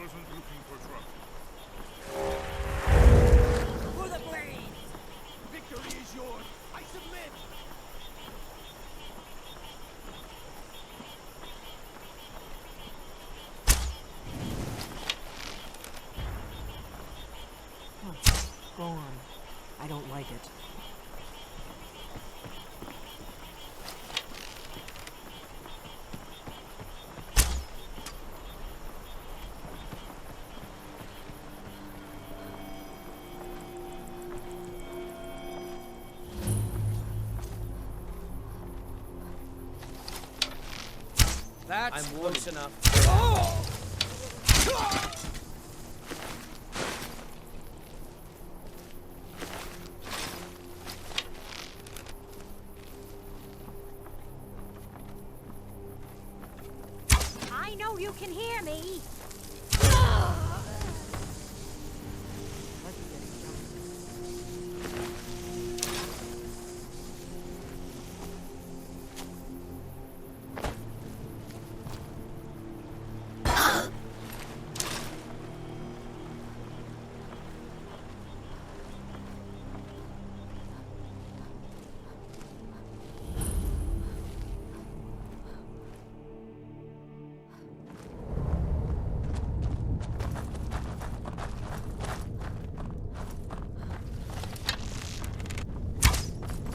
wasn't looking for trouble. For the blades! Victory is yours! I submit! Go on. I don't like it. I'm close enough. I know you can hear me.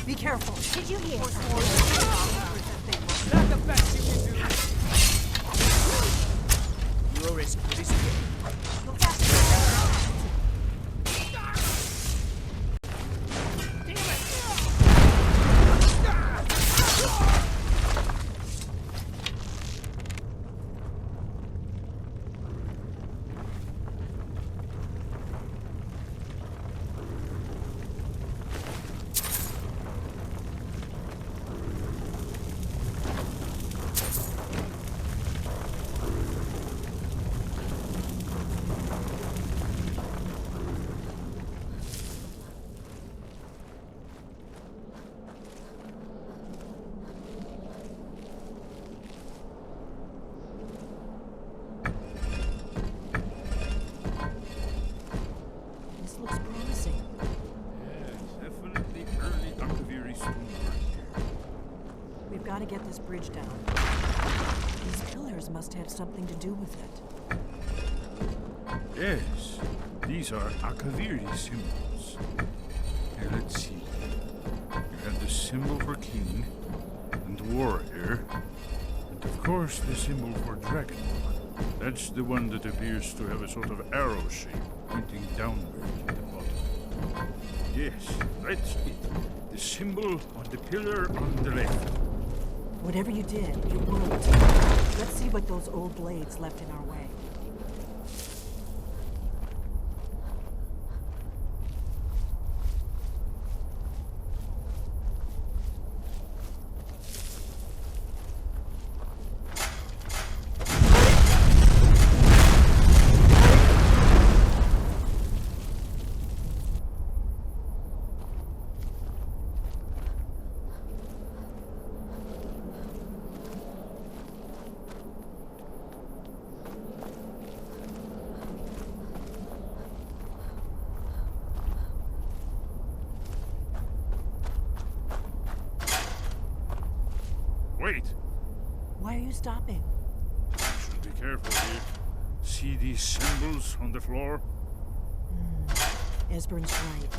Be careful. Did you hear? Not the best you can do. Low risk, risk. You'll have to This looks promising. Yes, definitely early Akaviri stonework here. We've got to get this bridge down. These pillars must have something to do with it. Yes, these are Akaviri symbols. Here, let's see. You have the symbol for king and warrior, and of course the symbol for Dragonborn. That's the one that appears to have a sort of arrow shape pointing downward at the bottom. Yes, that's it. The symbol on the pillar on the left. Whatever you did, it worked. Let's see what those old blades left in our way. Wait! Why are you stopping? Should be careful here. See these symbols on the floor? Esbern's right.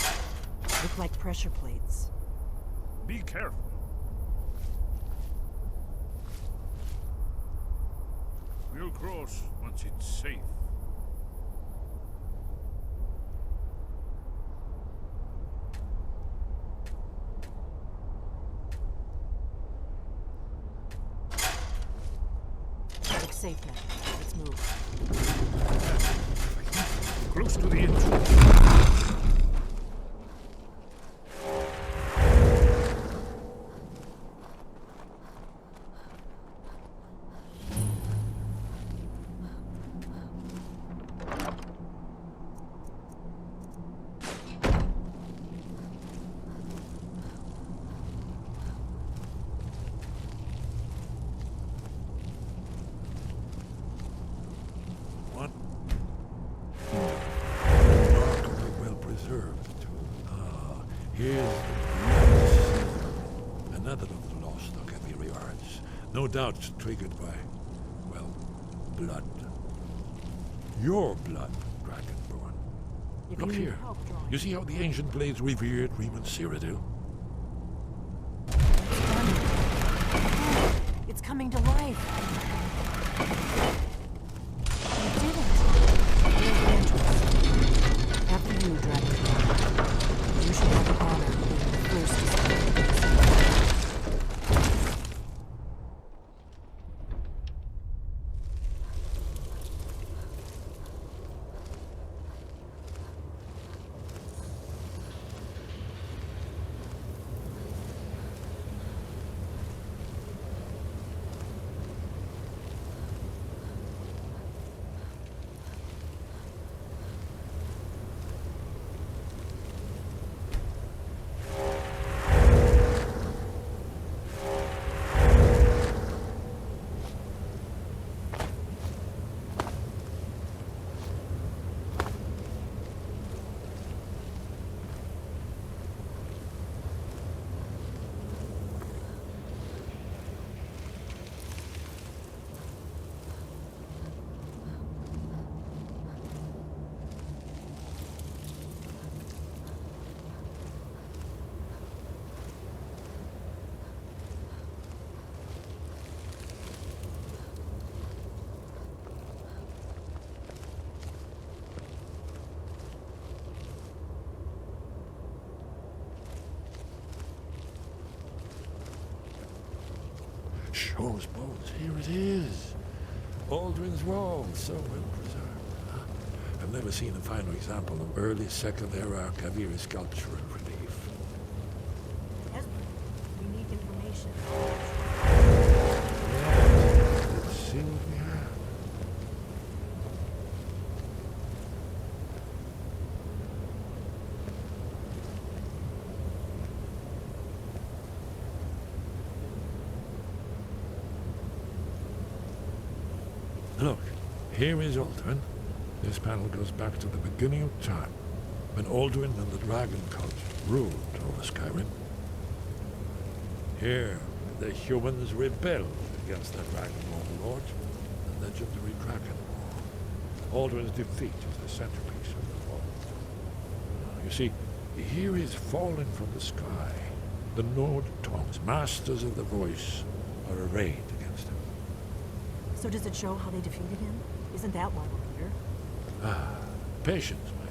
Look like pressure plates. Be careful. We'll cross once it's safe. Looks safe now. Let's move. Close to the entrance. No doubt triggered by, well, blood. Your blood, Dragonborn. If Look you need here. help drawing, You see how the ancient blades revered Riemann Cyrodiil? it's coming to life. You did it. Here's the entrance. After you, Dragonborn. You should have the honor of being the first to step into the city. Shows bones. Here it is. Aldrin's Wall, so well preserved. Huh? I've never seen a finer example of early Second Era Kaviri sculpture and relief. Esper, we need information. Yes, let's see what we have. Look, here is Aldrin. This panel goes back to the beginning of time, when Aldrin and the Dragon Cult ruled over Skyrim. Here, the humans rebelled against their Dragonborn lord, the legendary Dragon War. Aldrin's defeat is the centerpiece of the fall. You see, here is falling from the sky. The Nord tongues, masters of the voice, are arrayed against him. So does it show how they defeated him? Isn't that why we're here? Ah, patience, my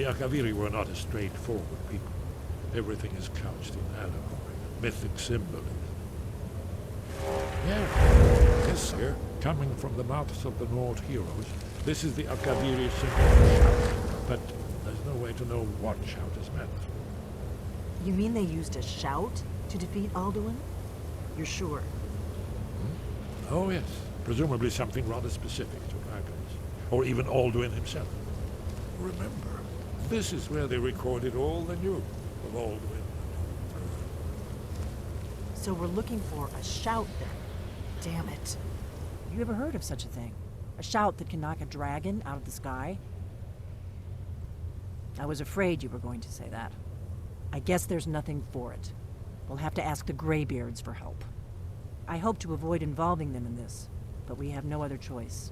dear. The Akaviri were not a straightforward people. Everything is couched in allegory, mythic symbolism. Yes, here, coming from the mouths of the Nord heroes, this is the Akaviri symbol shout, but there's no way to know what shout is meant. You mean they used a shout to defeat Alduin? You're sure? Oh yes, presumably something rather specific to dragons, or even Alduin himself. Remember, this is where they recorded all they knew of Alduin. So we're looking for a shout then. Damn it. You ever heard of such a thing? A shout that can knock a dragon out of the sky? I was afraid you were going to say that. I guess there's nothing for it. We'll have to ask the Greybeards for help. I hope to avoid involving them in this, but we have no other choice.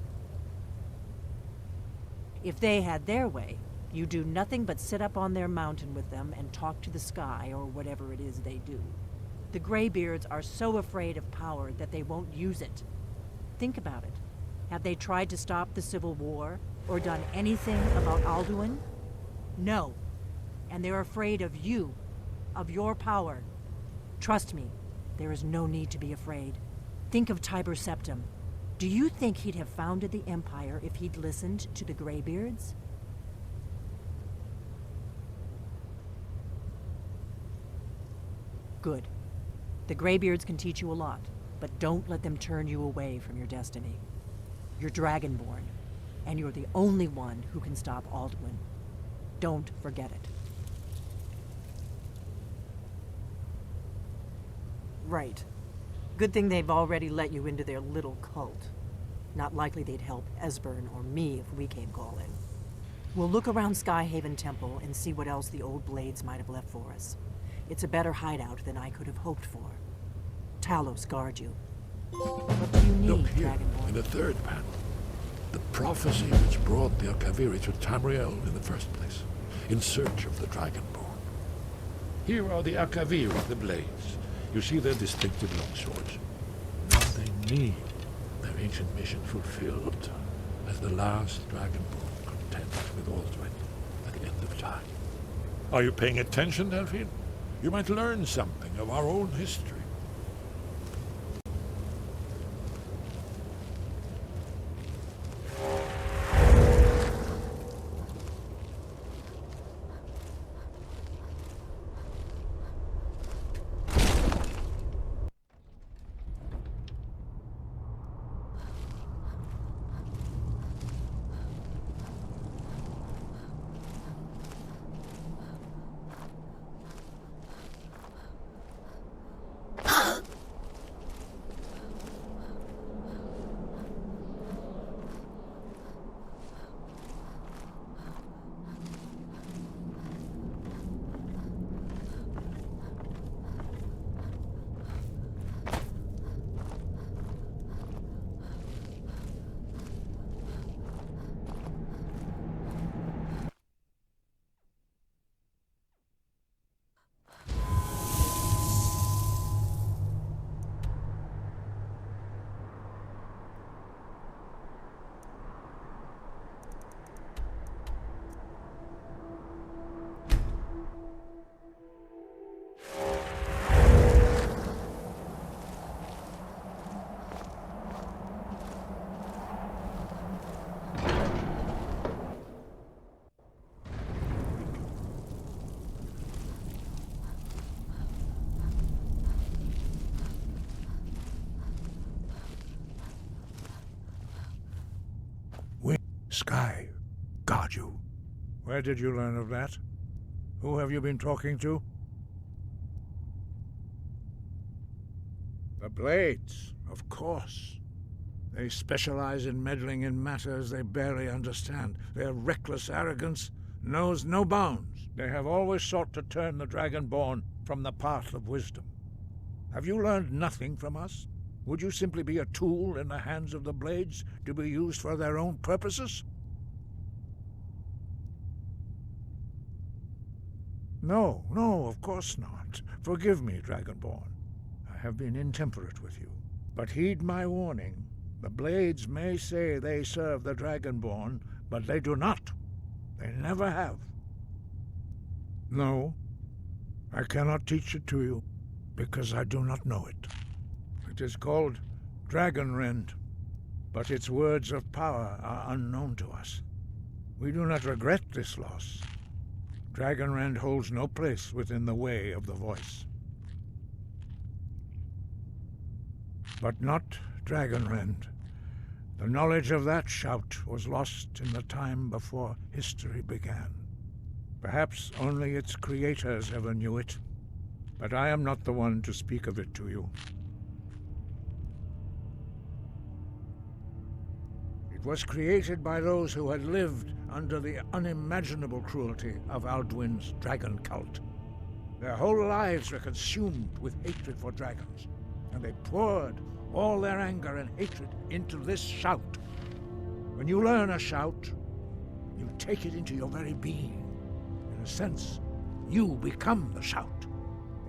If they had their way, you do nothing but sit up on their mountain with them and talk to the sky or whatever it is they do. The Greybeards are so afraid of power that they won't use it. Think about it. Have they tried to stop the Civil War or done anything about Alduin? No. And they're afraid of you, of your power. Trust me, there is no need to be afraid. Think of Tiber Septim. Do you think he'd have founded the Empire if he'd listened to the Greybeards? Good. The Greybeards can teach you a lot, but don't let them turn you away from your destiny. You're Dragonborn, and you're the only one who can stop Alduin. Don't forget it. Right. Good thing they've already let you into their little cult. Not likely they'd help Esbern or me if we came calling. We'll look around Skyhaven Temple and see what else the old blades might have left for us. It's a better hideout than I could have hoped for. Talos guard you. What do you Look need, here, Dragonborn? in the third panel. The prophecy which brought the Akaviri to Tamriel in the first place, in search of the Dragonborn. Here are the Akaviri, the blades. You see their distinctive longswords. Now they need their ancient mission fulfilled as the last Dragonborn contends with Aldrin at the end of time. Are you paying attention, Delphine? You might learn something of our own history. Sky, guard you. Where did you learn of that? Who have you been talking to? The Blades, of course. They specialize in meddling in matters they barely understand. Their reckless arrogance knows no bounds. They have always sought to turn the Dragonborn from the path of wisdom. Have you learned nothing from us? Would you simply be a tool in the hands of the Blades to be used for their own purposes? No, of course not. Forgive me, Dragonborn. I have been intemperate with you. But heed my warning. The Blades may say they serve the Dragonborn, but they do not. They never have. No, I cannot teach it to you, because I do not know it. It is called Dragonrend, but its words of power are unknown to us. We do not regret this loss. Dragonrend holds no place within the way of the voice. But not Dragonrend. The knowledge of that shout was lost in the time before history began. Perhaps only its creators ever knew it, but I am not the one to speak of it to you. It was created by those who had lived under the unimaginable cruelty of Alduin's dragon cult. Their whole lives were consumed with hatred for dragons, and they poured all their anger and hatred into this shout. When you learn a shout, you take it into your very being. In a sense, you become the shout.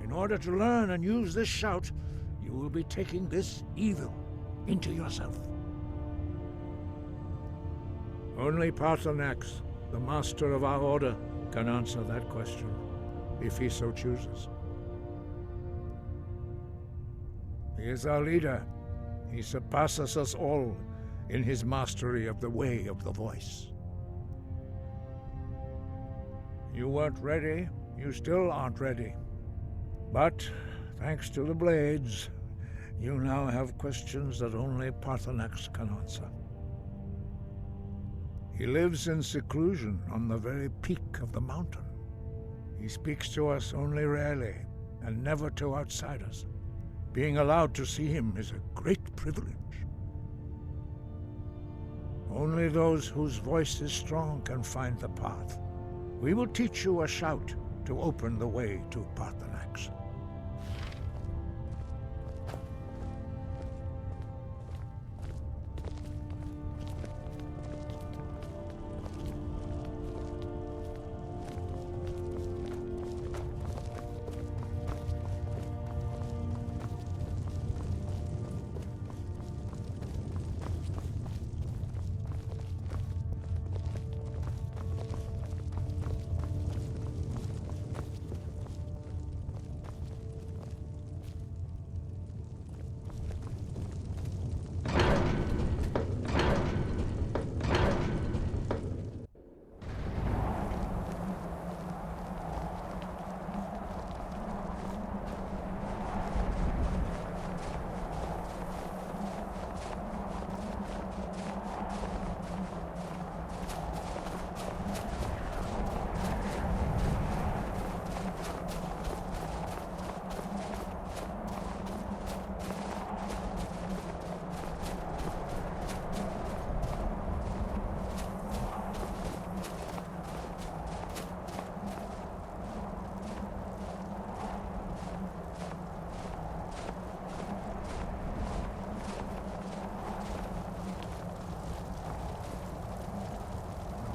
In order to learn and use this shout, you will be taking this evil into yourself. Only Paarthurnax, the master of our order, can answer that question, if he so chooses. He is our leader. He surpasses us all in his mastery of the way of the voice. You weren't ready. You still aren't ready. But, thanks to the Blades, you now have questions that only Paarthurnax can answer. He lives in seclusion on the very peak of the mountain. He speaks to us only rarely, and never to outsiders. Being allowed to see him is a great privilege. Only those whose voice is strong can find the path. We will teach you a shout to open the way to Paarthurnax.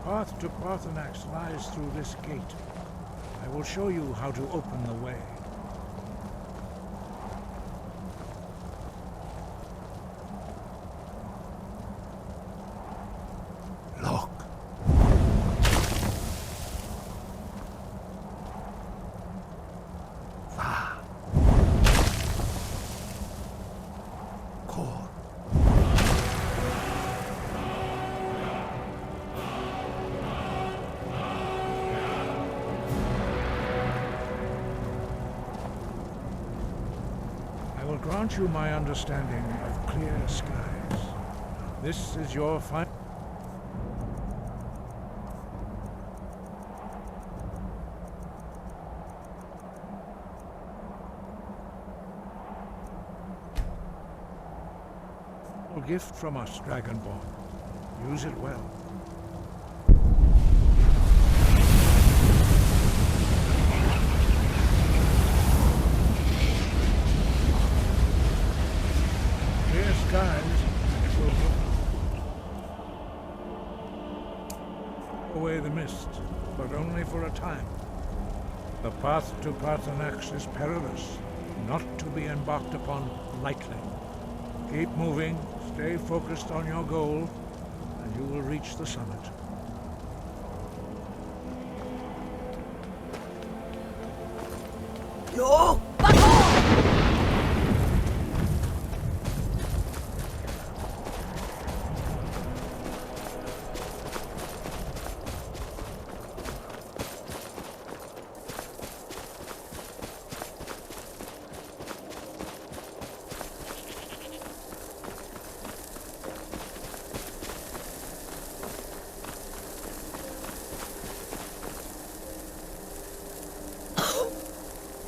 path to Parthenax lies through this gate. I will show you how to open the way. Look. Va. Cor. I will grant you my understanding of clear skies. This is your final. Gift from us, Dragonborn. Use it well. Clear skies, and it will blow away the mist, but only for a time. The path to Parthenax is perilous, not to be embarked upon lightly. Keep moving, stay focused on your goal, and you will reach the summit. No!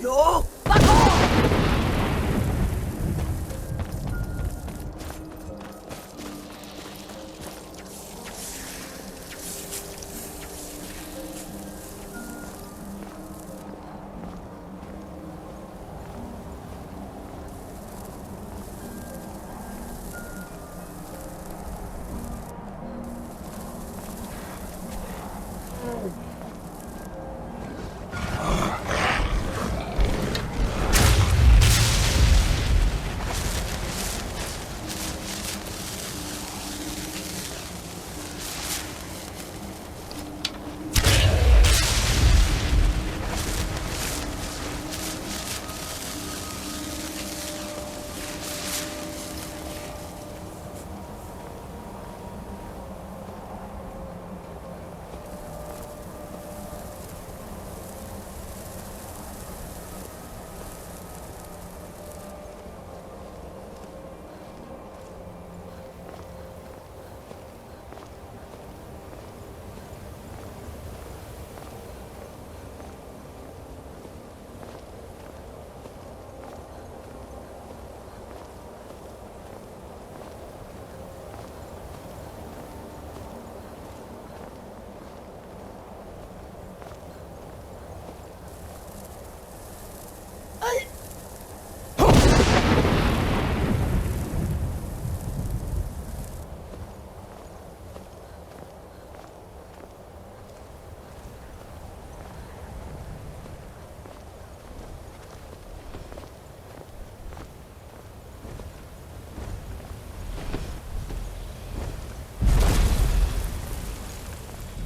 No! Back off!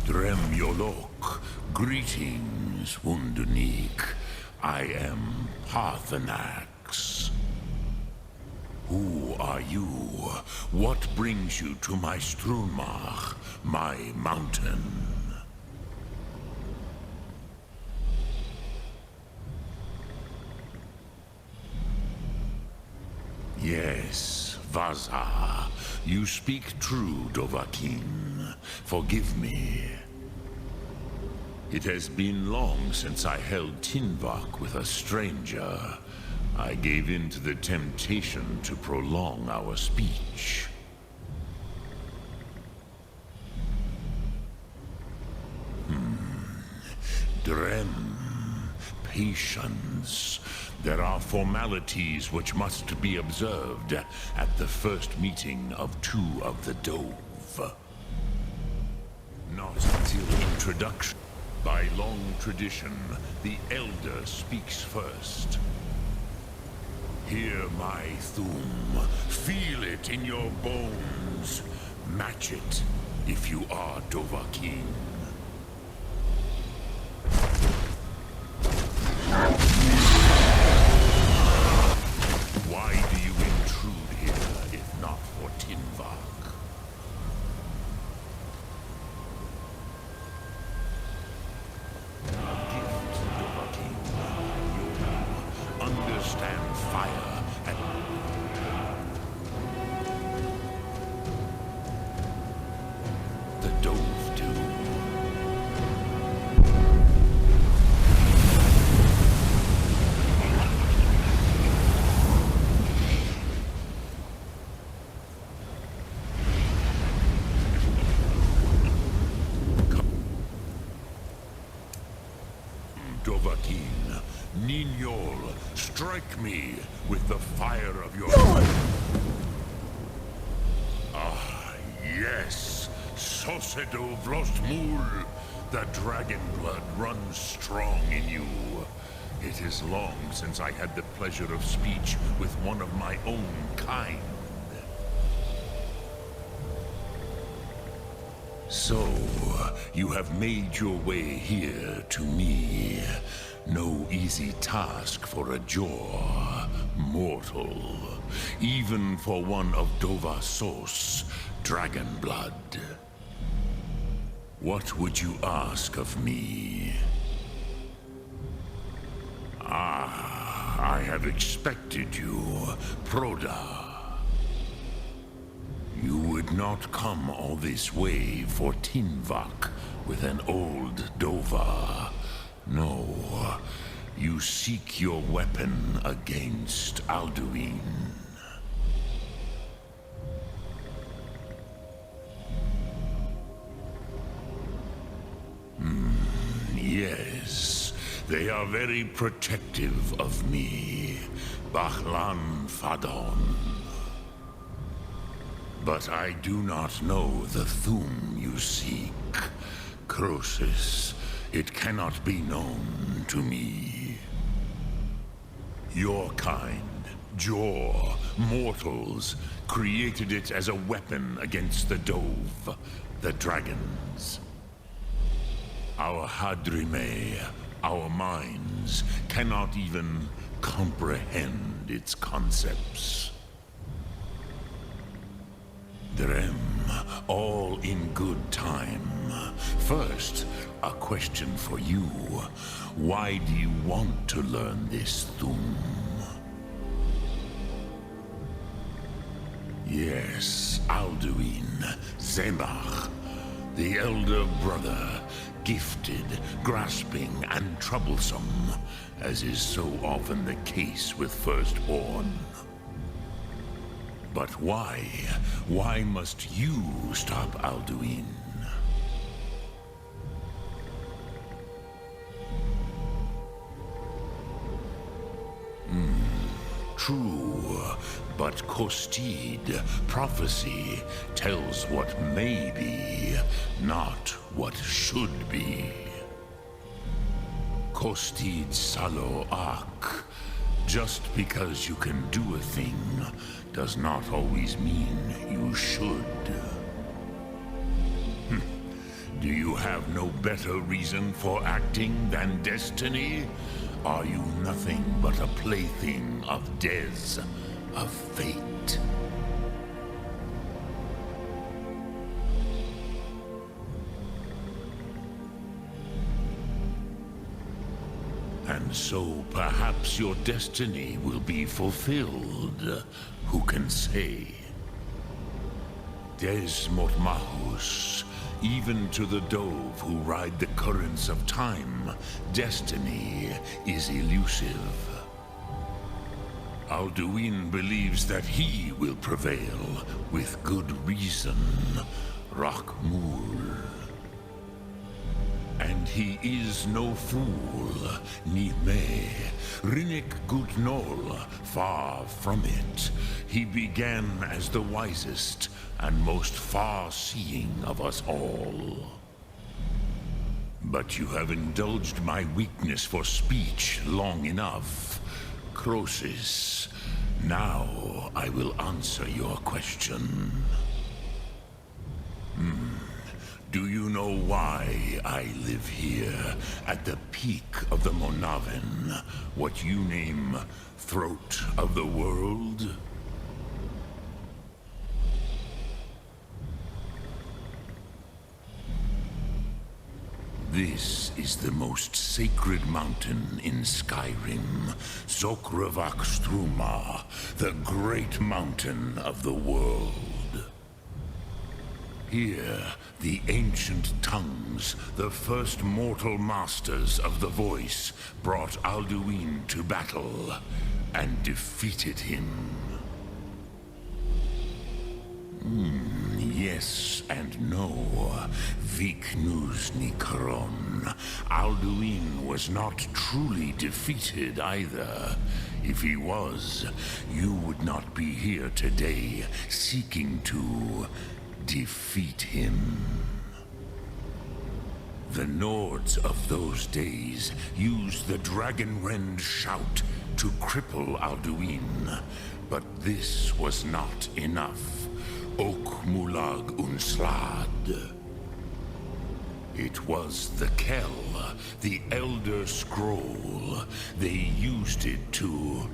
Dremyolok, greetings, Wundernik. I am Parthenax. Who are you? What brings you to my Strunmach, my mountain? Yes, Vaza. You speak true, Dovahkiin. Forgive me. It has been long since I held Tinvak with a stranger. I gave in to the temptation to prolong our speech. Drem. Patience. There are formalities which must be observed at the first meeting of two of the Dove. Not introduction. By long tradition, the Elder speaks first. Hear my Thum. Feel it in your bones. Match it if you are Dovahkiin. Why do you intrude here if not for Tinvak? A gift, Dovahkiin. You understand fire and the Dove do. Dovahkiin, Ninyol, strike me with the fire of your... Ah, yes, Sosedo Vlostmul. The dragon blood runs strong in you. It is long since I had the pleasure of speech with one of my own kind. So, you have made your way here to me. No easy task for a Jor, mortal. Even for one of Dovahsos, dragon blood. What would you ask of me? Ah, I have expected you, Proda. You would not come all this way for Tinvak with an old Dova. No, you seek your weapon against Alduin. Yes, they are very protective of me, Bahlan Fadon. But I do not know the Thum you seek. Croesus, it cannot be known to me. Your kind, Jor, mortals, created it as a weapon against the Dove, the dragons. Our Hadrime, our minds, cannot even comprehend its concepts. Drem, all in good time. First, a question for you. Why do you want to learn this Thum? Yes, Alduin, Zemach, the elder brother, gifted, grasping, and troublesome, as is so often the case with firstborn. But why? Why must you stop Alduin? True, but Kostid, prophecy, tells what may be, not what should be. Kostid Salo Ak. Just because you can do a thing does not always mean you should. Do you have no better reason for acting than destiny? Are you nothing but a plaything of Dez, of fate? And so perhaps your destiny will be fulfilled. Who can say? Des Motmahus, even to the Dove who ride the currents of time, destiny is elusive. Alduin believes that he will prevail, with good reason. Rakmul. And he is no fool, Nime, Rinnik Gutnol, far from it. He began as the wisest and most far-seeing of us all. But you have indulged my weakness for speech long enough. Croesus, now I will answer your question. Do you know why I live here, at the peak of the Monaven, what you name Throat of the World? This is the most sacred mountain in Skyrim, Zokravak Struma, the great mountain of the world. Here, the ancient tongues, the first mortal masters of the voice, brought Alduin to battle and defeated him. Yes and no. Viknus Nikron. Alduin was not truly defeated either. If he was, you would not be here today seeking to defeat him. The Nords of those days used the Dragonrend shout to cripple Alduin, but this was not enough. Ok Mulag Unslad. It was the Kell, the Elder Scroll. They used it to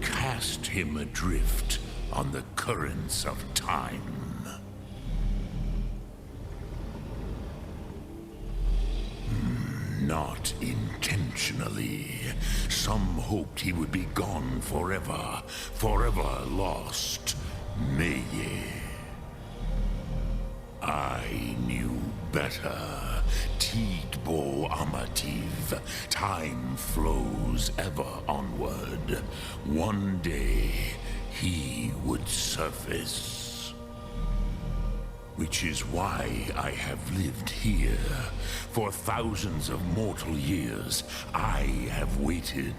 cast him adrift on the currents of time. Not intentionally. Some hoped he would be gone forever, forever lost. Meye. I knew better. Tidbo Amativ. Time flows ever onward. One day, he would surface. Which is why I have lived here. For thousands of mortal years, I have waited.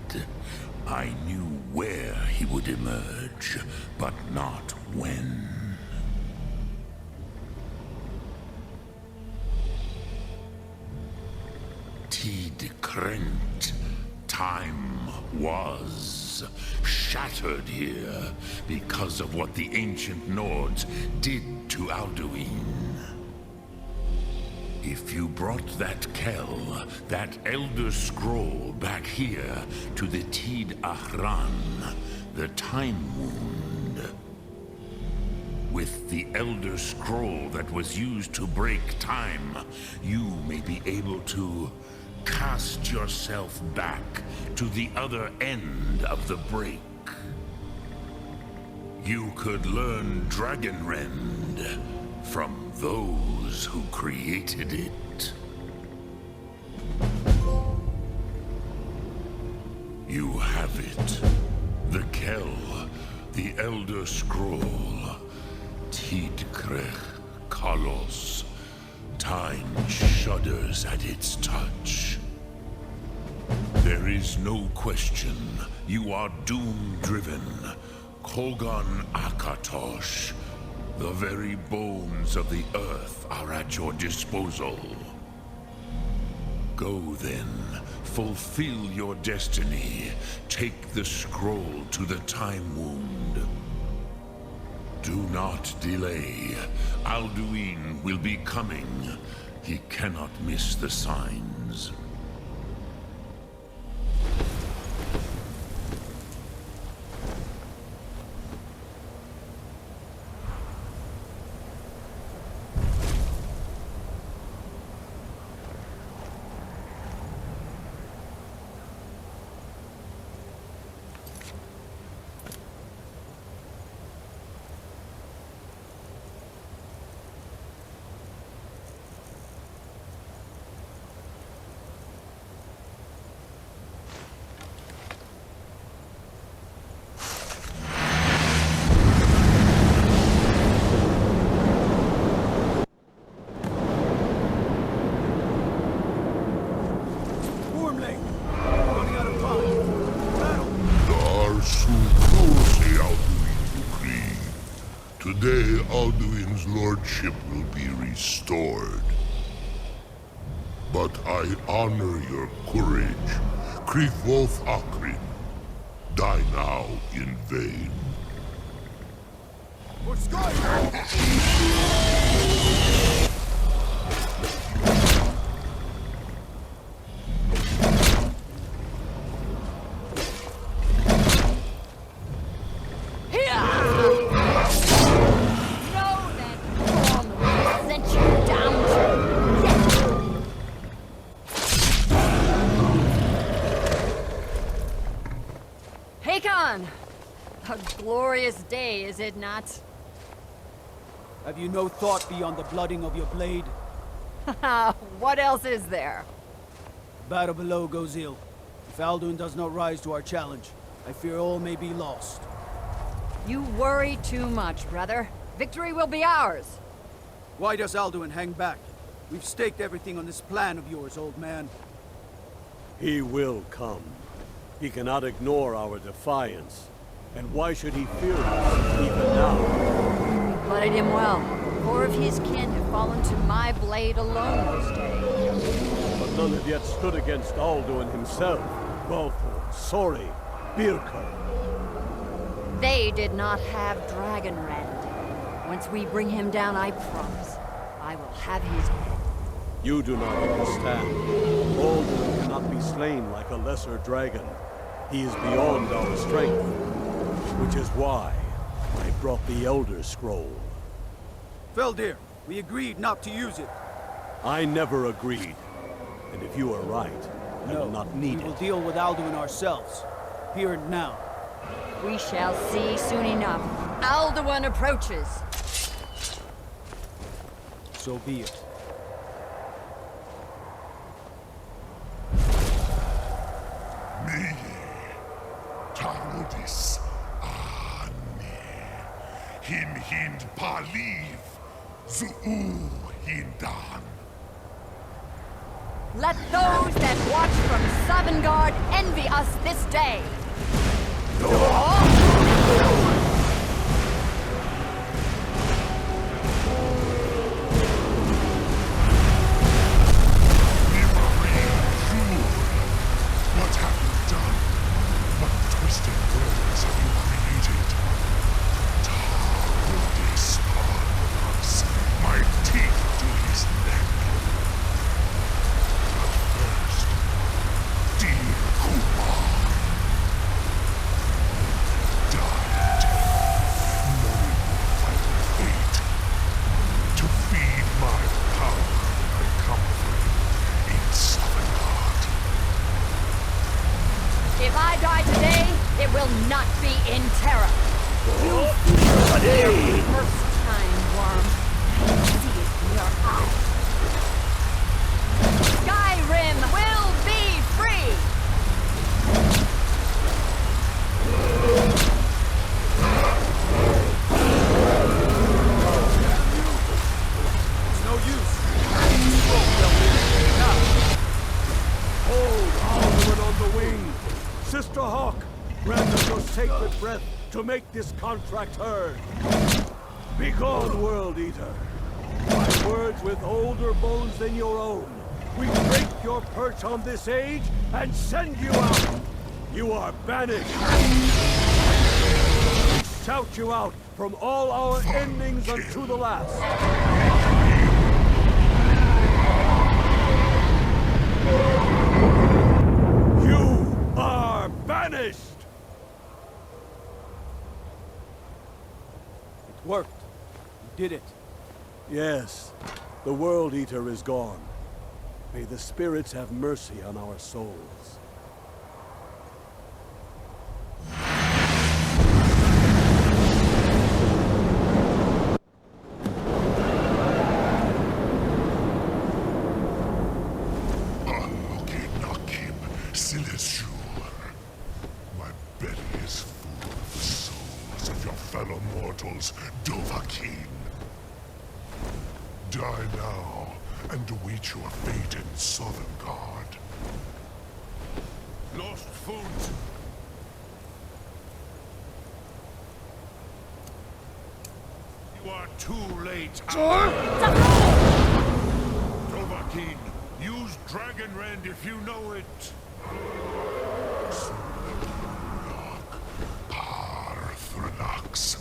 I knew where he would emerge, but not when. Tid Krent. Time was shattered here because of what the ancient Nords did to Alduin. If you brought that Kell, that Elder Scroll back here to the Tid Ahran, the Time Wound, with the Elder Scroll that was used to break time, you may be able to cast yourself back to the other end of the break. You could learn Dragonrend from those who created it. You have it. The Kell, the Elder Scroll, Tidkrech Kalos. Time shudders at its touch. There is no question. You are doom-driven. Kogan Akatosh. The very bones of the earth are at your disposal. Go then. Fulfill your destiny. Take the scroll to the Time Wound. Do not delay. Alduin will be coming. He cannot miss the signs. Today, Alduin's lordship will be restored. But I honor your courage. Krivwolf Akrin. Die now in vain. For Skyrim! A glorious day, is it not? Have you no thought beyond the blooding of your blade? What else is there? Battle below goes ill. If Alduin does not rise to our challenge, I fear all may be lost. You worry too much, brother. Victory will be ours. Why does Alduin hang back? We've staked everything on this plan of yours, old man. He will come. He cannot ignore our defiance. And why should he fear us, even now? We blooded him well. 4 of his kin have fallen to my blade alone this day. But none have yet stood against Alduin himself. Balfour, Sori, Birka. They did not have Dragonrend. Once we bring him down, I promise, I will have his head. You do not understand. Alduin cannot be slain like a lesser dragon. He is beyond our strength. Which is why I brought the Elder Scroll. Feldir, we agreed not to use it. I never agreed. And if you are right, I will not need we will it. deal with Alduin ourselves. Here and now. We shall see soon enough. Alduin approaches. So be it. Me, Tarudis, Him hind paliv, Zuu hindan. Let those that watch from Sovngarde envy us this day. What have you done? What twisted worlds have you created? Tarudis us, my teeth to his neck. But first, dear Kumar, died, knowing your final fate. To feed my power I come for you in Sovngarde. If I die today, it will not be in terror. First time, worm. I see it in your eyes. Skyrim will be free! It's no use. Now. Hold Alduin on the wing! Sister Hawk, grant us your sacred breath to make this contract heard. Begone, World Eater. By words with older bones than your own, we break your perch on this age and send you out. You are banished. We shout you out from all our endings unto the last. You are banished! It worked. You did it. Yes, the World Eater is gone. May the spirits have mercy on our souls. My belly is full of the souls of your fellow mortals, Dovahkiin. Die now, and await your fate in Sovngarde. Lost food. You are too late. Dovahkiin, use Dragonrend, if you know it. Parthrenax.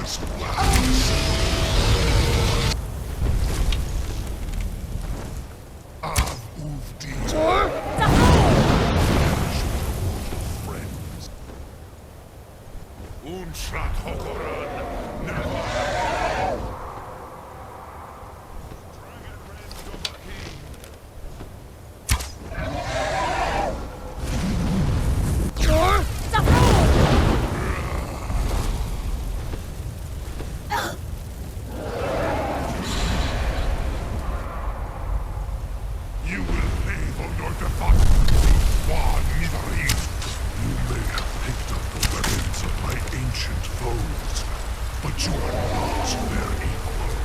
As wax. Av Uvdi. Friends. Unshrat Hokoran. Never. You will pay for your default. One Midari. You may have picked up the weapons of my ancient foes, but you are not their equal.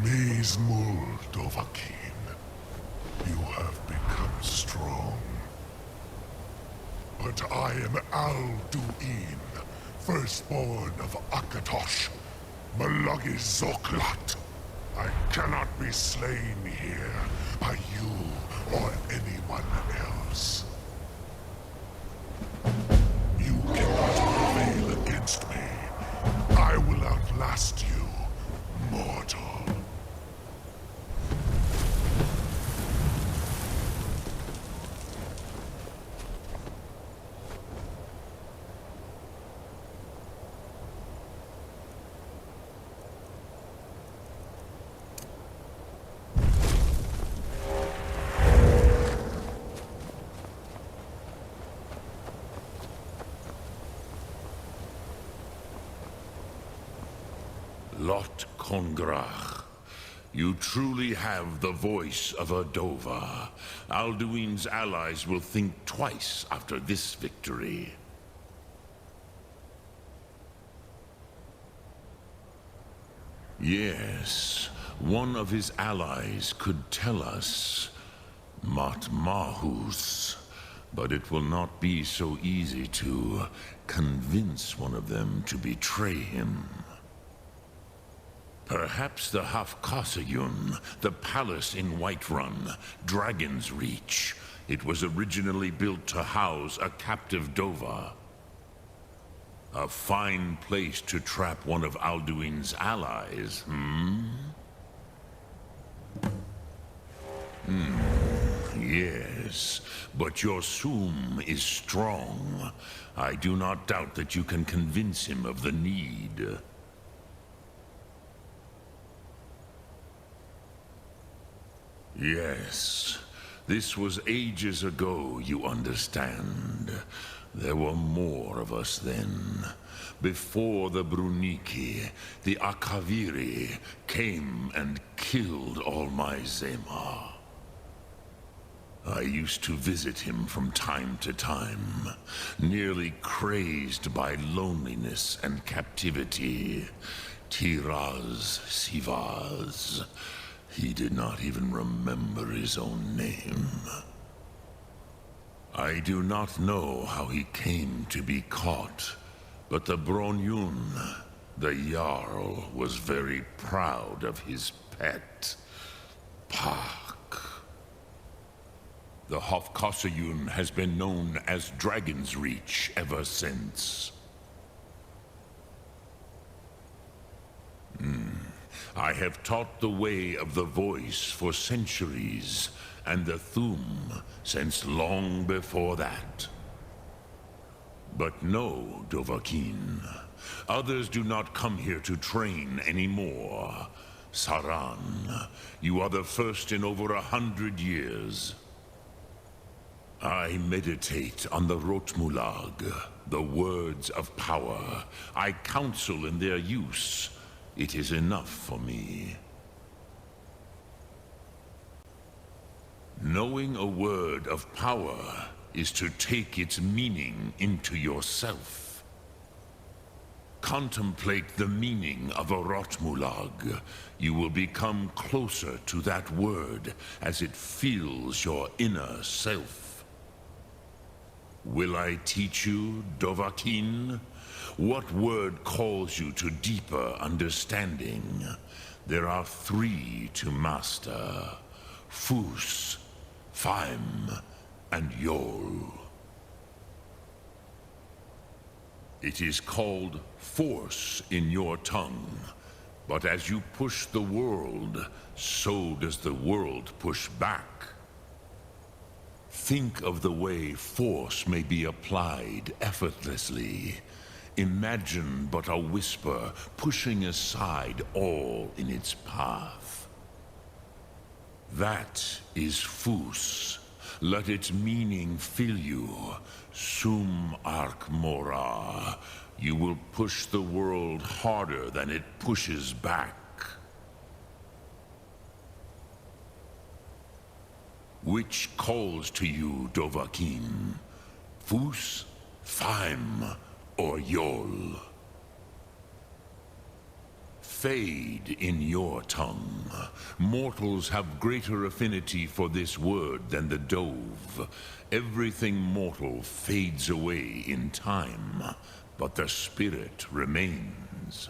Mizmul Dovahkiin, you have become strong. But I am Alduin, firstborn of Akatosh, Malagi Zoklat. I cannot be slain here by you or anyone else. You cannot prevail against me. I will outlast you, mortal. Lot Kongrach. You truly have the voice of a Dova. Alduin's allies will think twice after this victory. Yes, one of his allies could tell us. Matmahus. But it will not be so easy to convince one of them to betray him. Perhaps the Hafkasayun, the palace in Whiterun, Dragon's Reach. It was originally built to house a captive Dova. A fine place to trap one of Alduin's allies, Yes, but your Sum is strong. I do not doubt that you can convince him of the need. Yes, this was ages ago, you understand. There were more of us then. Before the Bruniki, the Akaviri came and killed all my Zema. I used to visit him from time to time, nearly crazed by loneliness and captivity. Tiraz Sivaz. He did not even remember his own name. I do not know how he came to be caught, but the Bronyun, the Jarl, was very proud of his pet, Pak. The Hofkosayun has been known as Dragon's Reach ever since. I have taught the way of the voice for centuries, and the Thum since long before that. But no, Dovahkiin. Others do not come here to train anymore. Saran, you are the first in over 100 years. I meditate on the Rotmulag, the words of power. I counsel in their use. It is enough for me. Knowing a word of power is to take its meaning into yourself. Contemplate the meaning of a Rotmulag. You will become closer to that word as it fills your inner self. Will I teach you, Dovahkiin? What word calls you to deeper understanding? There are 3 to master. Fus, Faim, and Yol. It is called force in your tongue, but as you push the world, so does the world push back. Think of the way force may be applied effortlessly. Imagine but a whisper pushing aside all in its path. That is Fus. Let its meaning fill you. Sum Arc Mora. You will push the world harder than it pushes back. Which calls to you, Dovahkiin? Fus, Faim, or Yol? Fade in your tongue. Mortals have greater affinity for this word than the Dove. Everything mortal fades away in time, but the spirit remains.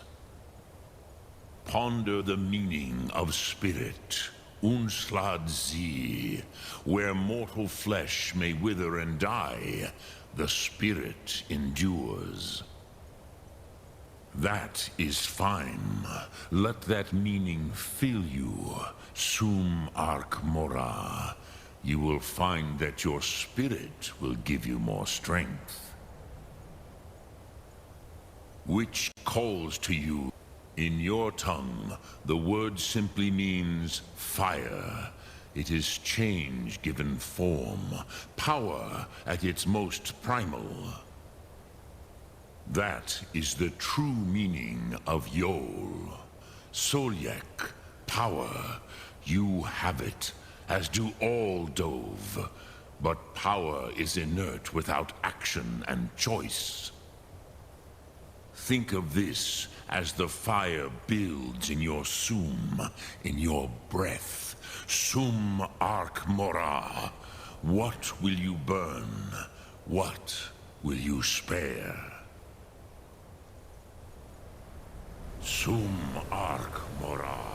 Ponder the meaning of spirit. Unslad Zi. Where mortal flesh may wither and die, the spirit endures. That is Faim. Let that meaning fill you. Sum Arc Mora. You will find that your spirit will give you more strength. Which calls to you? In your tongue, the word simply means fire. It is change given form, power at its most primal. That is the true meaning of Yol. Solyek, power. You have it, as do all Dove. But power is inert without action and choice. Think of this as the fire builds in your sum, in your breath. Sum Arc Mora. What will you burn? What will you spare? Sum Arc Mora.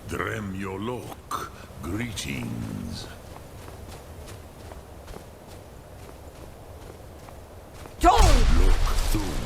Dremyolok, greetings. Lok Thum.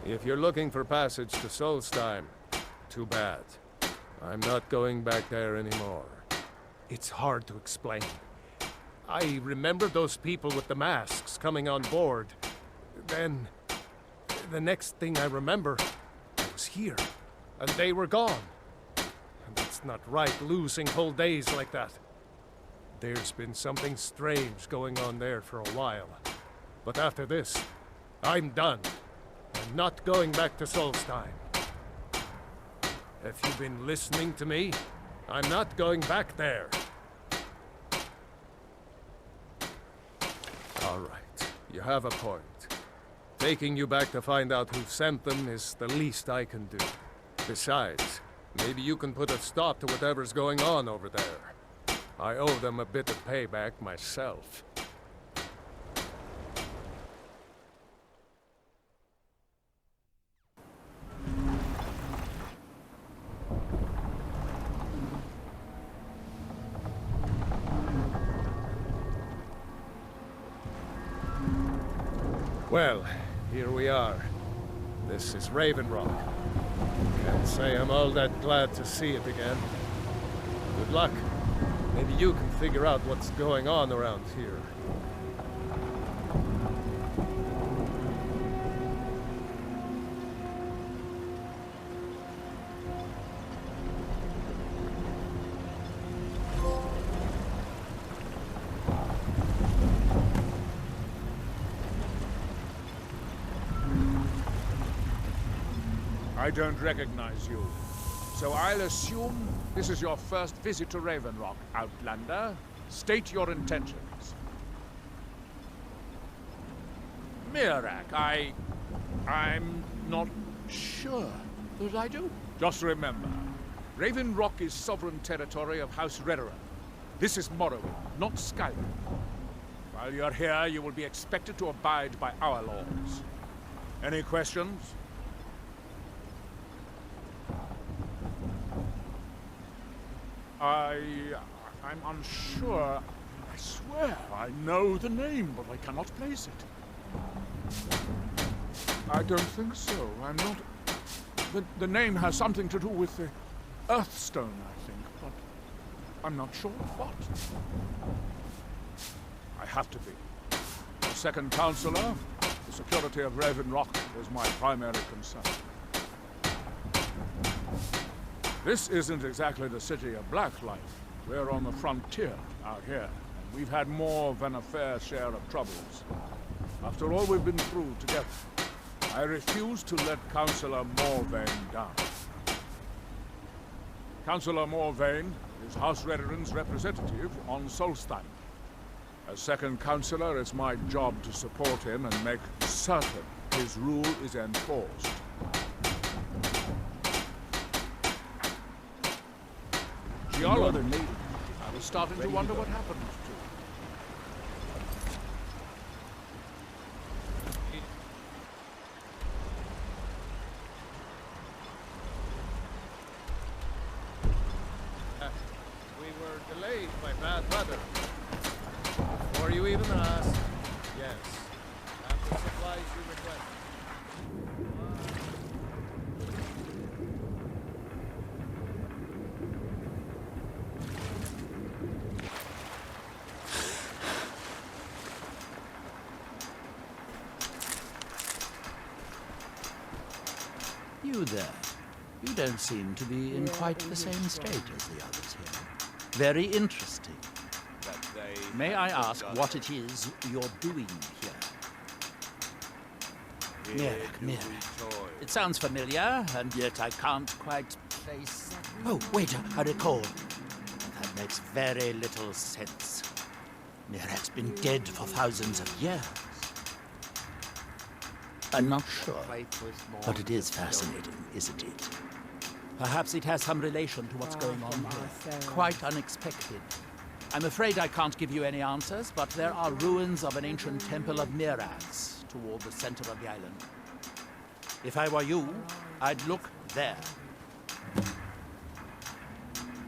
If you're looking for passage to Solstheim, too bad. I'm not going back there anymore. It's hard to explain. I remember those people with the masks coming on board. Then, the next thing I remember, I was here, and they were gone. And that's not right, losing whole days like that. There's been something strange going on there for a while. But after this, I'm done. I'm not going back to Solstheim. If you've been listening to me, I'm not going back there. All right, you have a point. Taking you back to find out who sent them is the least I can do. Besides, maybe you can put a stop to whatever's going on over there. I owe them a bit of payback myself. Well, here we are. This is Raven Rock. Can't say I'm all that glad to see it again. Good luck. Maybe you can figure out what's going on around here. I don't recognize you. So I'll assume this is your first visit to Raven Rock, Outlander. State your intentions. Mirak, I'm not sure that I do. Just remember, Raven Rock is sovereign territory of House Redoran. This is Morrowind, not Skyrim. While you're here, you will be expected to abide by our laws. Any questions? I'm unsure. I swear I know the name, but I cannot place it. I don't think so. I'm not... The name has something to do with the Earthstone, I think, but I'm not sure what. I have to be. As second counselor, the security of Raven Rock is my primary concern. This isn't exactly the city of Blacklight. We're on the frontier out here, and we've had more than a fair share of troubles. After all we've been through together, I refuse to let Councillor Morvain down. Councillor Morvain is House Redoran's representative on Solstheim. As second councillor, it's my job to support him and make certain his rule is enforced. Geology. I was starting to wonder what happened to We were delayed by bad weather. Before you even asked, yes. Have the supplies you requested. You there. You don't seem to be in quite the same state as the others here. Very interesting. May I ask what it is you're doing here? Mirak. It sounds familiar, and yet I can't quite place... Oh, wait, I recall. That makes very little sense. Mirak's been dead for thousands of years. I'm not sure, but it is fascinating, isn't it? Perhaps it has some relation to what's going on here. Quite unexpected. I'm afraid I can't give you any answers, but there are ruins of an ancient temple of Miraz toward the center of the island. If I were you, I'd look there.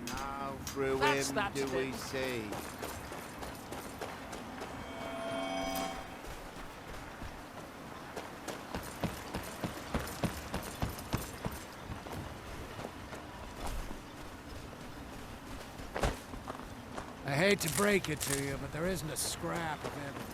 How through him do we see? hate to break it to you, but there isn't a scrap of evidence.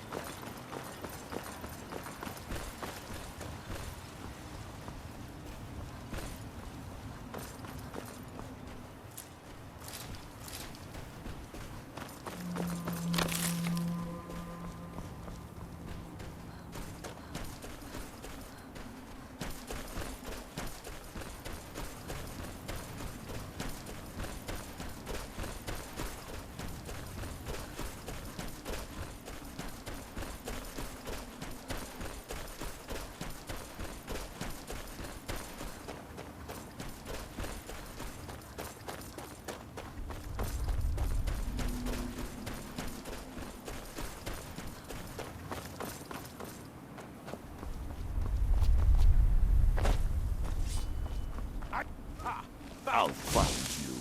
I'll find you.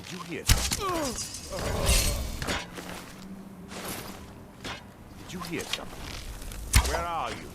Did you hear something? Did you hear something? Where are you?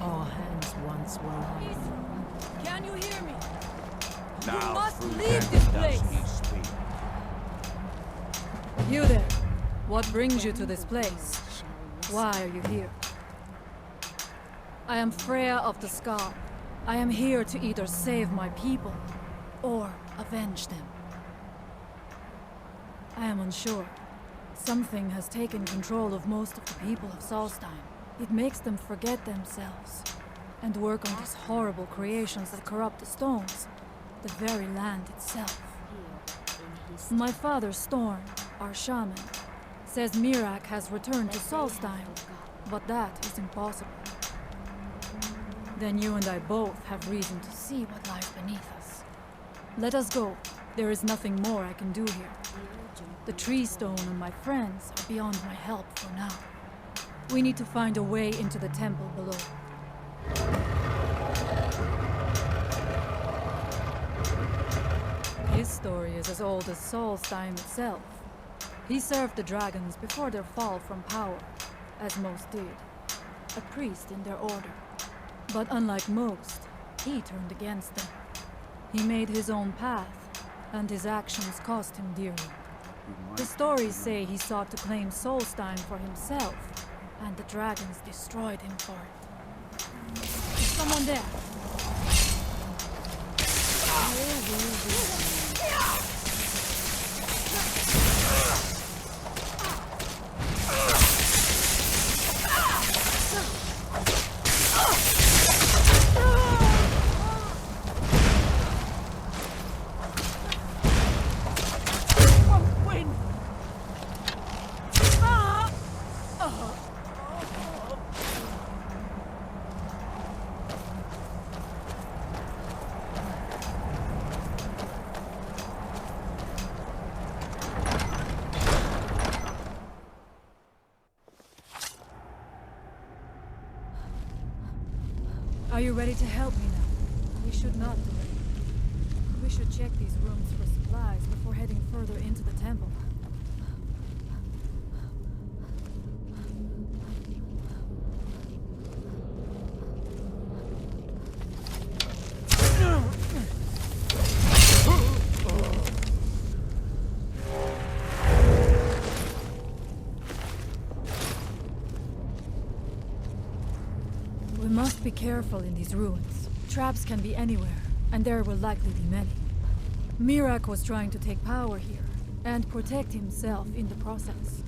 All hands once were hungry. Can you hear me? Now you must through leave them this does place. he speak. You there. What brings you to this place? Why are you here? I am Freya of the Scar. I am here to either save my people or avenge them. I am unsure. Something has taken control of most of the people of Solstheim. It makes them forget themselves and work on these horrible creations that corrupt the stones, the very land itself. My father, Storm, our shaman, says Mirak has returned to Solstheim, but that is impossible. Then you and I both have reason to see what lies beneath us. Let us go. There is nothing more I can do here. The tree stone and my friends are beyond my help for now. We need to find a way into the temple below. His story is as old as Solstheim itself. He served the dragons before their fall from power, as most did. A priest in their order. But unlike most, he turned against them. He made his own path, and his actions cost him dearly. The stories say he sought to claim Solstheim for himself, and the dragons destroyed him for it. Is someone there? Are you ready to help me now? We should not delay. We should check these rooms for supplies before heading further into the temple. be careful in these ruins. Traps can be anywhere, and there will likely be many. Mirak was trying to take power here, and protect himself in the process.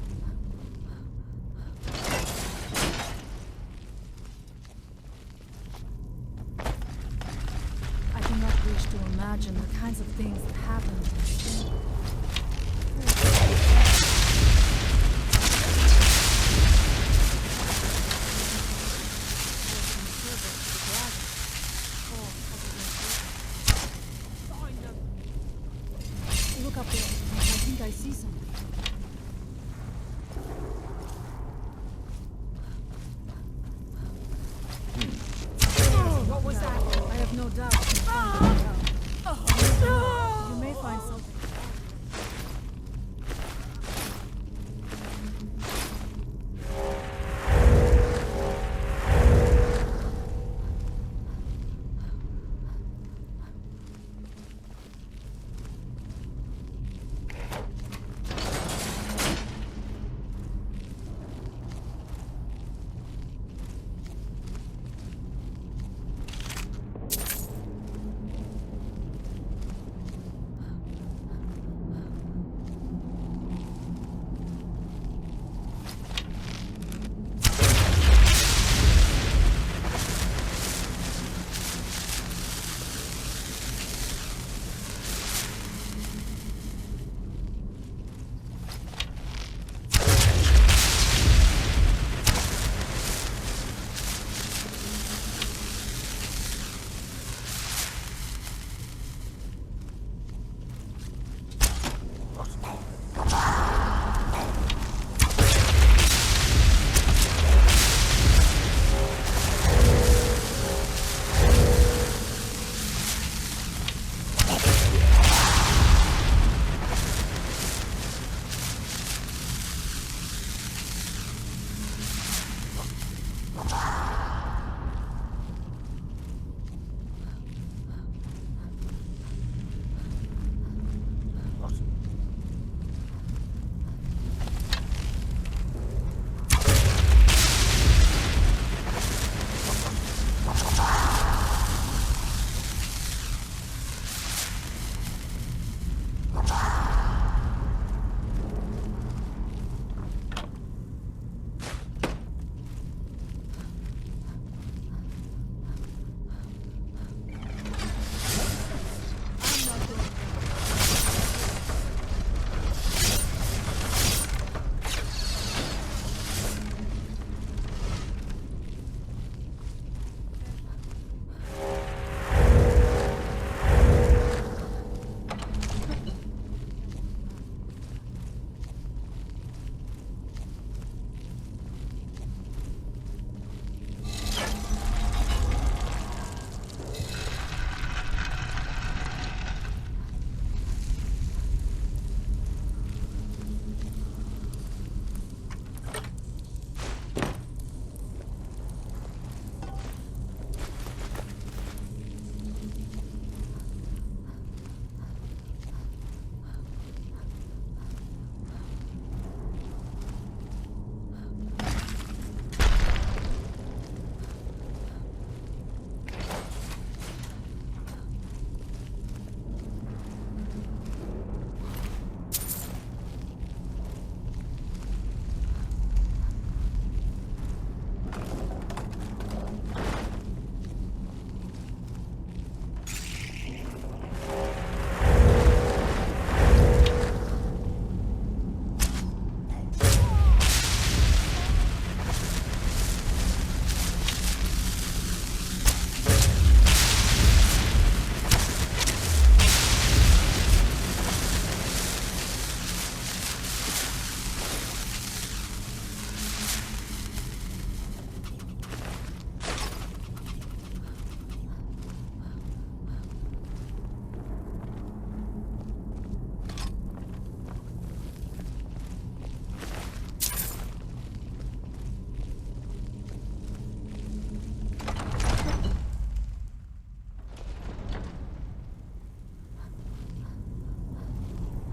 I do not wish to imagine the kinds of things that happened in this chamber. Look up there. I think I see something. What was that? I have no doubt. You may find something.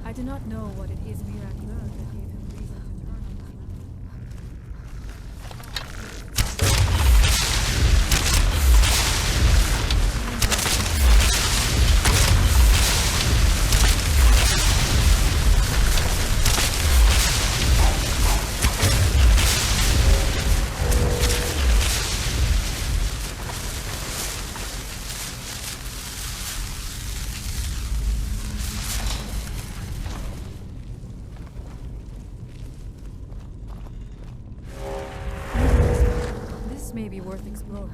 I do not know what it is Mirak learned that gave him reason to turn on me. may be worth exploring.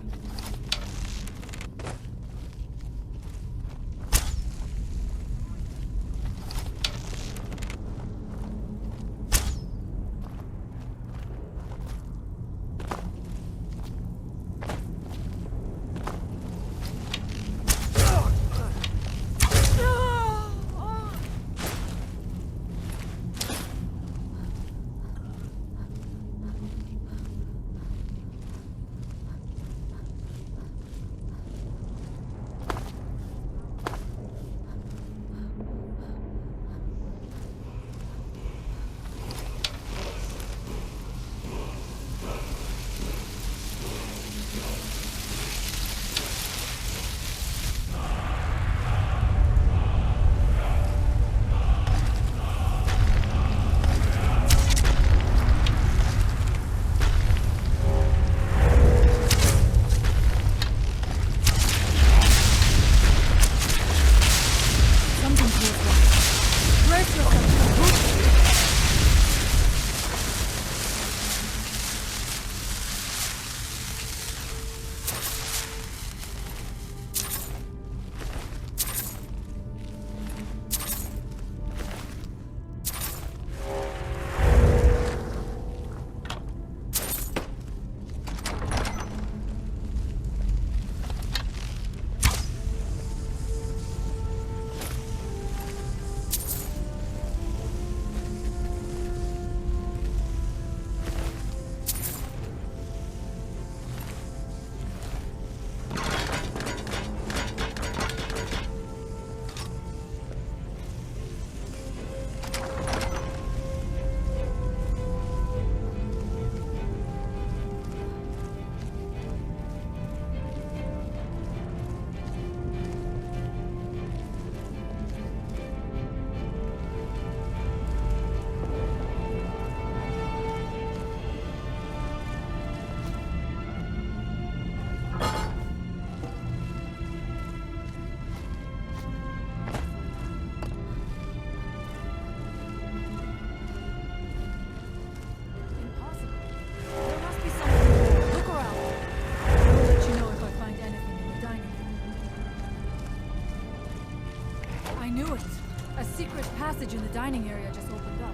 Passage in the dining area just opened up.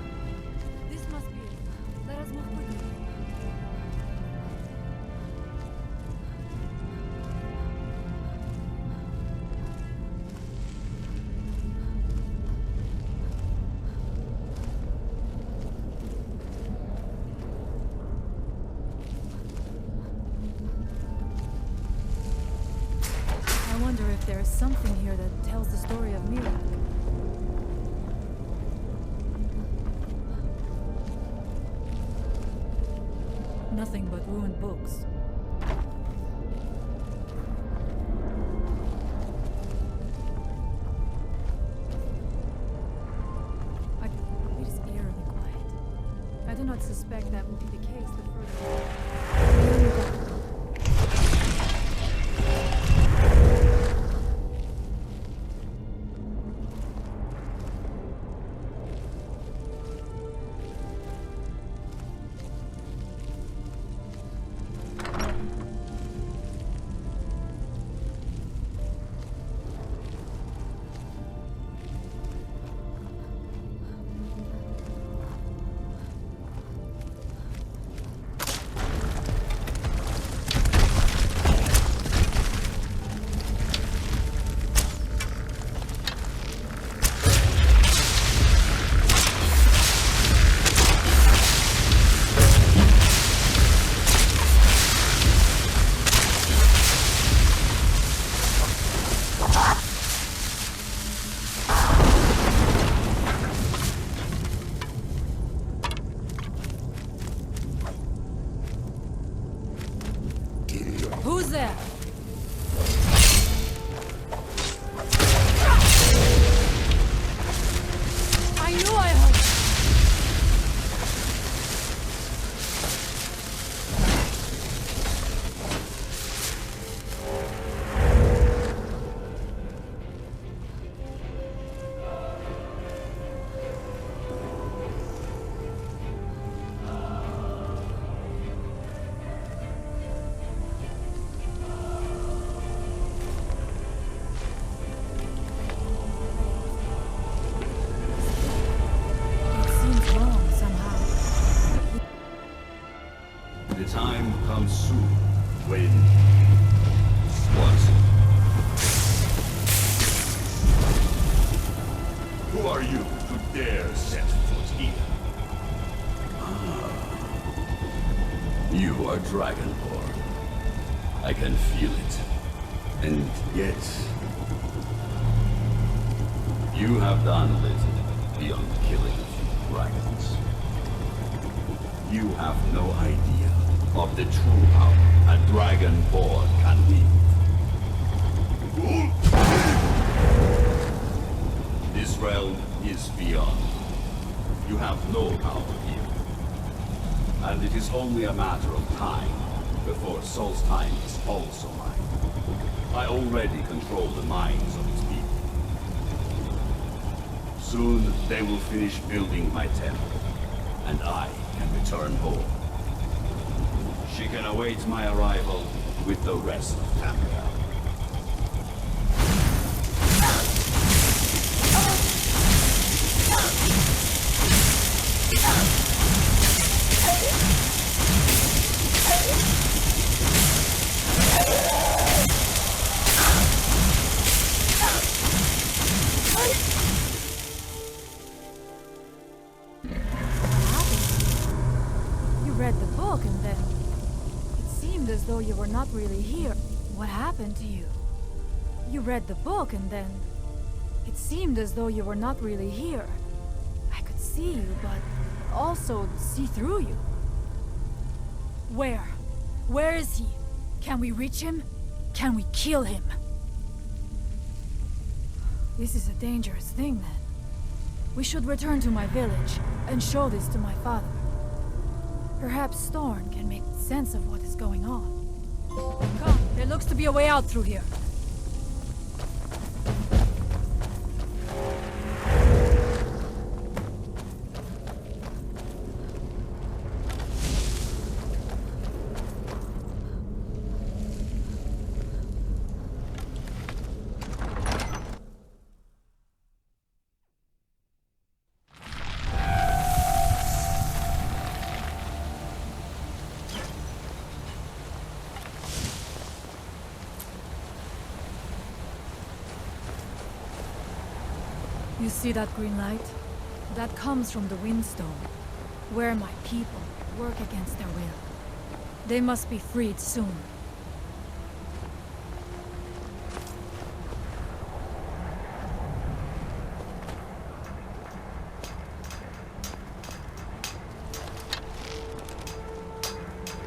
This must be it. Let us move quickly. I wonder if there is something here that tells the story of Mira. Nothing but ruined books. It is eerily quiet. I do not suspect that will be the case the further we go. Who's there? I knew I heard. come soon, when... What? Who are you to dare set foot here? You are Dragonborn. I can feel it. And yet... you have done little beyond killing a few dragons. You have no idea of the true power a Dragonborn can wield. This realm is beyond. You have no power here. And it is only a matter of time before Solstheim is also mine. I already control the minds of its people. Soon they will finish building my temple, and I can return home. She can await my arrival with the rest of Tamriel. As though you were not really here. What happened to you? You read the book and then... it seemed as though you were not really here. I could see you, but also see through you. Where? Where is he? Can we reach him? Can we kill him? This is a dangerous thing, then. We should return to my village and show this to my father. Perhaps Storn can make sense of what is going on. Come, there looks to be a way out through here. You see that green light? That comes from the Windstone, where my people work against their will. They must be freed soon.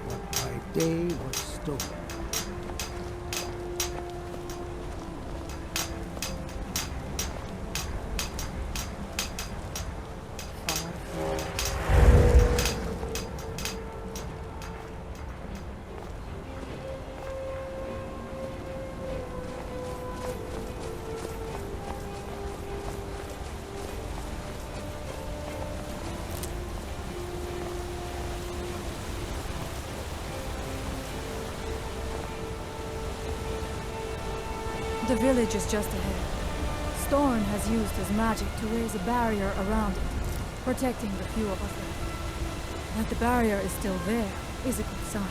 What by day was stolen. The village is just ahead. Storn has used his magic to raise a barrier around it, protecting the few of us left. That the barrier is still there is a good sign.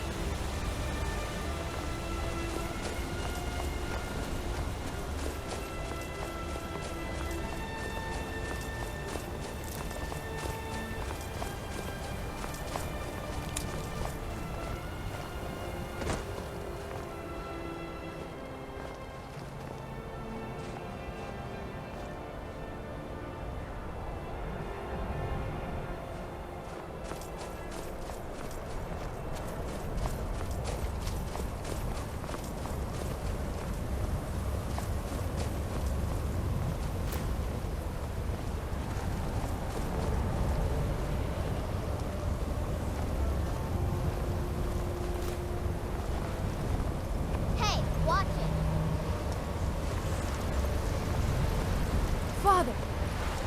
Father,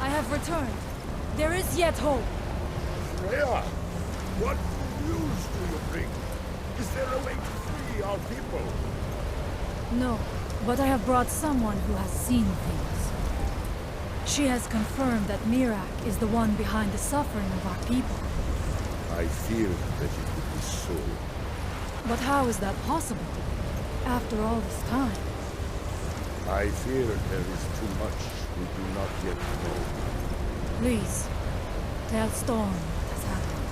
I have returned. There is yet hope. Freya, what news do you bring? Is there a way to free our people? No, but I have brought someone who has seen things. She has confirmed that Mirak is the one behind the suffering of our people. I fear that it would be so. But how is that possible? After all this time? I fear there is too much we do not yet know. Please, tell Storm what has happened.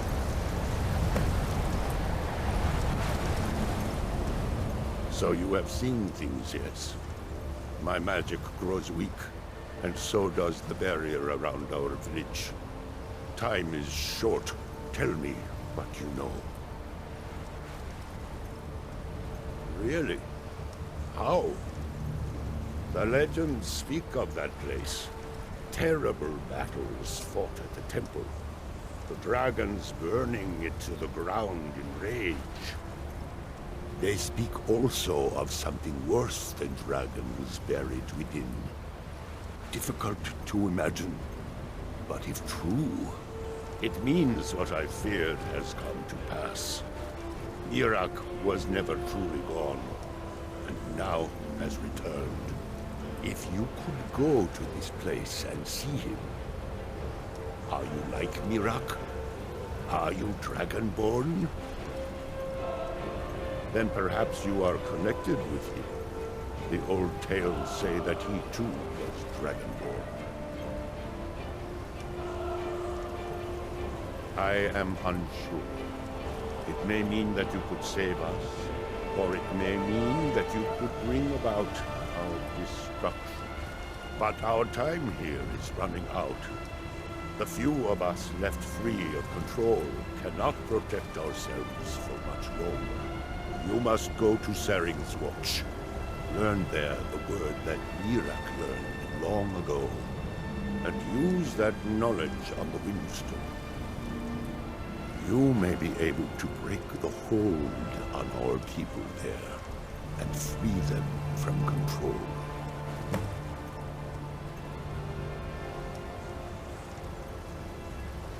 So you have seen things, yes? My magic grows weak, and so does the barrier around our village. Time is short. Tell me what you know. Really? How? The legends speak of that place. Terrible battles fought at the temple. The dragons burning it to the ground in rage. They speak also of something worse than dragons buried within. Difficult to imagine, but if true, it means what I feared has come to pass. Mirak was never truly gone, and now has returned. If you could go to this place and see him, are you like Mirak? Are you Dragonborn? Then perhaps you are connected with him. The old tales say that he too was Dragonborn. I am unsure. It may mean that you could save us, or it may mean that you could bring about our destruction. But our time here is running out. The few of us left free of control cannot protect ourselves for much longer. You must go to Saring's Watch. Learn there the word that Mirak learned long ago, and use that knowledge on the Windstone. You may be able to break the hold on our people there, and free them from control.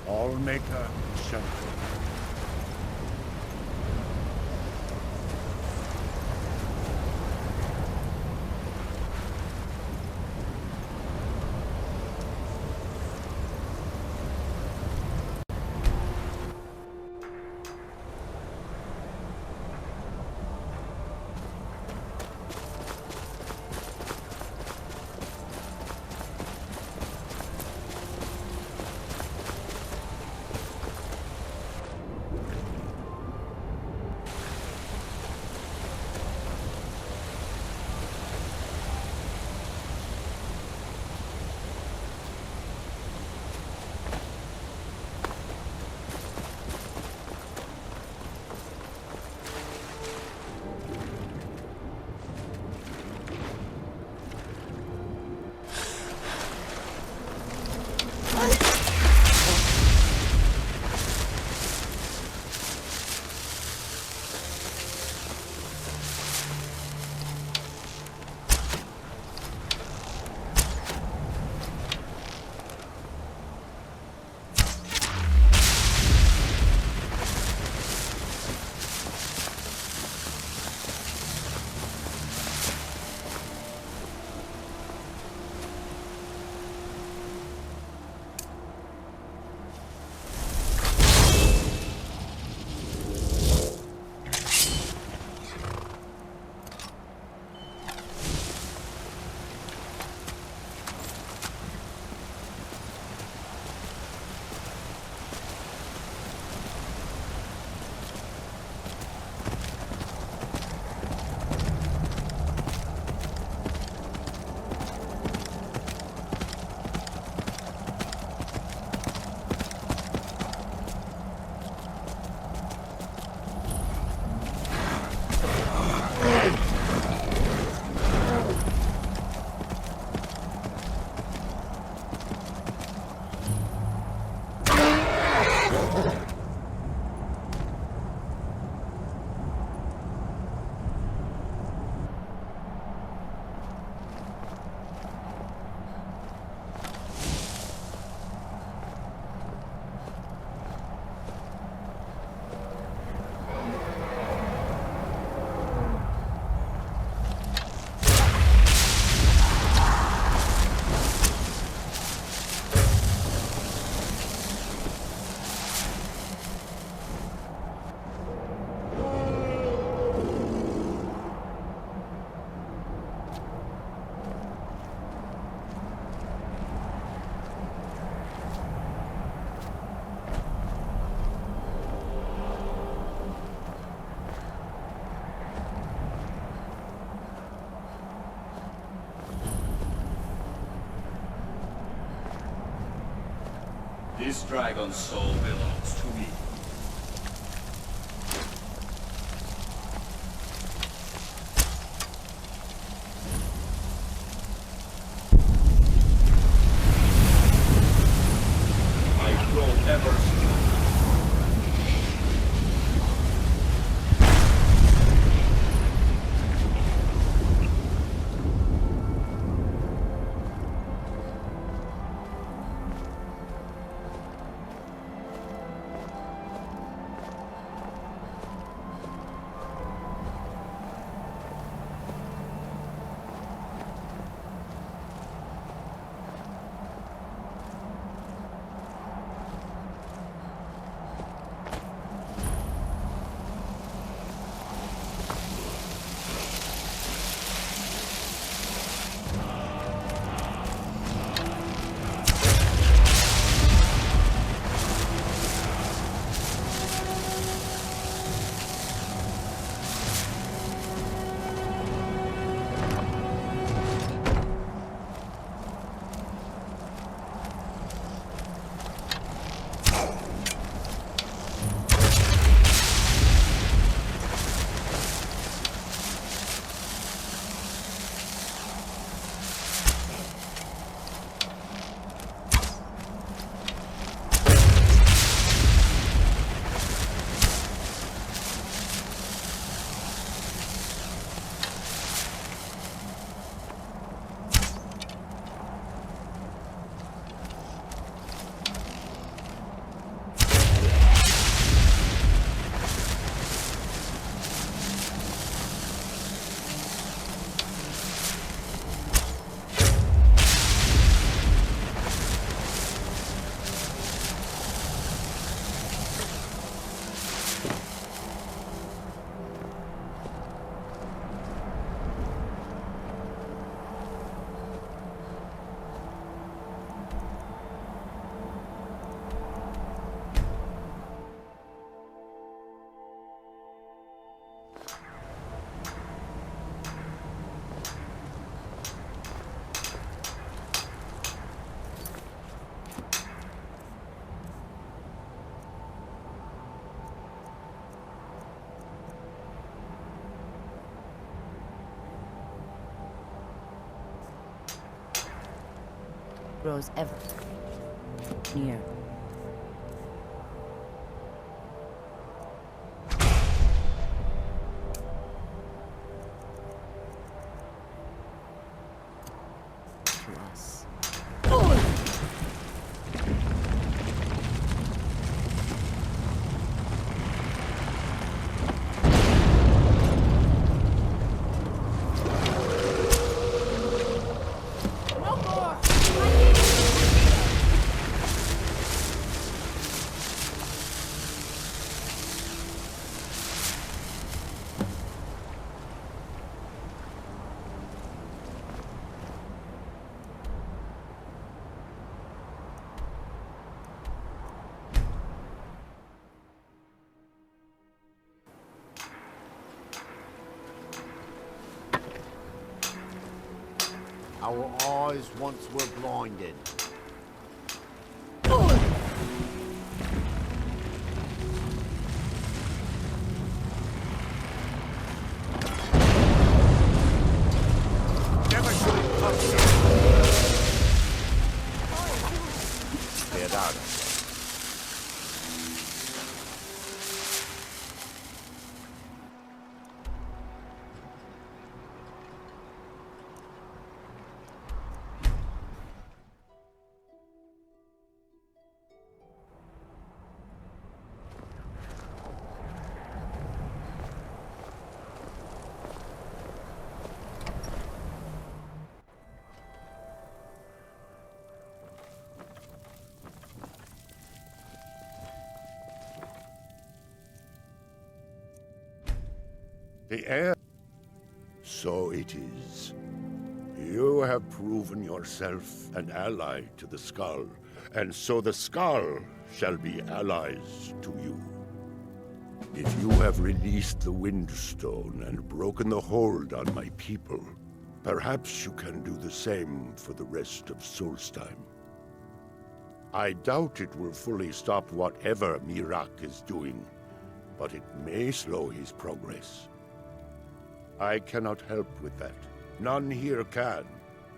Allmaker Shelter. This dragon's soul belongs to me. I grow ever stronger. Grows ever near. To us. Our eyes once were blinded. Never should have touched it. Get out of The air. So it is. You have proven yourself an ally to the Skull, and so the Skull shall be allies to you. If you have released the Windstone and broken the hold on my people, perhaps you can do the same for the rest of Solstheim. I doubt it will fully stop whatever Miraak is doing, but it may slow his progress. I cannot help with that. None here can.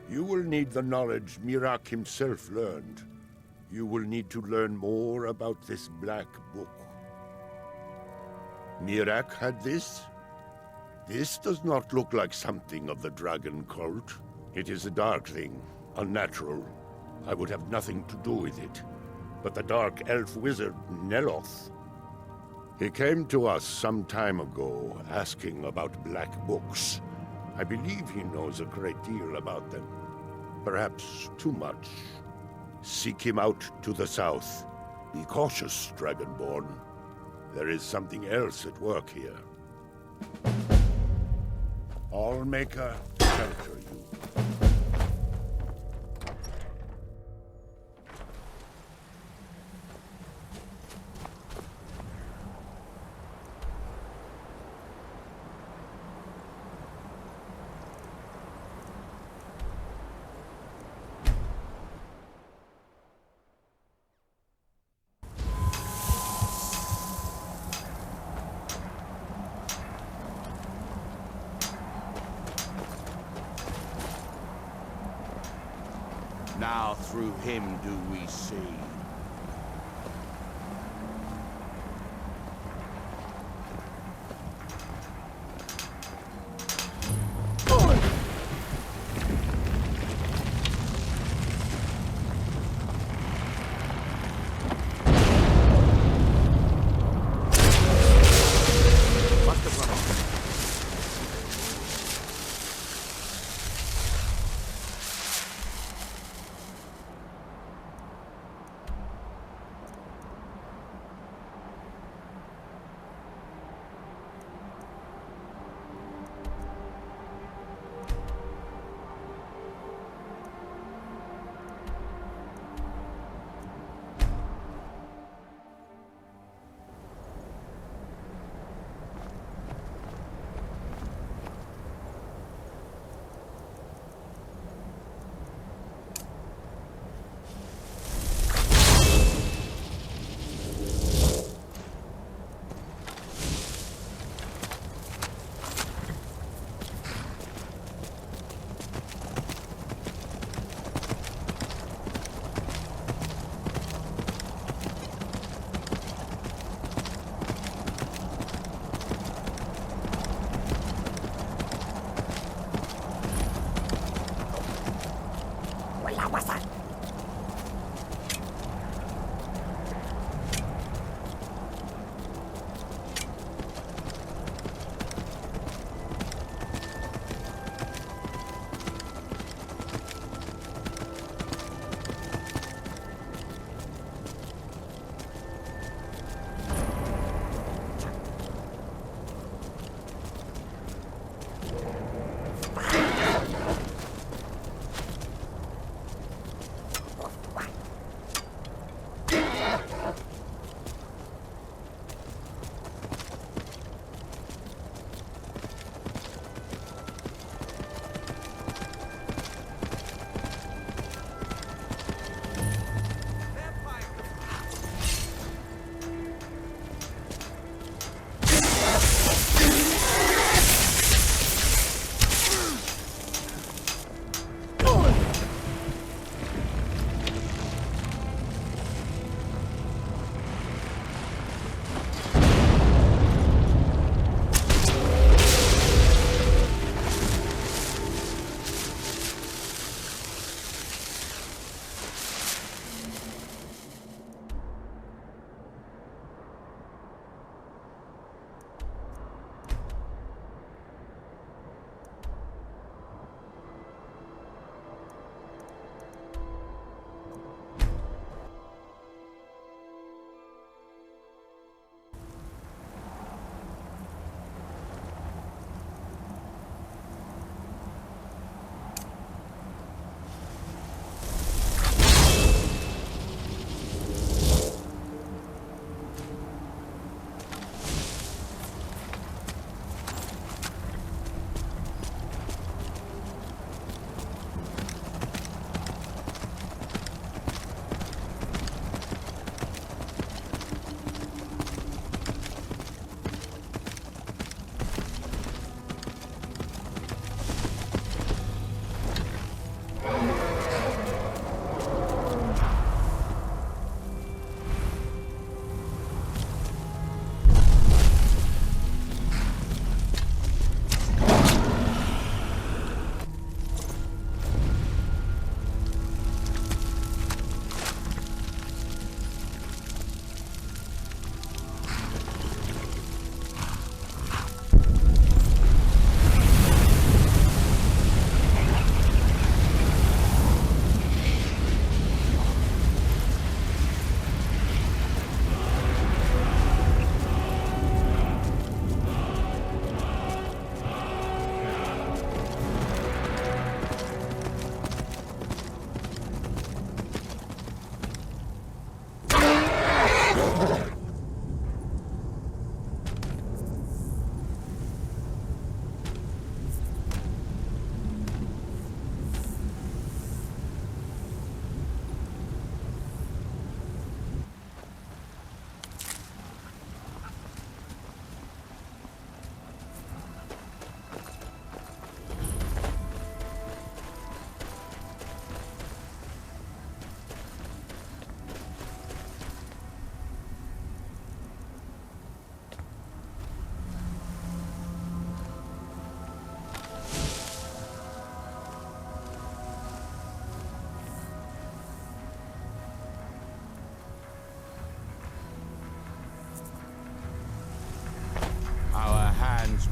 You will need the knowledge Miraak himself learned. You will need to learn more about this Black Book. Miraak had this? This does not look like something of the Dragon Cult. It is a dark thing, unnatural. I would have nothing to do with it. But the dark elf wizard, Neloth, he came to us some time ago, asking about black books. I believe he knows a great deal about them. Perhaps too much. Seek him out to the south. Be cautious, Dragonborn. There is something else at work here. Allmaker, shelter you. Now through him do we see.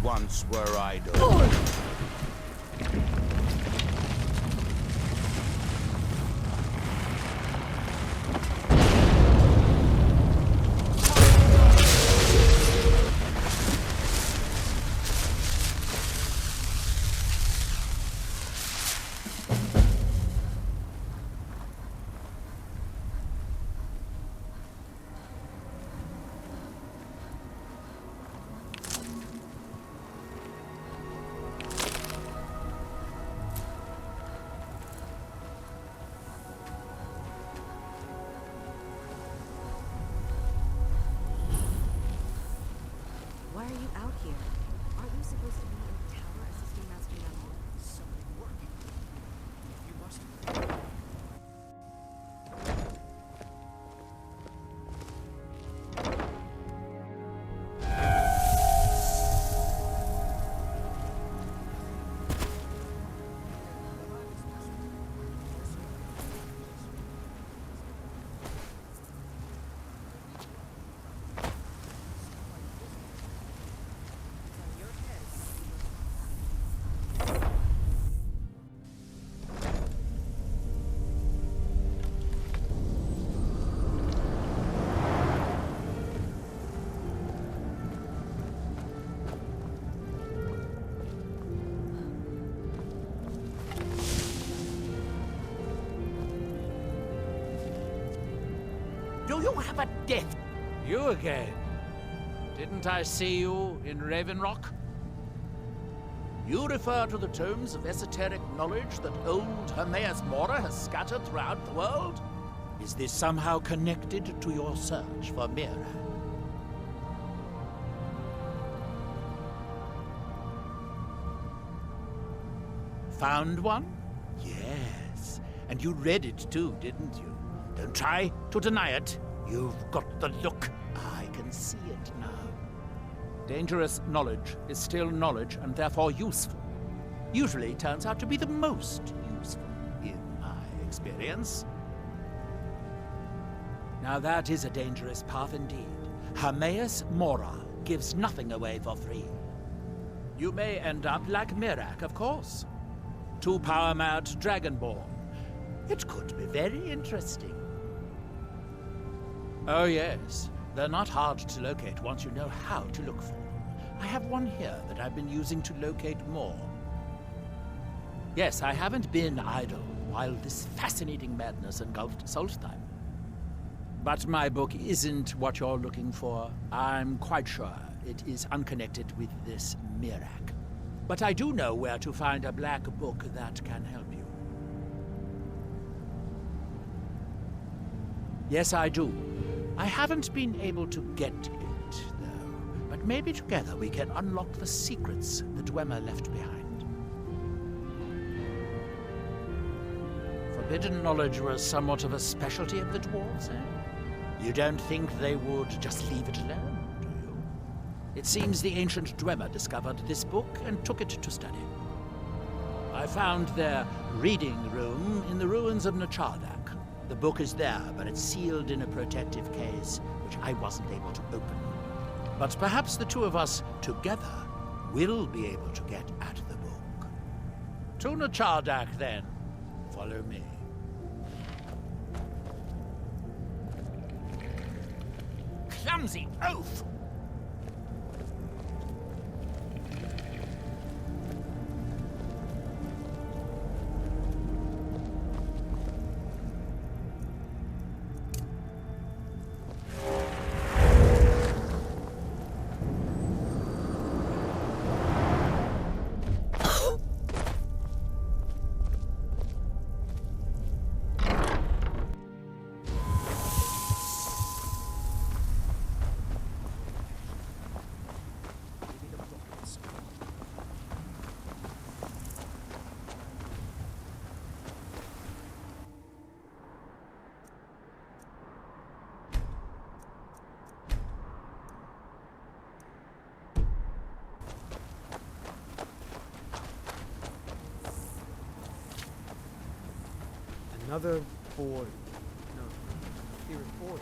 once were idle. Why are you out here? Aren't you supposed to be in the tower assisting Master Yamato? Somebody working. You must. Do you have a death? You again? Didn't I see you in Raven Rock? You refer to the tomes of esoteric knowledge that old Hermaeus Mora has scattered throughout the world? Is this somehow connected to your search for Mira? Found one? Yes. And you read it too, didn't you? Don't try to deny it. You've got the look. I can see it now. Dangerous knowledge is still knowledge and therefore useful. Usually turns out to be the most useful, in my experience. Now that is a dangerous path indeed. Hermaeus Mora gives nothing away for free. You may end up like Mirak, of course. 2 power-mad Dragonborn. It could be very interesting. Oh yes, they're not hard to locate once you know how to look for them. I have one here that I've been using to locate more. Yes, I haven't been idle while this fascinating madness engulfed Solstheim. But my book isn't what you're looking for. I'm quite sure it is unconnected with this Mirak. But I do know where to find a black book that can help you. Yes, I do. I haven't been able to get it, though. But maybe together we can unlock the secrets the Dwemer left behind. Forbidden knowledge was somewhat of a specialty of the dwarves, eh? You don't think they would just leave it alone, do you? It seems the ancient Dwemer discovered this book and took it to study. I found their reading room in the ruins of Nachardak. The book is there, but it's sealed in a protective case, which I wasn't able to open. But perhaps the two of us, together, will be able to get at the book. To Nachardak, then. Follow me. Clumsy oaf! Another board. No, here is board.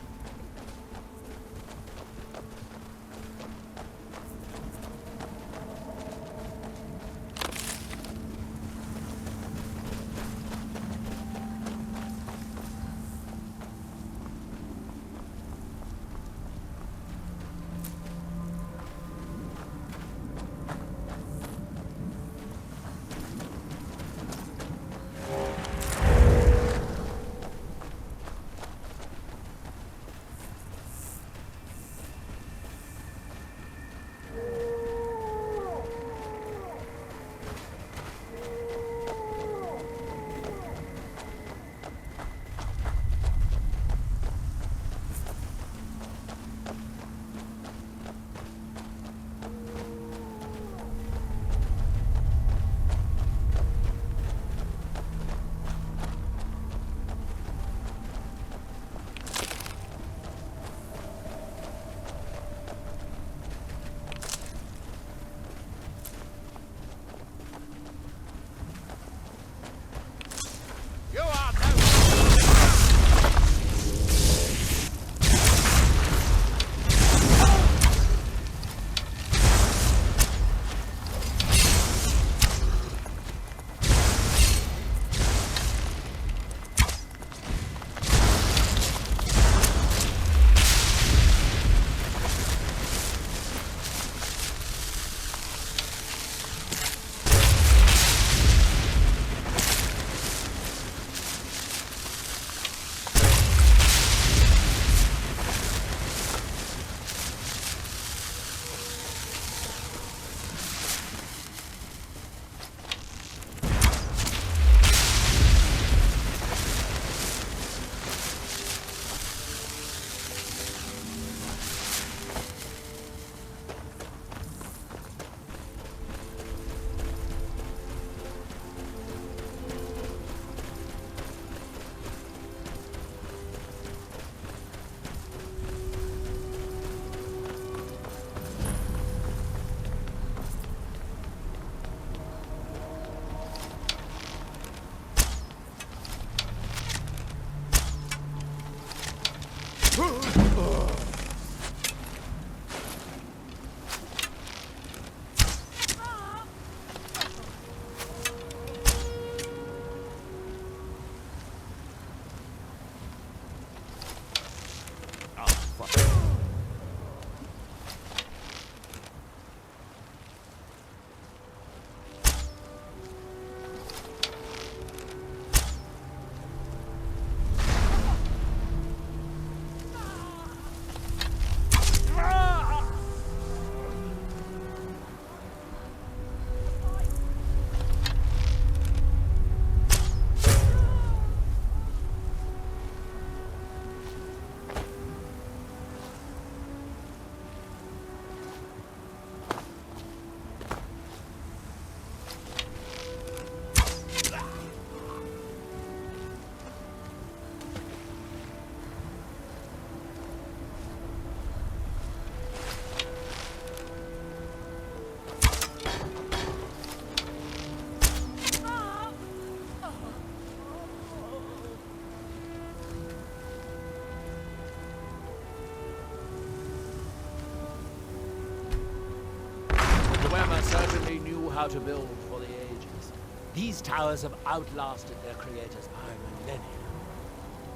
how to build for the ages. These towers have outlasted their creators by millennia.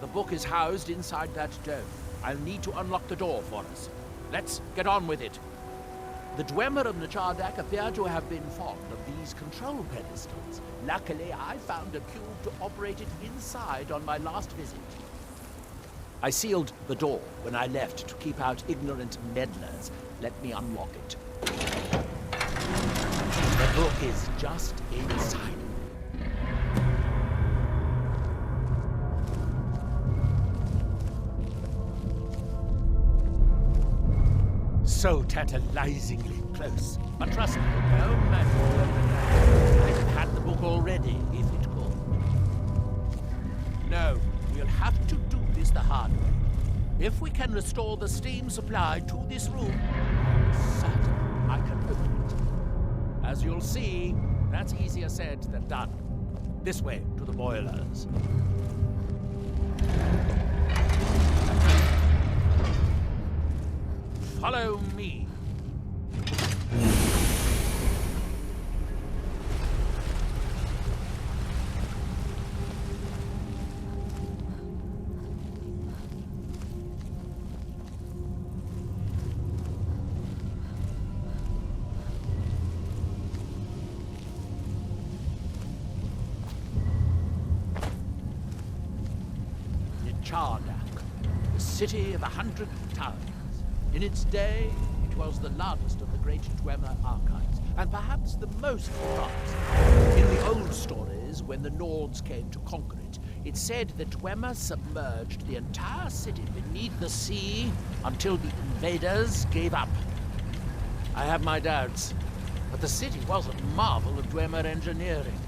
The book is housed inside that dome. I'll need to unlock the door for us. Let's get on with it. The Dwemer of Nachardak appear to have been fond of these control pedestals. Luckily, I found a cube to operate it inside on my last visit. I sealed the door when I left to keep out ignorant meddlers. Let me unlock it. The book is just inside. So tantalizingly close. But trust me, no matter I'd have had the book already, if it could. No, we'll have to do this the hard way. If we can restore the steam supply to this room, I'm certain I can open it. As you'll see, that's easier said than done. This way, to the boilers. Follow me. Nachardak, the city of 100 towers. In its day, it was the largest of the great Dwemer archives, and perhaps the most advanced. In the old stories, when the Nords came to conquer it, it said the Dwemer submerged the entire city beneath the sea until the invaders gave up. I have my doubts, but the city was a marvel of Dwemer engineering,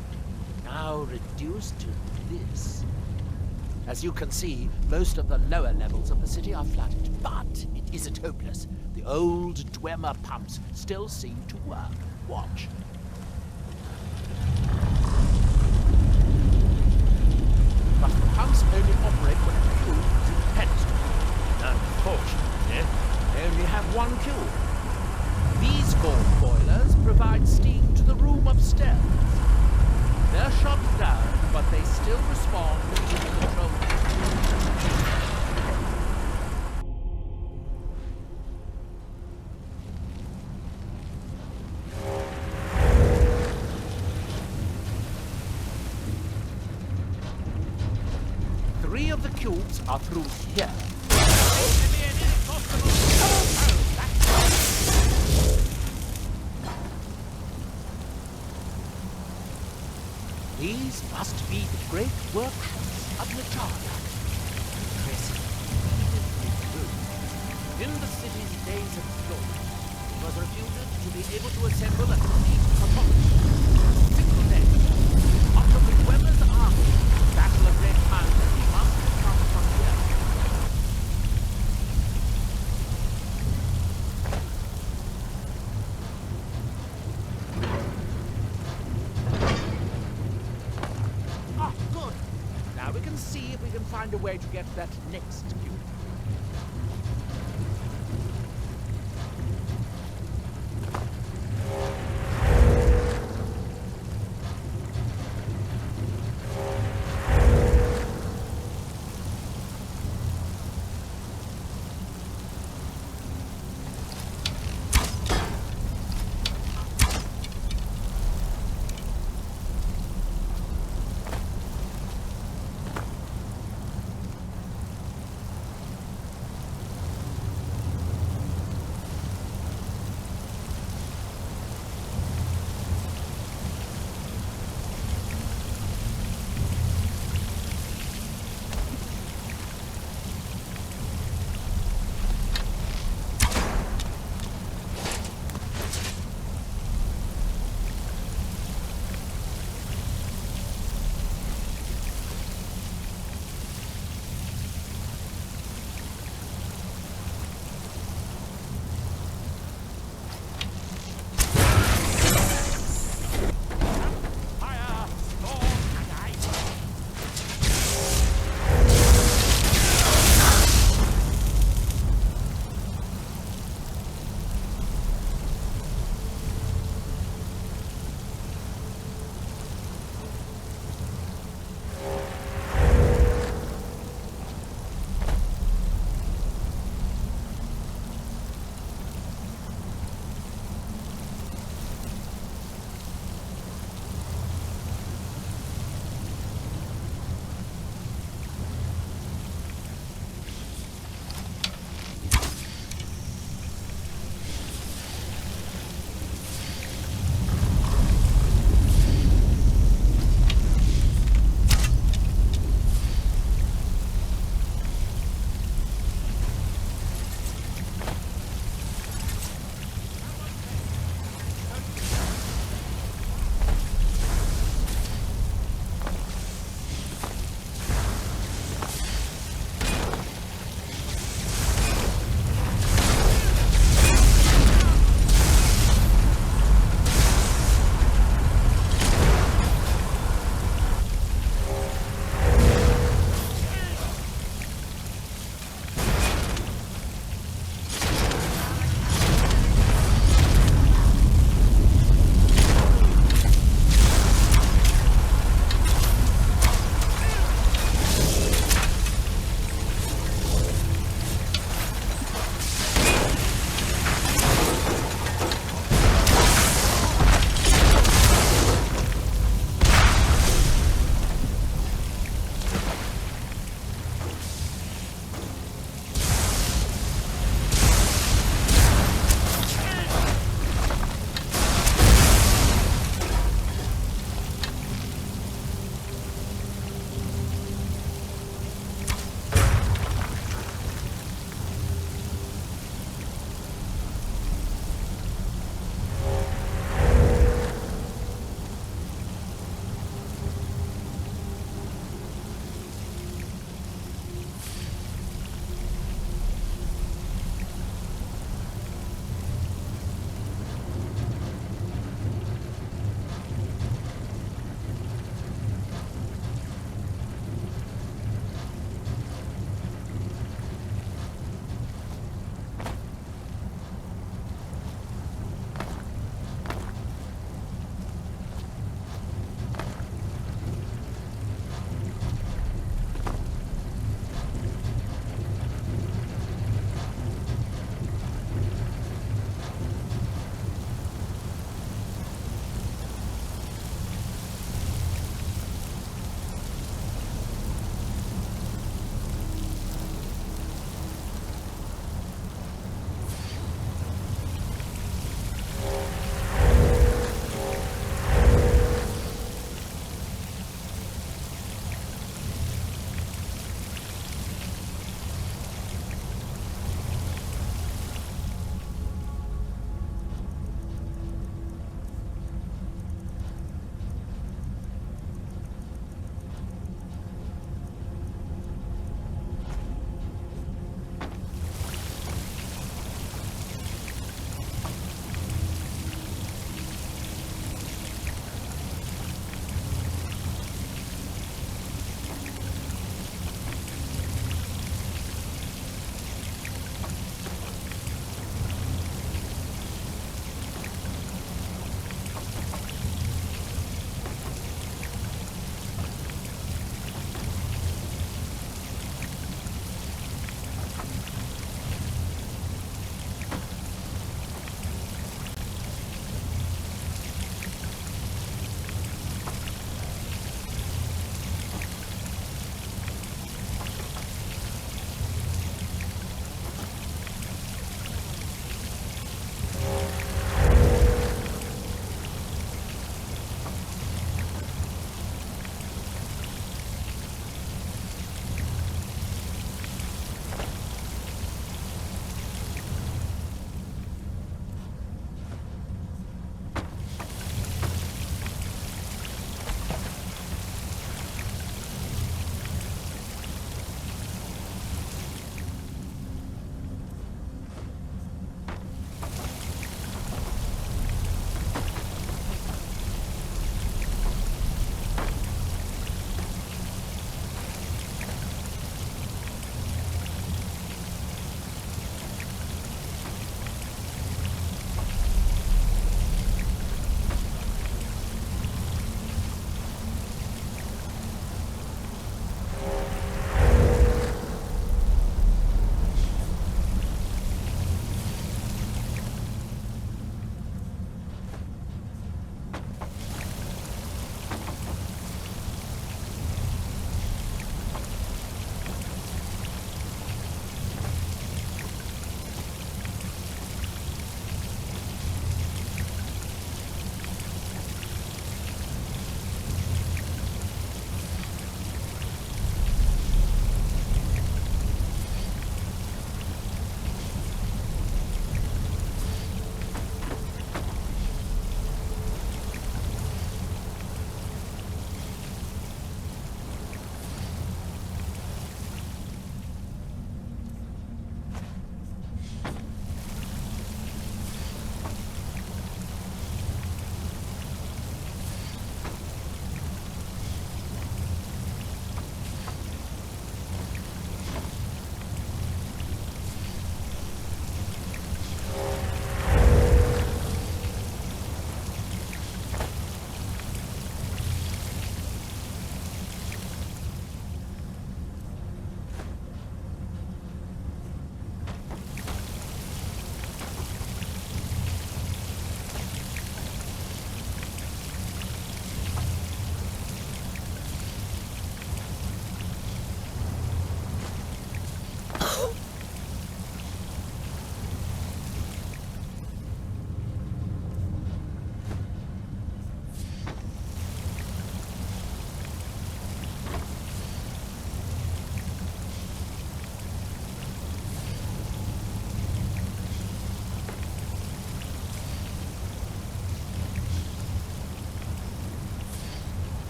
now reduced to this. As you can see, most of the lower levels of the city are flooded, but it isn't hopeless. The old Dwemer pumps still seem to work. Watch. But the pumps only operate when a cube is in the pedestal. Unfortunately, they only have one cube. These 4 boilers provide steam to the room upstairs. They're shut down, but they still respond to the control. Three of the cubes are through here. These must be the great workshops of Nachardak. Impressive. In the city's days of glory, it was reputed to be able to assemble a complete autonomy. Single day, after the Dwemer's army, the Battle of Red Mountain must have come from here. See if we can find a way to get that next cube.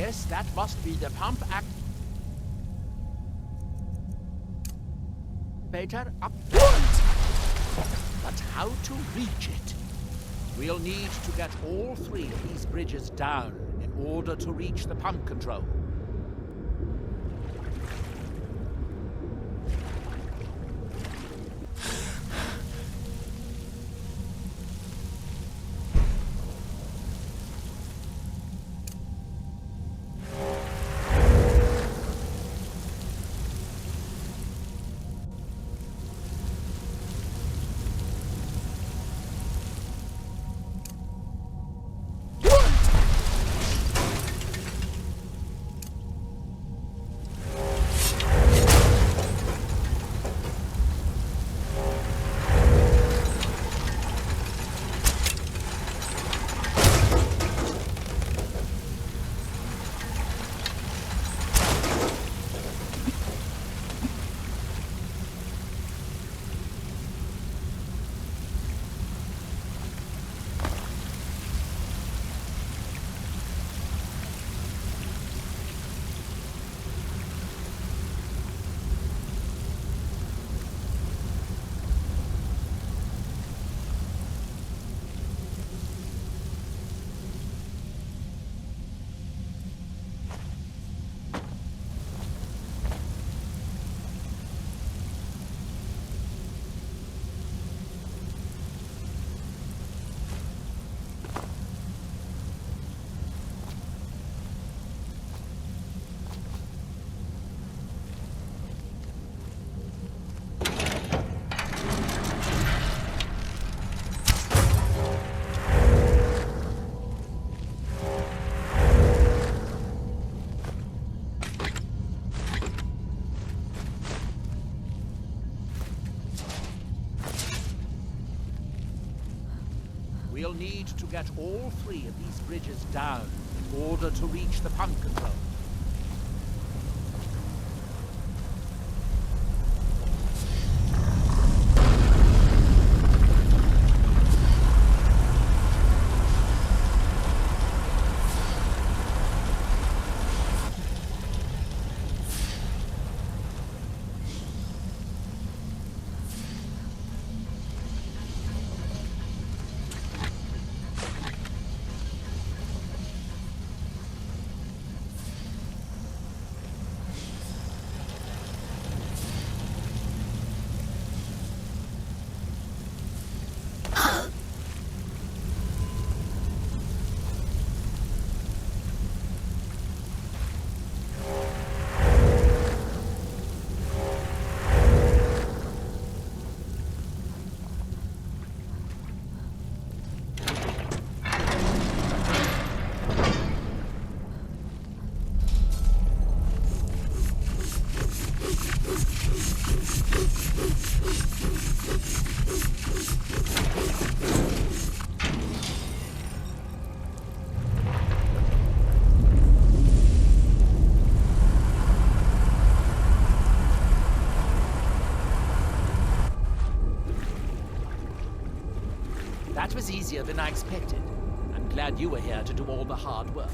Yes, that must be the pump activator upwards. But how to reach it? We'll need to get all 3 of these bridges down in order to reach the pump control. We'll need to get all 3 of these bridges down in order to reach the pump control. That was easier than I expected. I'm glad you were here to do all the hard work.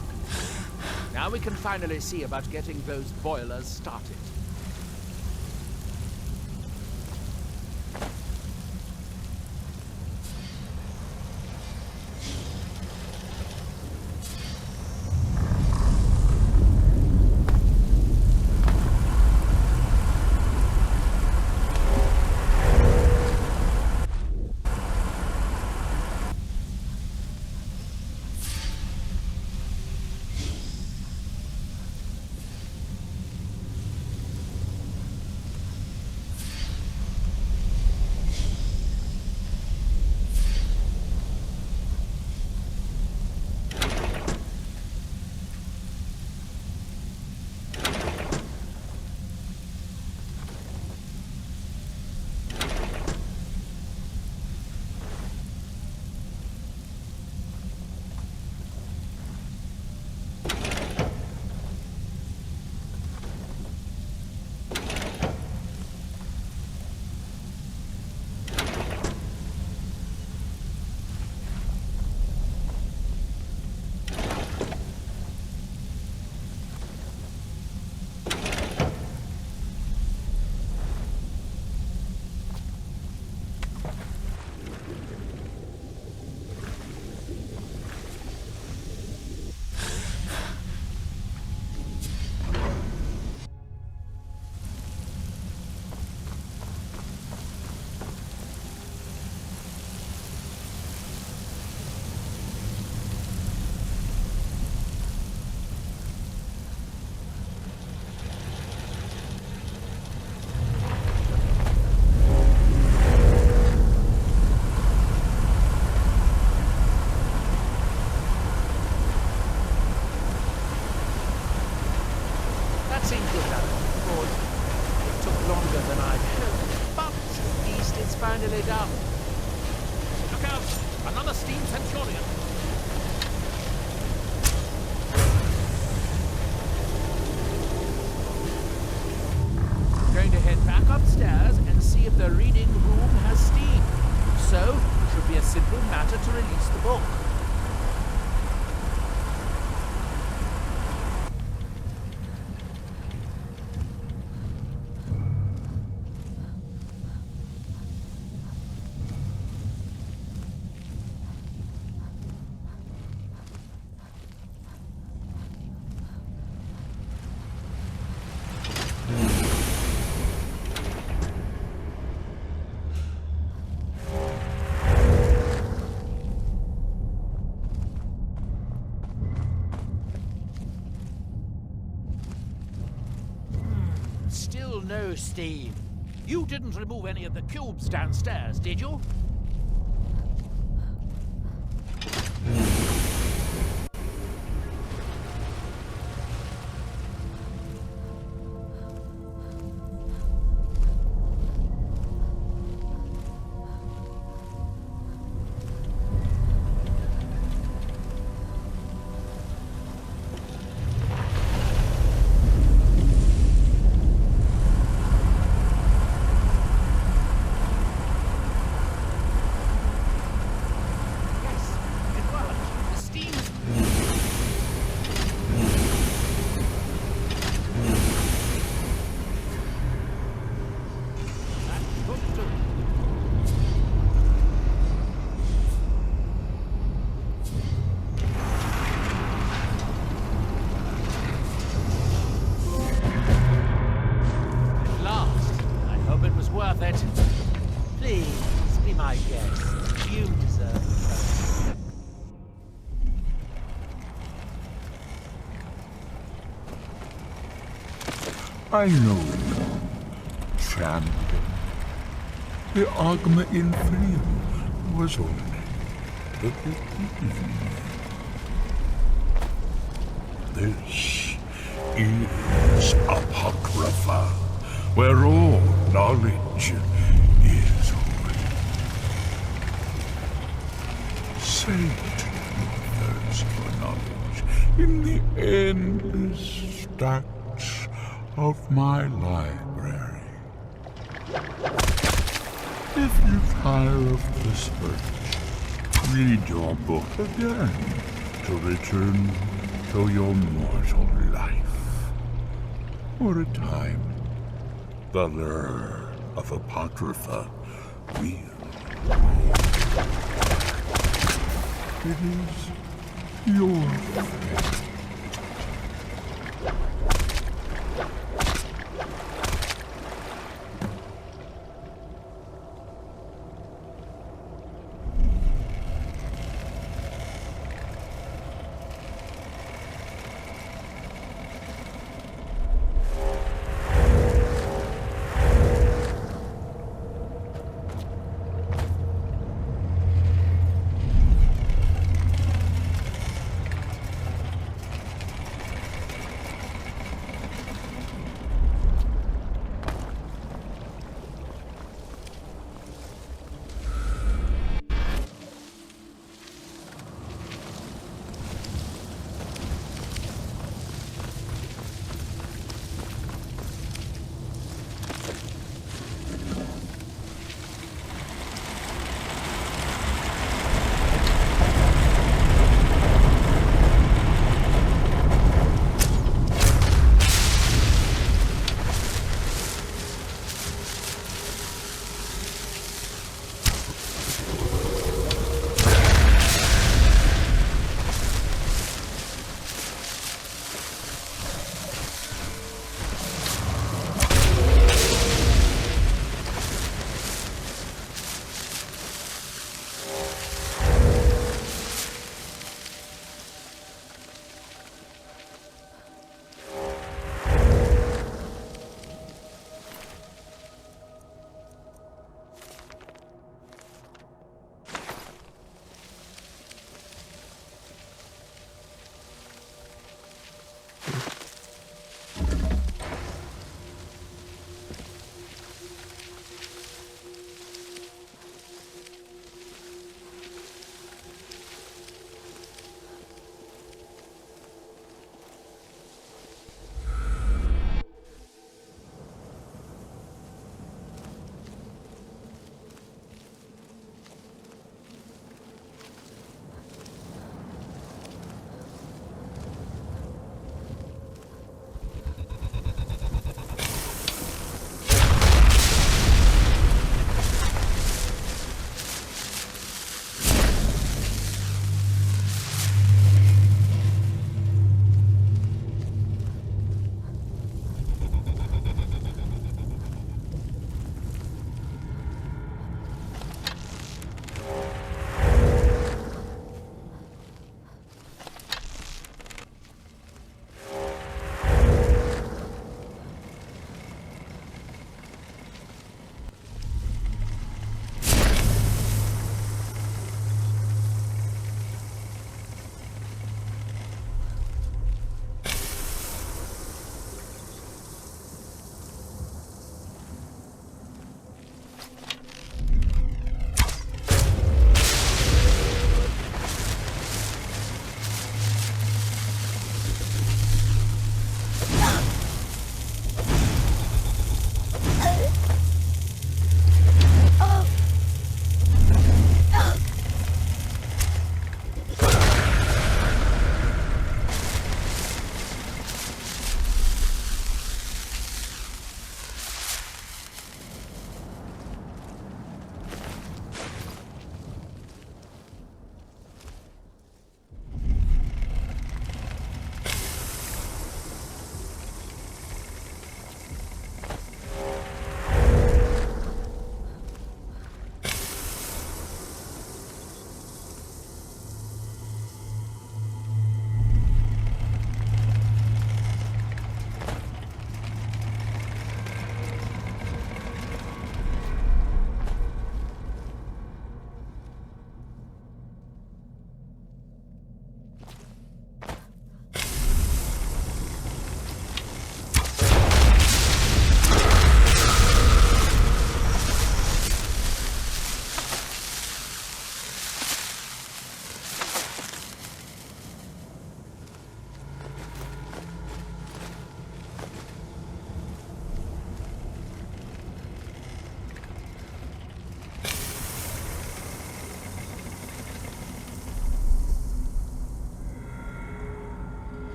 Now we can finally see about getting those boilers started. That seems good, Alan. Good. It took longer than I'd hoped, but at least it's finally done. Look out! Another steam centurion! Going to head back upstairs and see if the reading room has steam. So, it should be a simple matter to release the book. Still no steam. You didn't remove any of the cubes downstairs, did you? Please, be my guest. You deserve it. I know you, champion. The Agma Inferium was only the beginning. This is Apocrypha, where all knowledge is holy. Saved your thirst for knowledge in the endless stacks of my library. If you tire of the search, read your book again to return to your mortal life. For a time, the lure of Apocrypha will. It is your fate.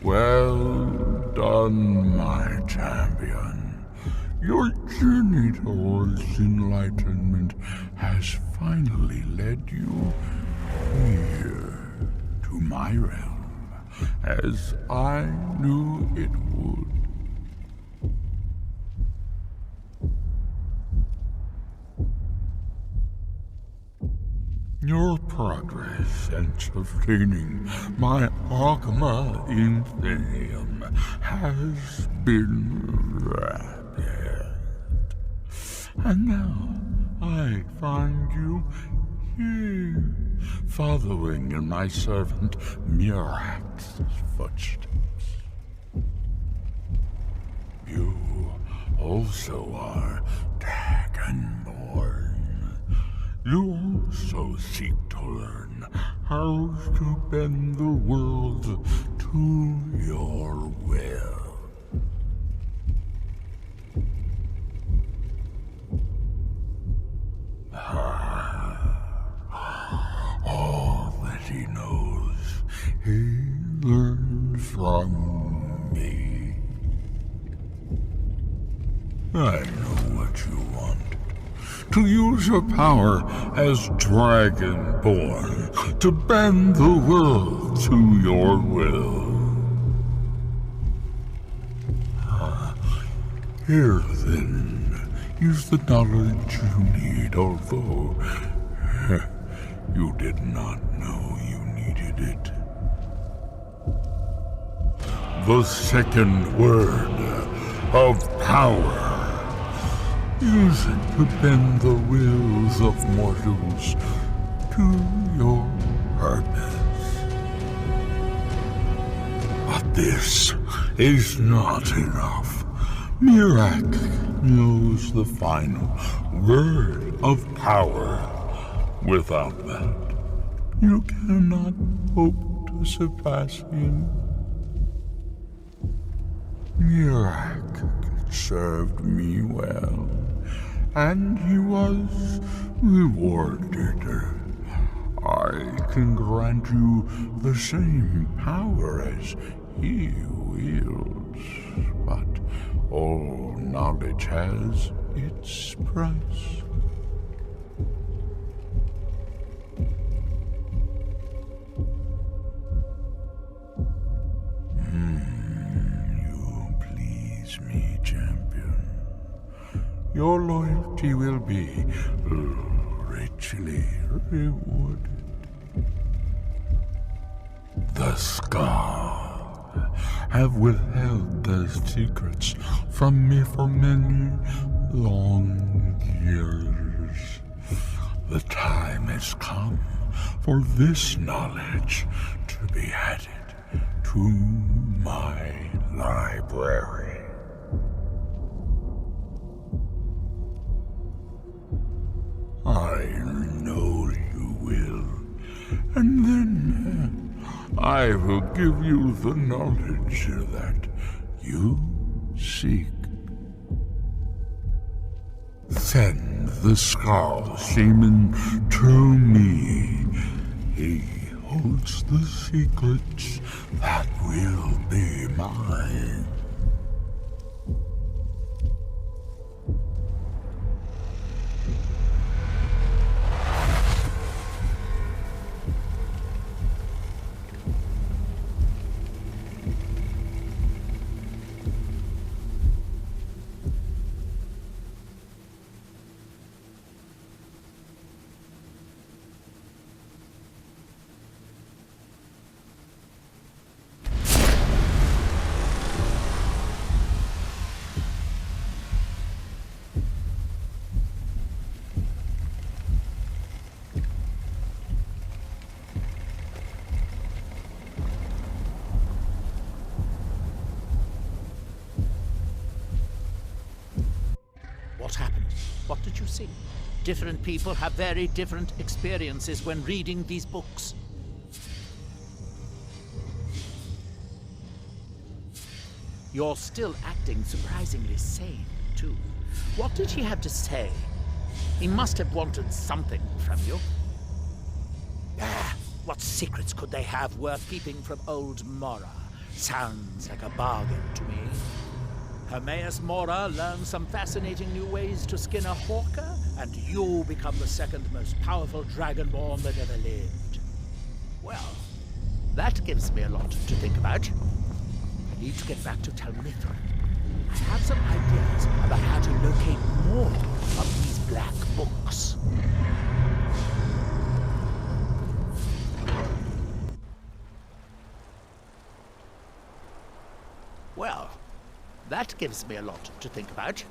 Well done, my champion. Your journey towards enlightenment has finally led you here to my realm, as I knew it would. Your progress since obtaining my Agma Infinium has been rapid. And now I find you here, following in my servant Murak's footsteps. You also are Dragonborn. You also seek to learn how to bend the world to your will. All that he knows, he learned from me. I know what you want. To use your power as Dragonborn, to bend the world to your will. Here, then, is the knowledge you need, although you did not know you needed it. The second word of power. Use it to bend the wills of mortals to your purpose. But this is not enough. Murak knows the final word of power. Without that, you cannot hope to surpass him. Murak served me well, and he was rewarded. I can grant you the same power as he wields, but all knowledge has its price. You please me, champion. Your loyalty will be richly rewarded. The Scar have withheld their secrets from me for many long years. The time has come for this knowledge to be added to my library. I know you will, and then I will give you the knowledge that you seek. Send the Skull Shaman to me. He holds the secrets that will be mine. What happened? What did you see? Different people have very different experiences when reading these books. You're still acting surprisingly sane, too. What did he have to say? He must have wanted something from you. What secrets could they have worth keeping from old Mora? Sounds like a bargain to me. Hermaeus Mora learns some fascinating new ways to skin a hawker, and you become the second most powerful Dragonborn that ever lived. Well, that gives me a lot to think about. I need to get back to Tel Mithril. I have some ideas about how to locate more of these black books. Well, that gives me a lot to think about.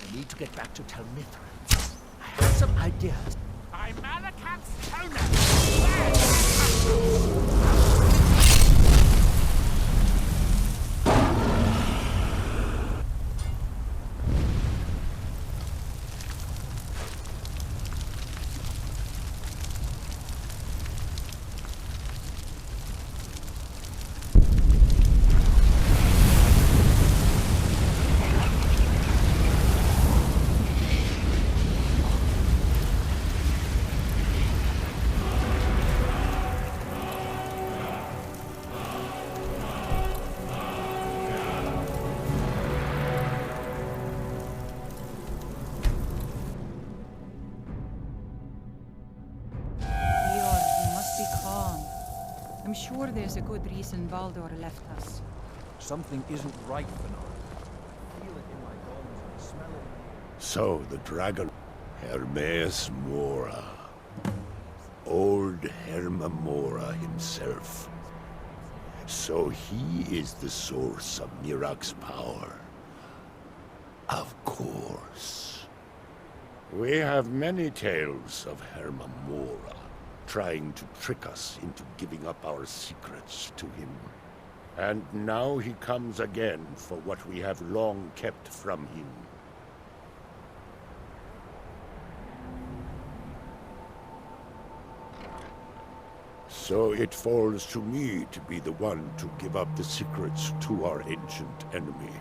I need to get back to Tel Mithril. I have some ideas. By Malakat's toner! I'm sure there's a good reason Baldur left us. Something isn't right, Bernard. I feel it in my bones and I smell it in the air. So the dragon, Hermaeus Mora. Old Herma Mora himself. So he is the source of Mirak's power. Of course. We have many tales of Herma Mora trying to trick us into giving up our secrets to him. And now he comes again for what we have long kept from him. So it falls to me to be the one to give up the secrets to our ancient enemy.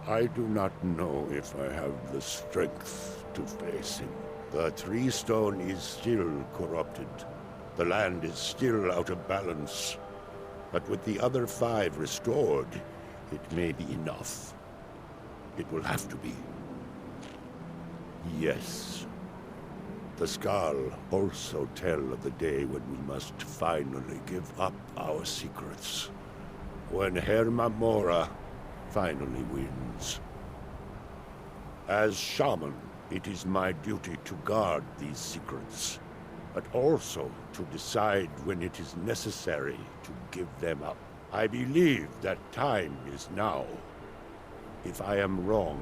I do not know if I have the strength to face him. The Tree Stone is still corrupted. The land is still out of balance. But with the other 5 restored, it may be enough. It will have to be. Yes. The Skal also tell of the day when we must finally give up our secrets. When Herma Mora finally wins. As shaman, it is my duty to guard these secrets, but also to decide when it is necessary to give them up. I believe that time is now. If I am wrong,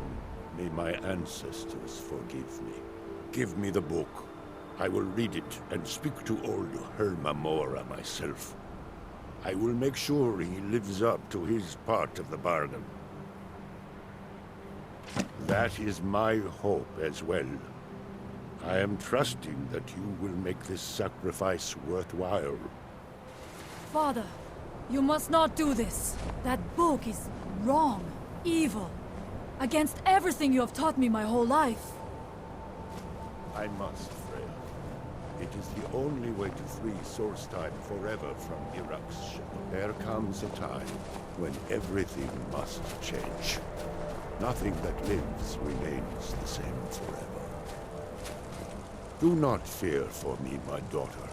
may my ancestors forgive me. Give me the book. I will read it and speak to old Herma Mora myself. I will make sure he lives up to his part of the bargain. That is my hope as well. I am trusting that you will make this sacrifice worthwhile. Father, you must not do this. That book is wrong, evil, against everything you have taught me my whole life. I must, Freya. It is the only way to free Solstheim forever from Mirak's shadow. There comes a time when everything must change. Nothing that lives remains the same forever. Do not fear for me, my daughter.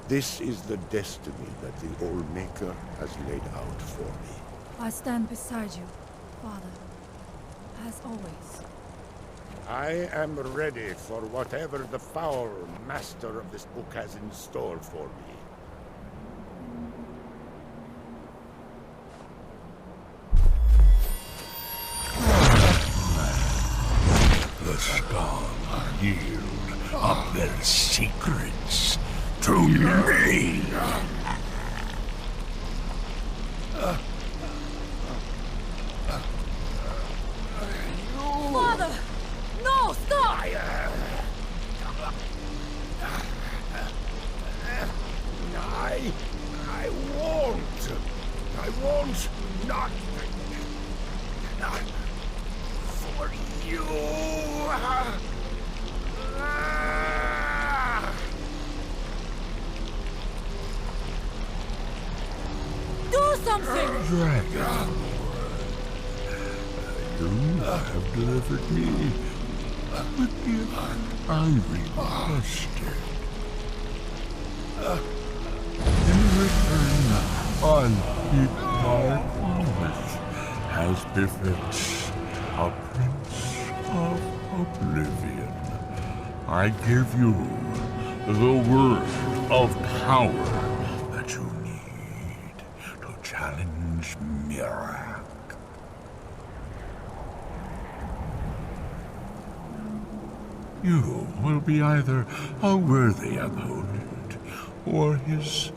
This is the destiny that the Old Maker has laid out for me. I stand beside you, Father, as always. I am ready for whatever the foul master of this book has in store for me. The Skal yield up their secrets to me. Father! No, stop! I won't not for you. Do something! Dragon, you have delivered me a gift I requested. In return, I keep my promise as befits a prince of oblivion. I give you the word of power that you need to challenge Mirak. You will be either a worthy opponent or his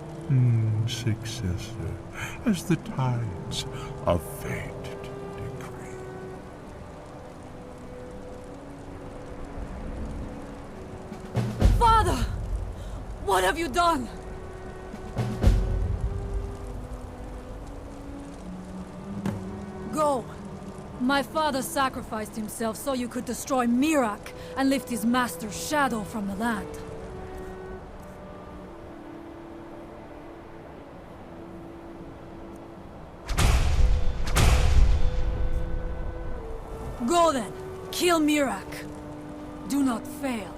successor, as the tides of fate decree. Father! What have you done? Go. My father sacrificed himself so you could destroy Mirak and lift his master's shadow from the land. Go then. Kill Mirak. Do not fail.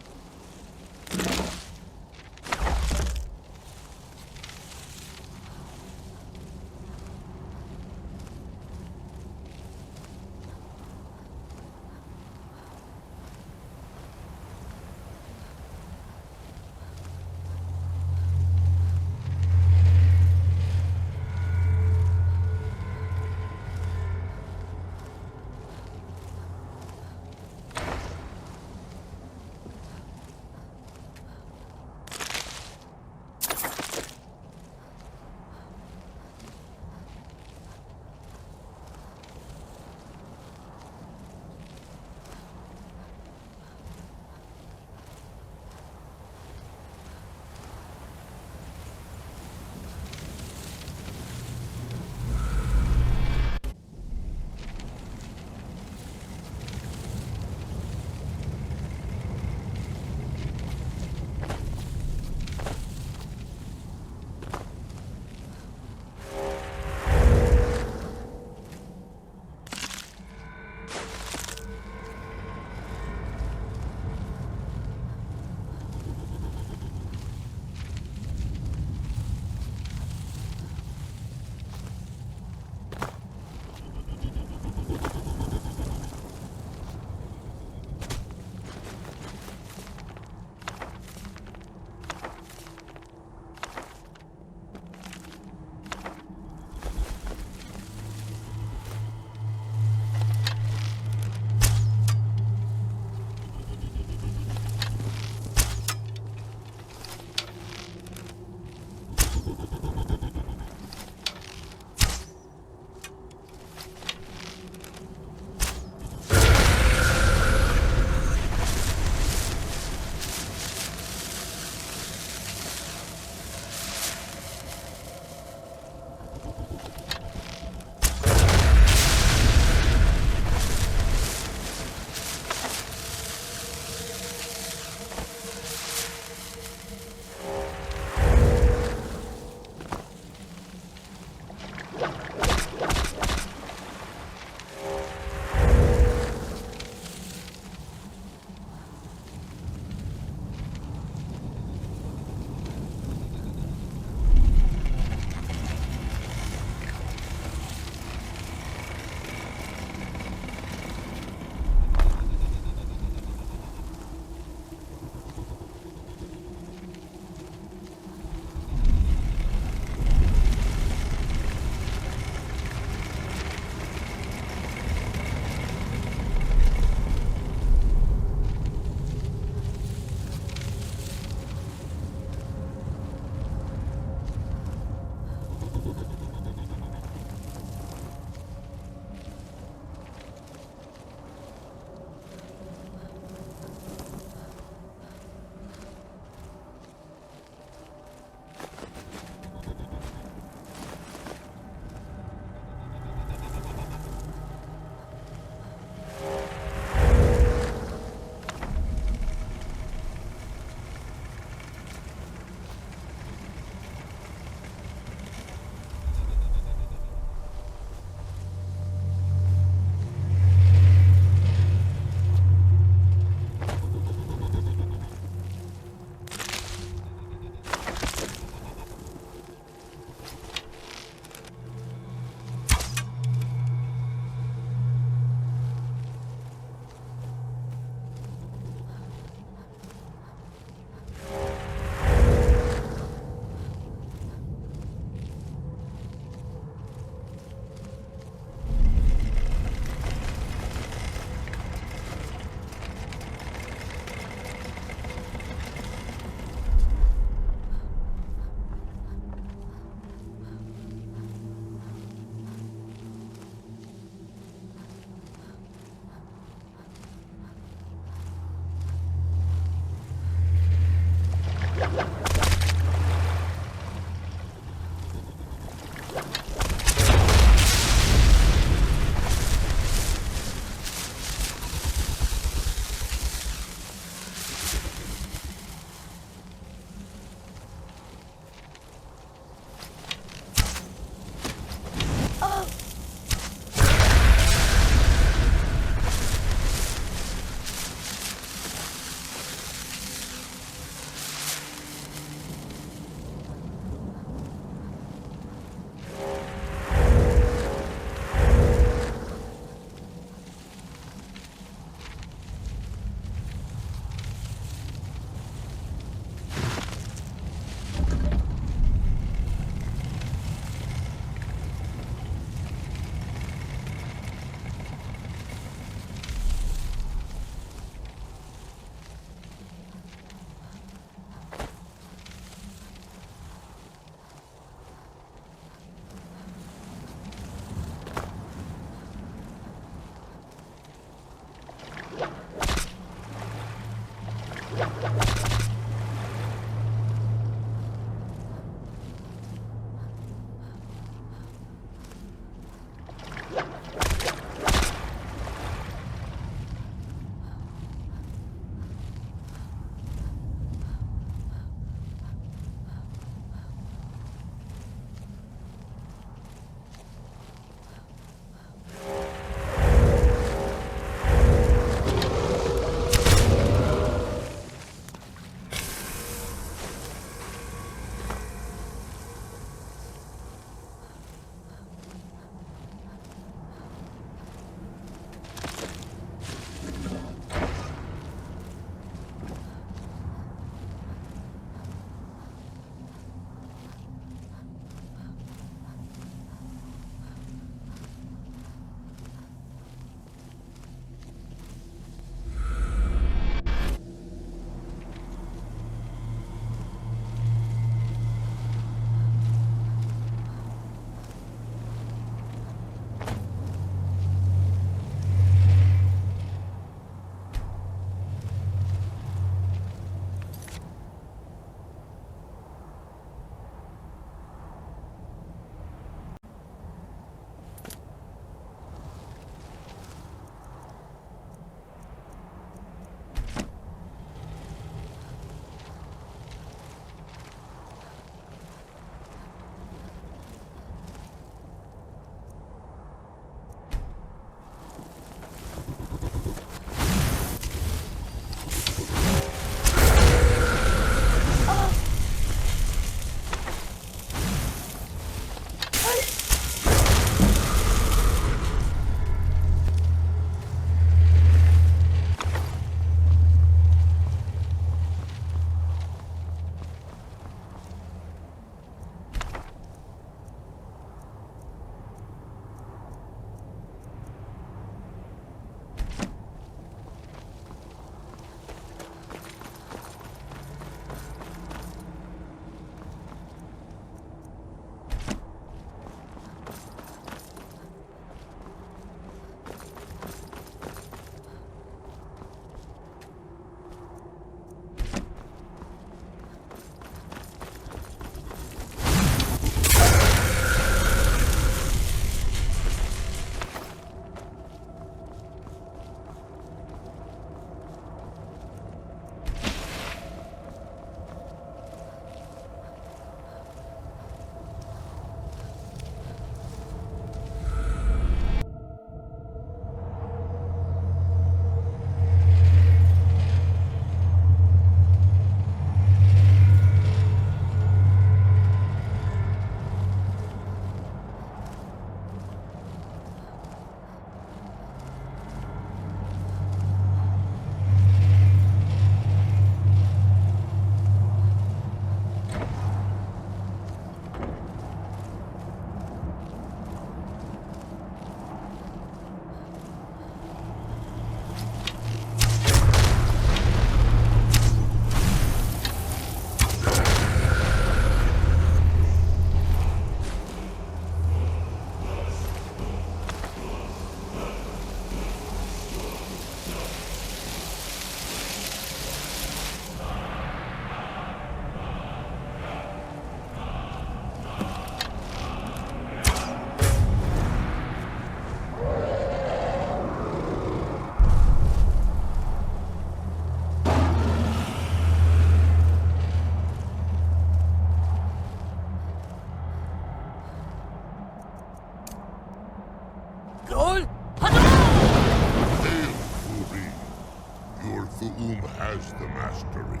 Thu'um has the mastery.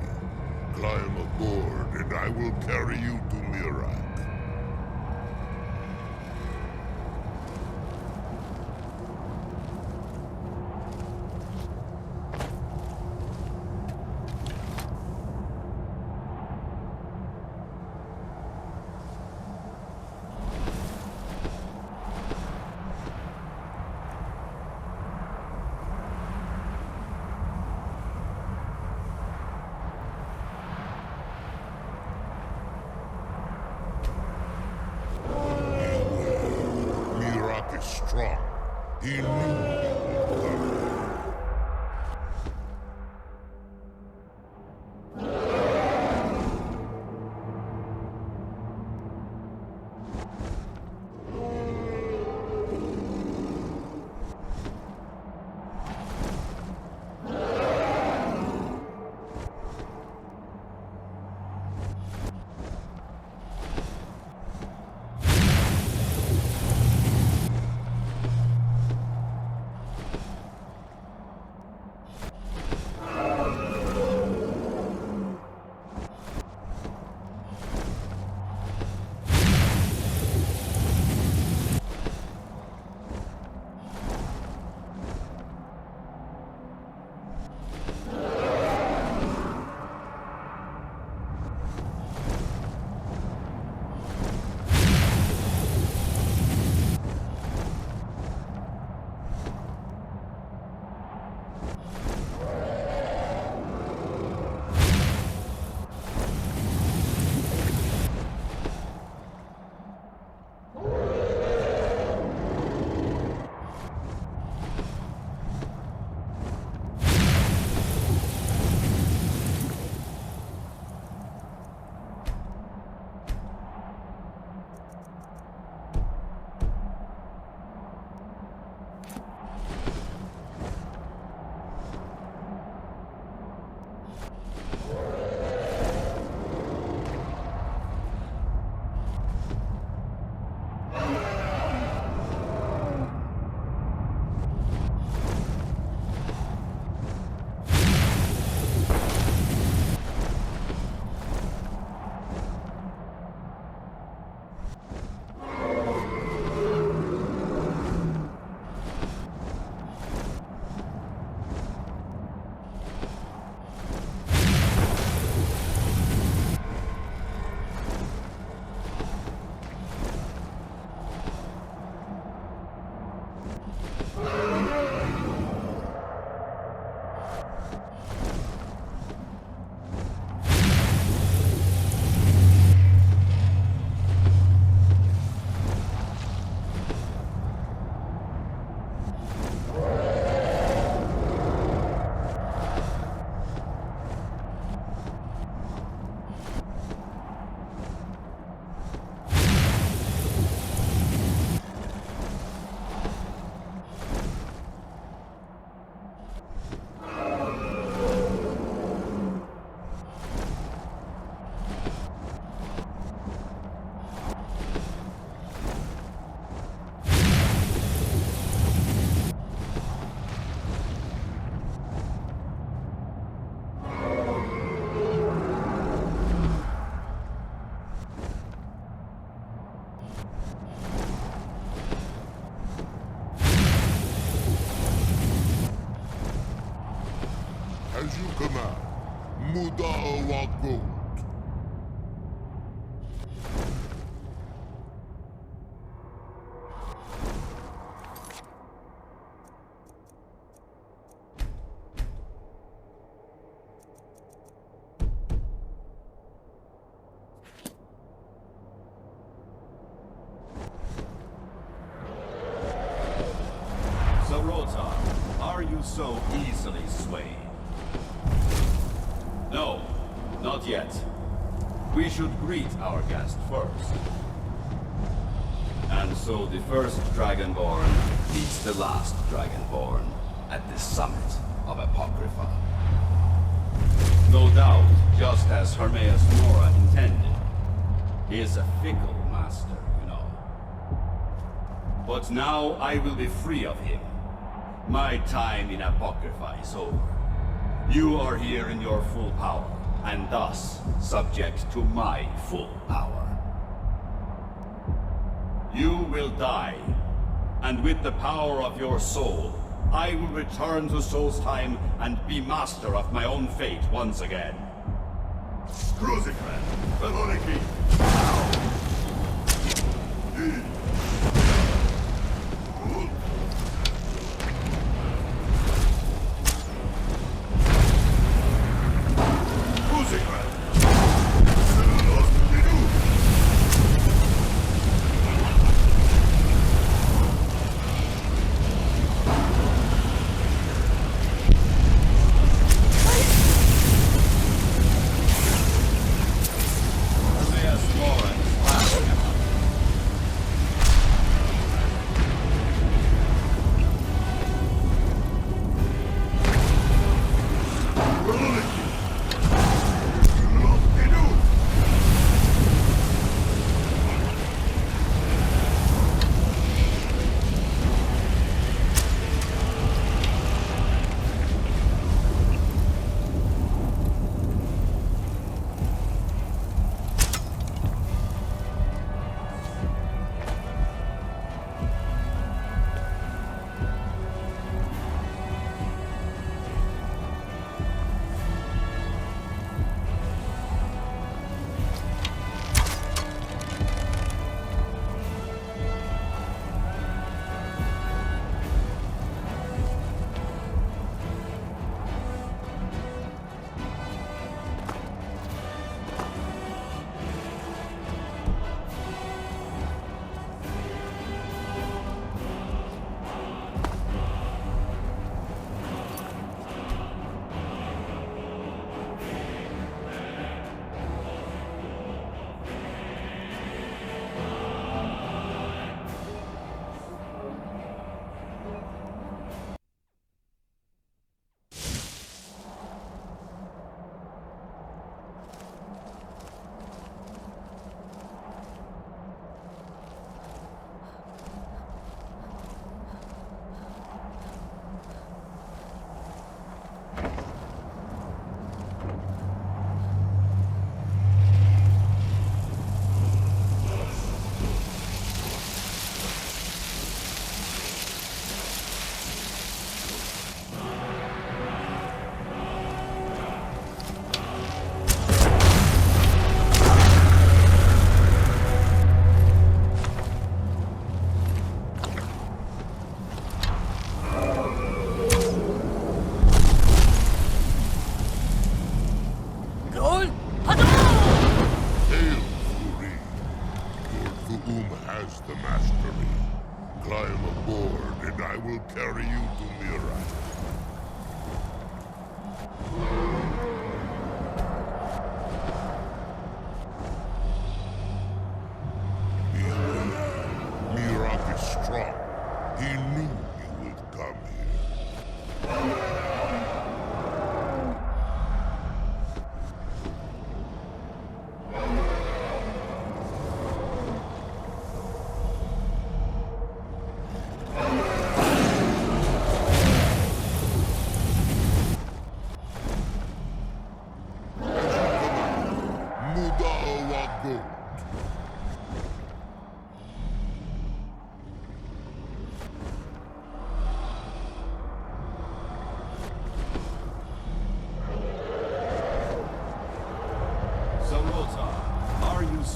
Climb aboard, and I will carry you to Mirak. Mirak is strong. He knew you would come. As you command, Mudawa Gold. Zarota, are you so easily swayed? No, not yet. We should greet our guest first. And so the first Dragonborn meets the last Dragonborn at the summit of Apocrypha. No doubt, just as Hermaeus Mora intended. He is a fickle master, you know. But now I will be free of him. My time in Apocrypha is over. You are here in your full power, and thus subject to my full power. You will die, and with the power of your soul, I will return to Solstheim and be master of my own fate once again. Rosikran, Veroniki,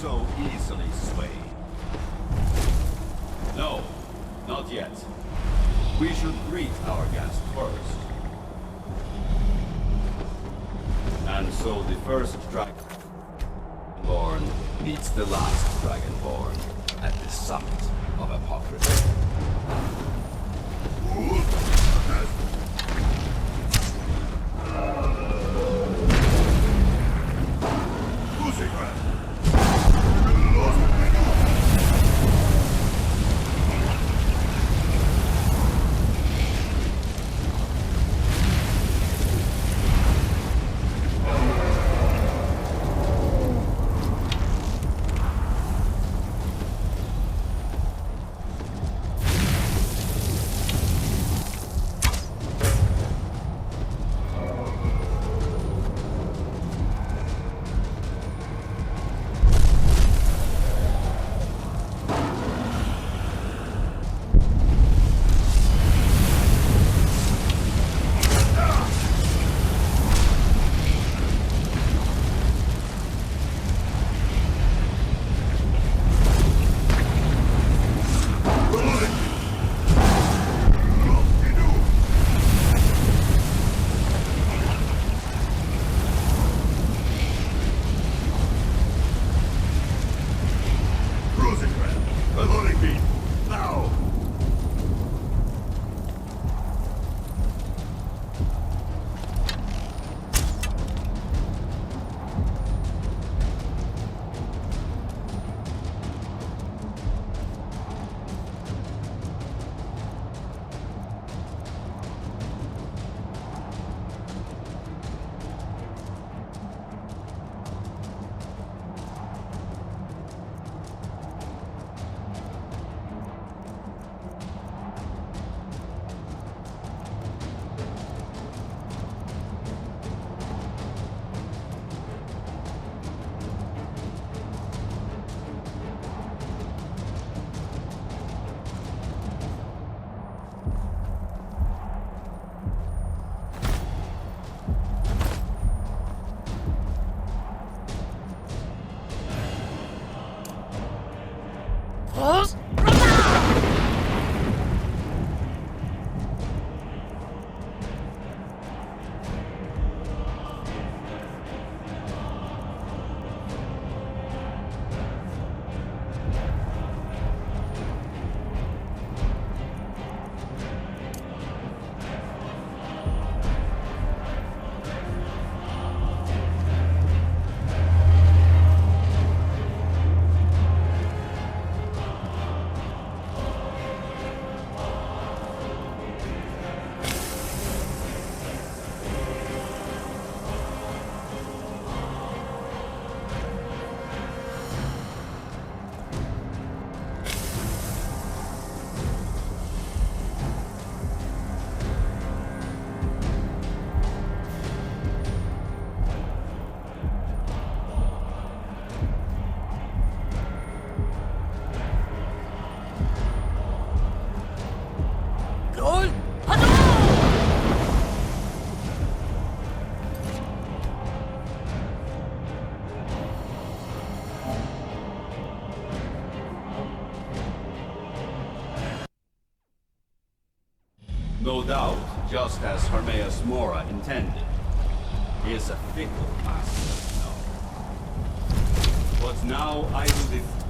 so easily swayed. No, not yet. We should greet our guest first. And so the first Dragonborn meets the last Dragonborn at the summit of Apocrypha. Now! No doubt, just as Hermaeus Mora intended. He is a fickle master, no. But now I will defeat.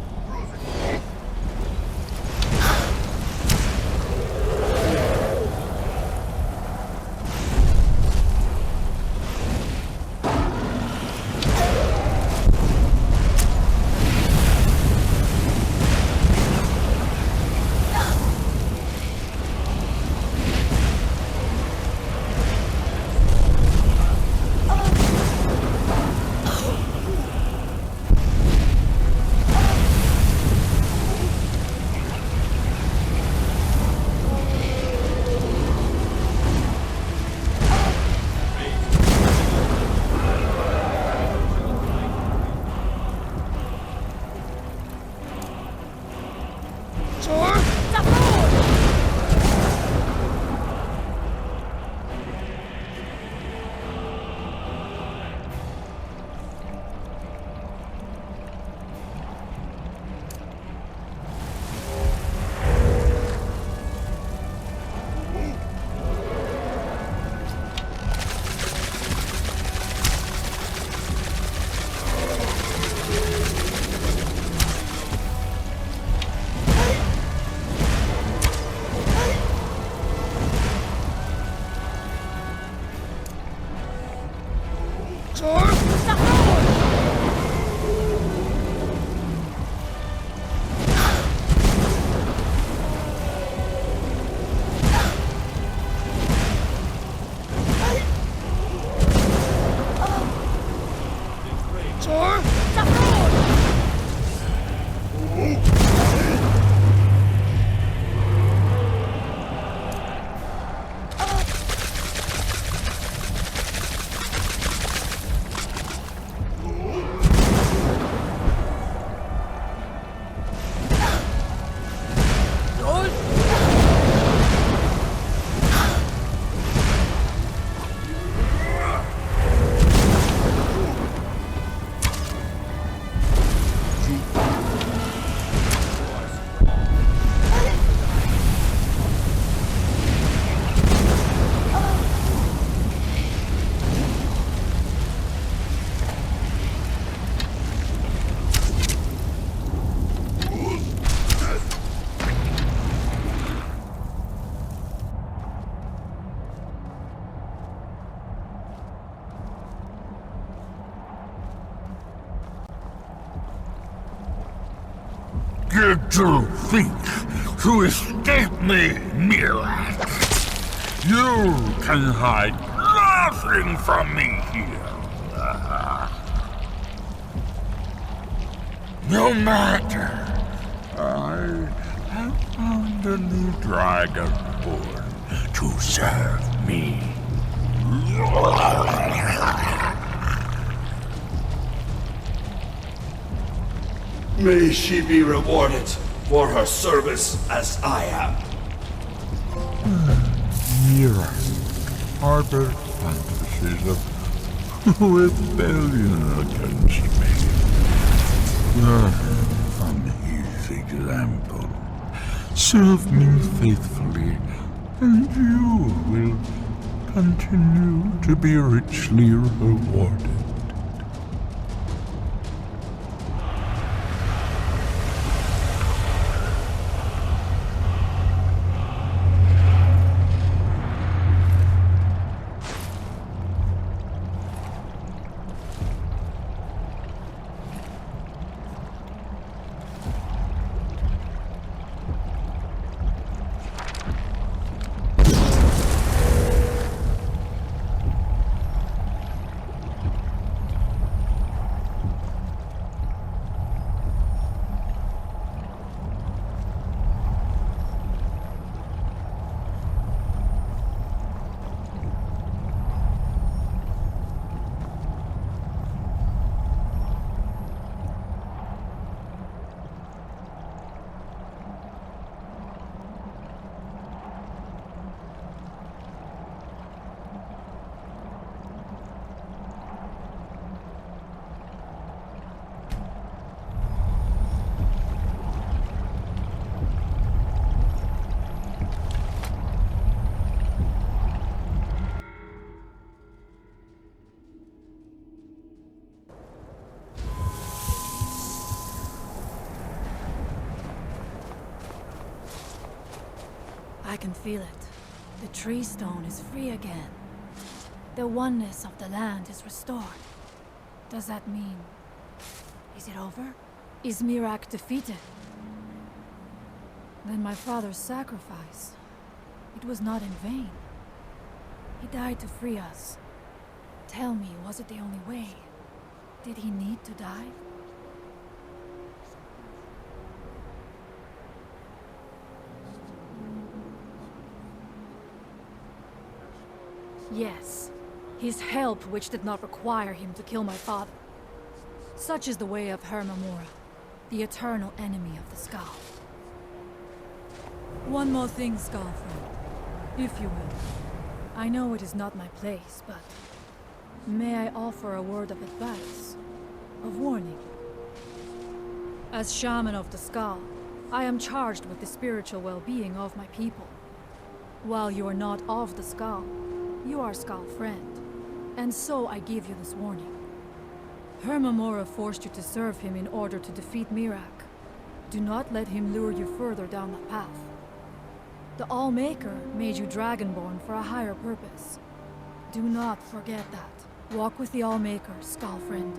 Did you think to escape me, Mirak? You can hide nothing from me here. No matter. I have found a new Dragonborn to serve me. May she be rewarded for her service as I am. Mirak harbored fantasies of rebellion against me. Learn from his example. Serve me faithfully, and you will continue to be richly rewarded. I can feel it. The tree stone is free again. The oneness of the land is restored. Does that mean... is it over? Is Mirak defeated? Then my father's sacrifice... it was not in vain. He died to free us. Tell me, was it the only way? Did he need to die? Yes, his help which did not require him to kill my father. Such is the way of Hermamora, the eternal enemy of the Skull. One more thing, Skull friend, if you will. I know it is not my place, but may I offer a word of advice, of warning? As shaman of the Skull, I am charged with the spiritual well-being of my people. While you are not of the Skull, you are Skull friend, and so I give you this warning. Hermamora forced you to serve him in order to defeat Mirak. Do not let him lure you further down that path. The All-Maker made you Dragonborn for a higher purpose. Do not forget that. Walk with the All-Maker, Skull friend.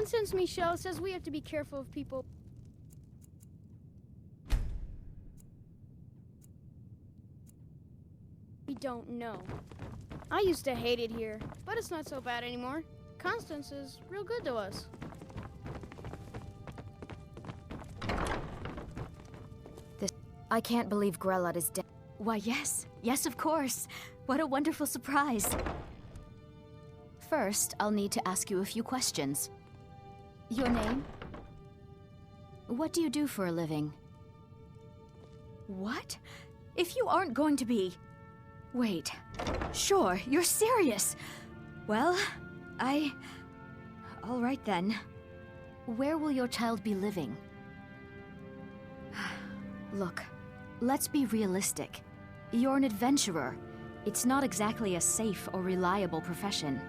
Constance Michel says we have to be careful of people. We don't know. I used to hate it here, but it's not so bad anymore. Constance is real good to us. I can't believe Grelot is dead. Why, yes. Yes, of course. What a wonderful surprise. First, I'll need to ask you a few questions. Your name? What do you do for a living? What? If you aren't going to be... Wait. Sure, you're serious. Well, all right then. Where will your child be living? Look, let's be realistic. You're an adventurer. It's not exactly a safe or reliable profession.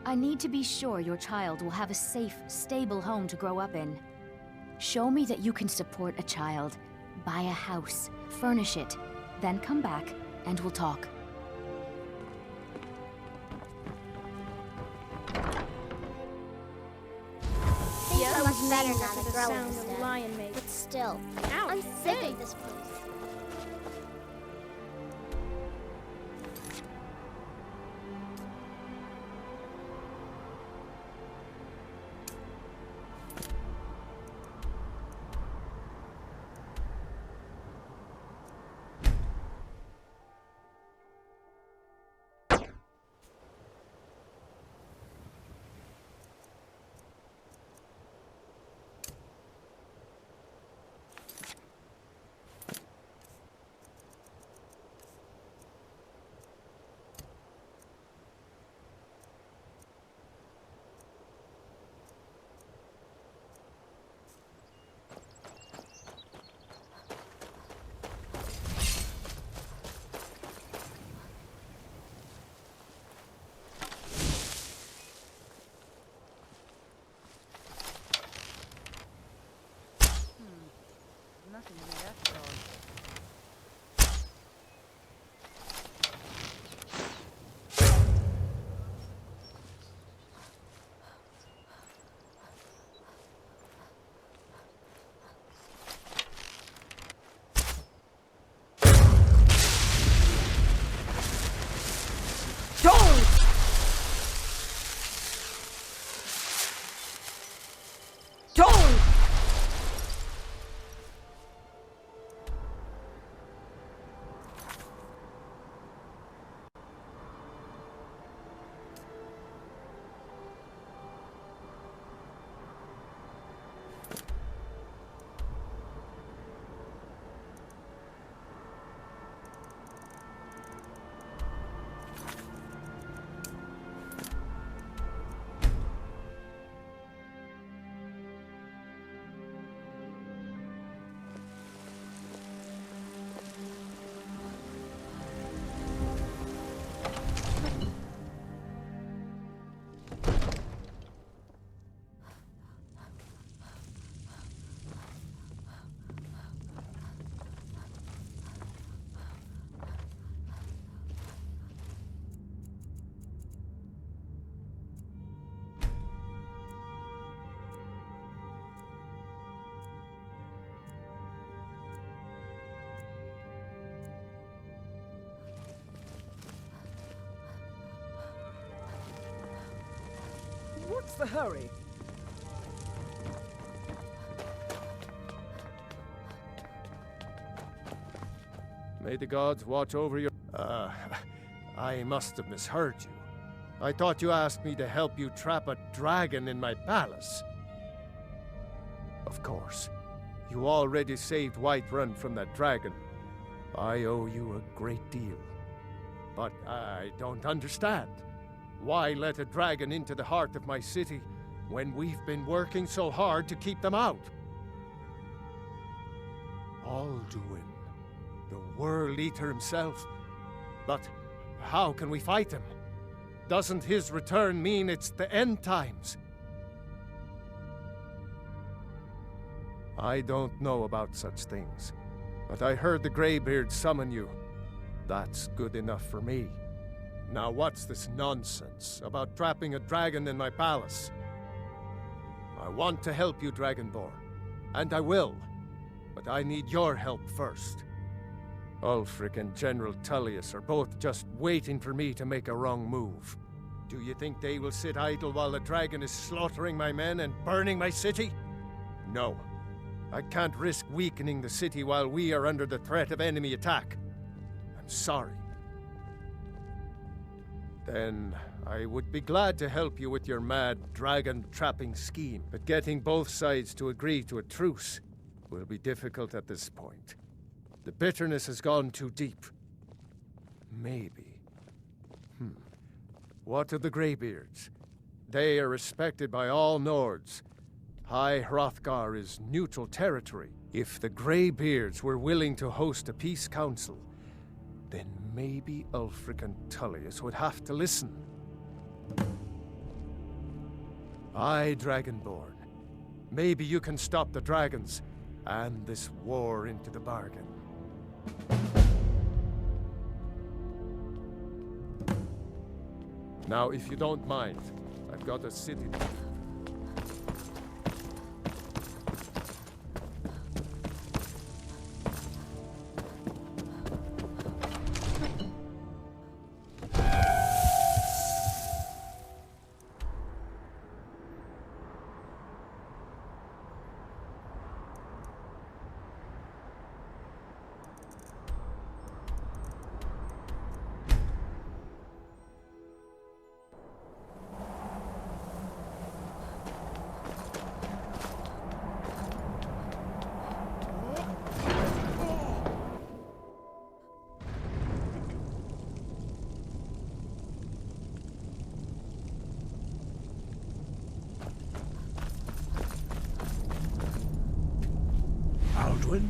I need to be sure your child will have a safe, stable home to grow up in. Show me that you can support a child. Buy a house, furnish it, then come back and we'll talk. Yeah, much better now the that Grelot sound is the dead. lion makes. But still, Ow, I'm sick hey. of this place. Nothing here after all. What's the hurry? May the gods watch over your... I must have misheard you. I thought you asked me to help you trap a dragon in my palace. Of course. You already saved Whiterun from that dragon. I owe you a great deal. But I don't understand. Why let a dragon into the heart of my city when we've been working so hard to keep them out? Alduin, the World Eater himself. But how can we fight him? Doesn't his return mean it's the end times? I don't know about such things, but I heard the Greybeard summon you. That's good enough for me. Now what's this nonsense about trapping a dragon in my palace? I want to help you, Dragonborn. And I will. But I need your help first. Ulfric and General Tullius are both just waiting for me to make a wrong move. Do you think they will sit idle while the dragon is slaughtering my men and burning my city? No. I can't risk weakening the city while we are under the threat of enemy attack. I'm sorry. Then I would be glad to help you with your mad dragon-trapping scheme, but getting both sides to agree to a truce will be difficult at this point. The bitterness has gone too deep. Maybe. What of the Greybeards? They are respected by all Nords. High Hrothgar is neutral territory. If the Greybeards were willing to host a peace council, then maybe Ulfric and Tullius would have to listen. Aye, Dragonborn. Maybe you can stop the dragons, and this war into the bargain. Now, if you don't mind, I've got a city. Alduin?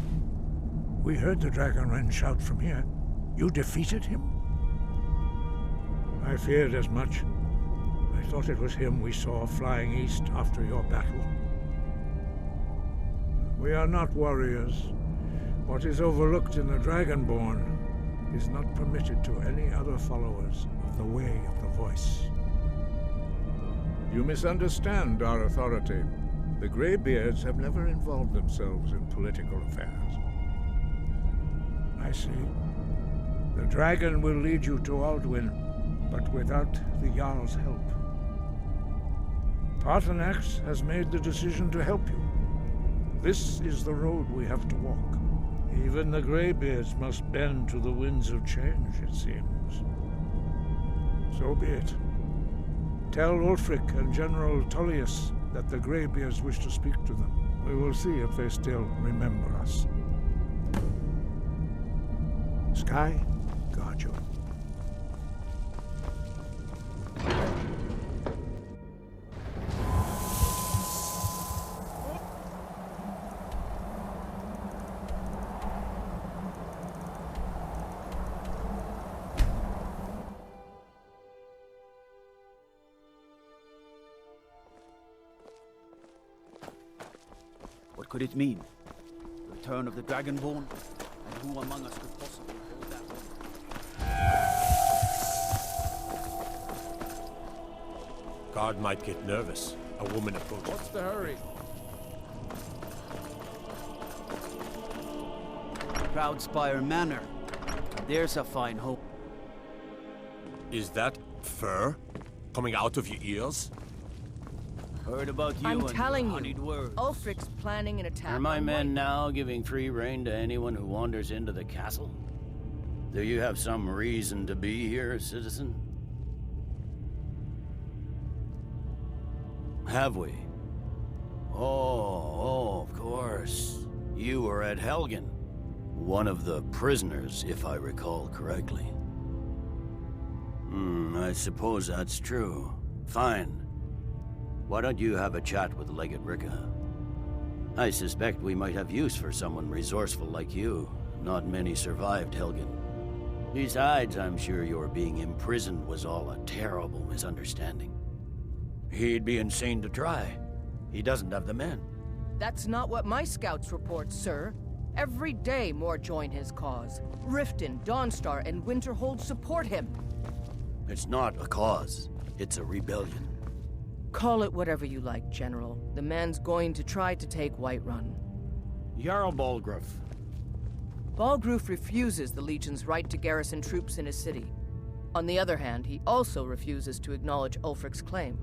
We heard the Dragonren shout from here. You defeated him? I feared as much. I thought it was him we saw flying east after your battle. We are not warriors. What is overlooked in the Dragonborn is not permitted to any other followers of the Way of the Voice. You misunderstand our authority. The Greybeards have never involved themselves in political affairs. I see. The dragon will lead you to Alduin, but without the Jarl's help. Paarthurnax has made the decision to help you. This is the road we have to walk. Even the Greybeards must bend to the winds of change, it seems. So be it. Tell Ulfric and General Tullius that the Greybeards wish to speak to them. We will see if they still remember us. Sky, guard you. What could it mean? The return of the Dragonborn? And who among us could possibly hold that hope? Guard might get nervous. A woman approaches. What's the hurry? Proudspire Manor. There's a fine hope. Is that fur coming out of your ears? Heard about you I'm and telling your you, honeyed words. Ulfric's planning an attack. Are my on men White- now giving free rein to anyone who wanders into the castle? Do you have some reason to be here, citizen? Have we? Oh, of course. You were at Helgen. One of the prisoners, if I recall correctly. I suppose that's true. Fine. Why don't you have a chat with Legate Ricka? I suspect we might have use for someone resourceful like you. Not many survived Helgen. Besides, I'm sure your being imprisoned was all a terrible misunderstanding. He'd be insane to try. He doesn't have the men. That's not what my scouts report, sir. Every day more join his cause. Riften, Dawnstar, and Winterhold support him. It's not a cause. It's a rebellion. Call it whatever you like, General. The man's going to try to take Whiterun. Jarl Balgruuf. Balgruuf refuses the Legion's right to garrison troops in his city. On the other hand, he also refuses to acknowledge Ulfric's claim.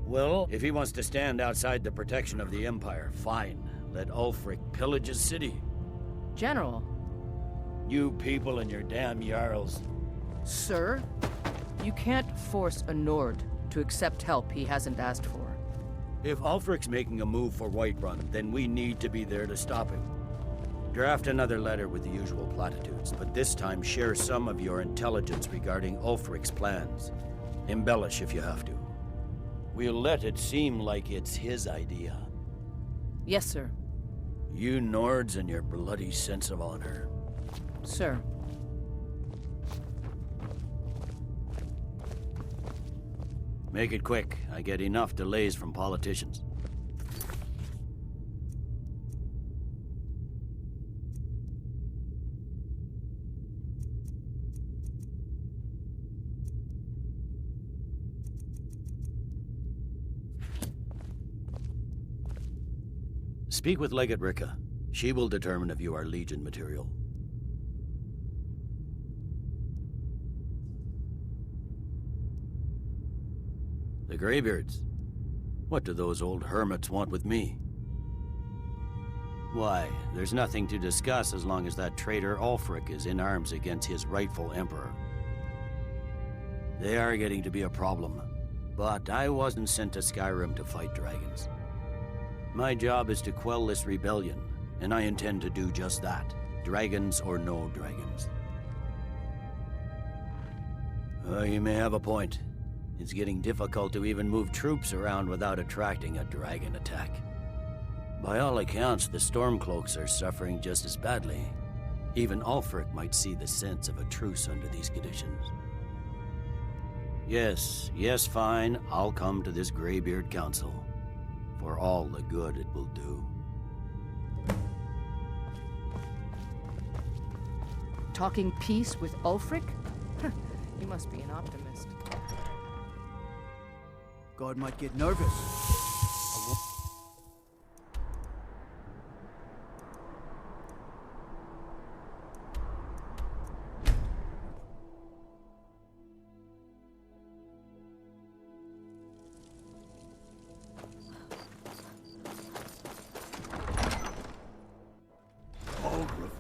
Well, if he wants to stand outside the protection of the Empire, fine. Let Ulfric pillage his city. General. You people and your damn Jarls. Sir, you can't force a Nord to accept help he hasn't asked for. If Ulfric's making a move for Whiterun, then we need to be there to stop him. Draft another letter with the usual platitudes, but this time share some of your intelligence regarding Ulfric's plans. Embellish if you have to. We'll let it seem like it's his idea. Yes, sir. You Nords and your bloody sense of honor. Sir. Make it quick. I get enough delays from politicians. Speak with Legate Ricka. She will determine if you are Legion material. The Greybeards. What do those old hermits want with me? Why, there's nothing to discuss as long as that traitor Ulfric is in arms against his rightful emperor. They are getting to be a problem, but I wasn't sent to Skyrim to fight dragons. My job is to quell this rebellion, and I intend to do just that, dragons or no dragons. You may have a point. It's getting difficult to even move troops around without attracting a dragon attack. By all accounts, the Stormcloaks are suffering just as badly. Even Ulfric might see the sense of a truce under these conditions. Yes, fine, I'll come to this Greybeard Council. For all the good it will do. Talking peace with Ulfric? You must be an optimist. God might get nervous.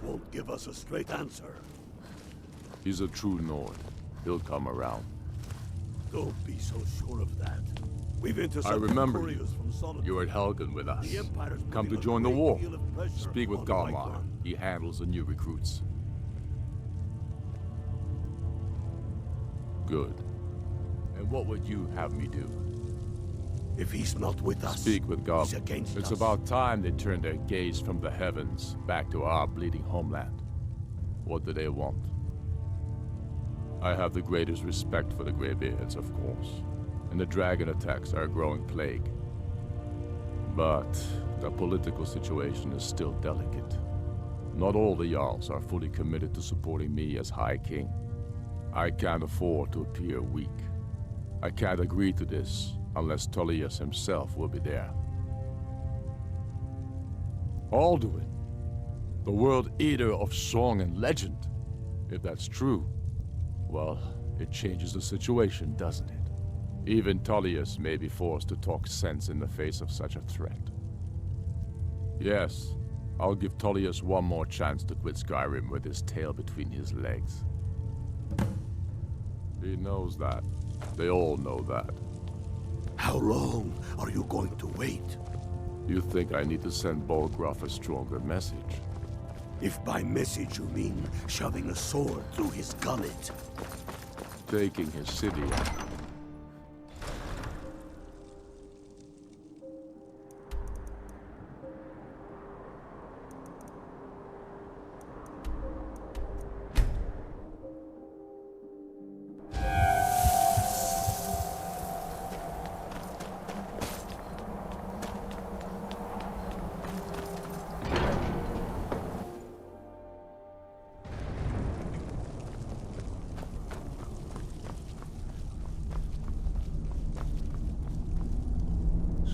Won't give us a straight answer. He's a true Nord. He'll come around. Don't be so sure of that. We've I intercepted remember couriers from Solomon. you were at Helgen with us. The Empire's Come to putting a join the great war. deal of pressure Speak with on Galmar. Whiterun. He handles the new recruits. Good. And what would you have me do? If he's not with us, Speak with God. he's against It's us. about time they turned their gaze from the heavens back to our bleeding homeland. What do they want? I have the greatest respect for the Greybeards, of course, and the dragon attacks are a growing plague. But the political situation is still delicate. Not all the Jarls are fully committed to supporting me as High King. I can't afford to appear weak. I can't agree to this unless Tullius himself will be there. Alduin, the World Eater of song and legend. If that's true, well, it changes the situation, doesn't it? Even Tullius may be forced to talk sense in the face of such a threat. Yes, I'll give Tullius one more chance to quit Skyrim with his tail between his legs. He knows that. They all know that. How long are you going to wait? You think I need to send Balgruuf a stronger message? If by message you mean shoving a sword through his gullet. Taking his city.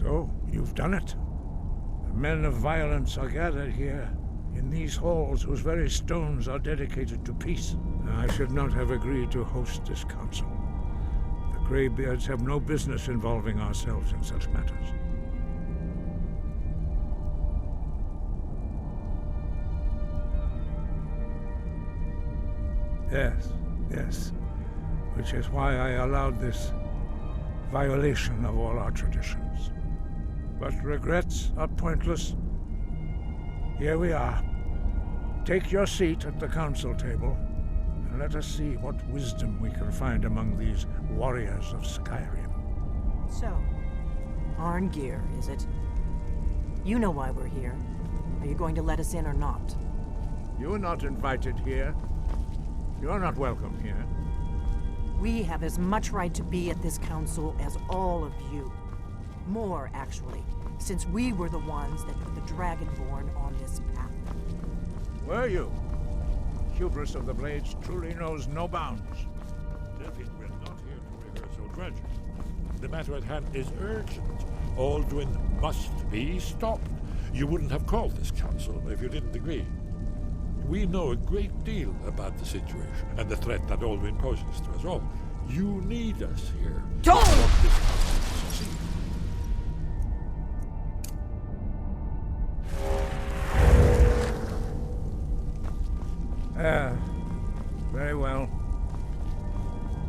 So, you've done it. The men of violence are gathered here, in these halls whose very stones are dedicated to peace. I should not have agreed to host this council. The Greybeards have no business involving ourselves in such matters. Yes. Which is why I allowed this violation of all our traditions. But regrets are pointless. Here we are. Take your seat at the council table, and let us see what wisdom we can find among these warriors of Skyrim. So, Arngeir, is it? You know why we're here. Are you going to let us in or not? You're not invited here. You're not welcome here. We have as much right to be at this council as all of you. More, actually, since we were the ones that put the Dragonborn on this path. Were you? Hubris of the Blades truly knows no bounds. David, we're not here to rehearse or grudge. The matter at hand is urgent. Alduin must be stopped. You wouldn't have called this council if you didn't agree. We know a great deal about the situation and the threat that Alduin poses to us all. You need us here. Don't! To help this council succeed. Very well.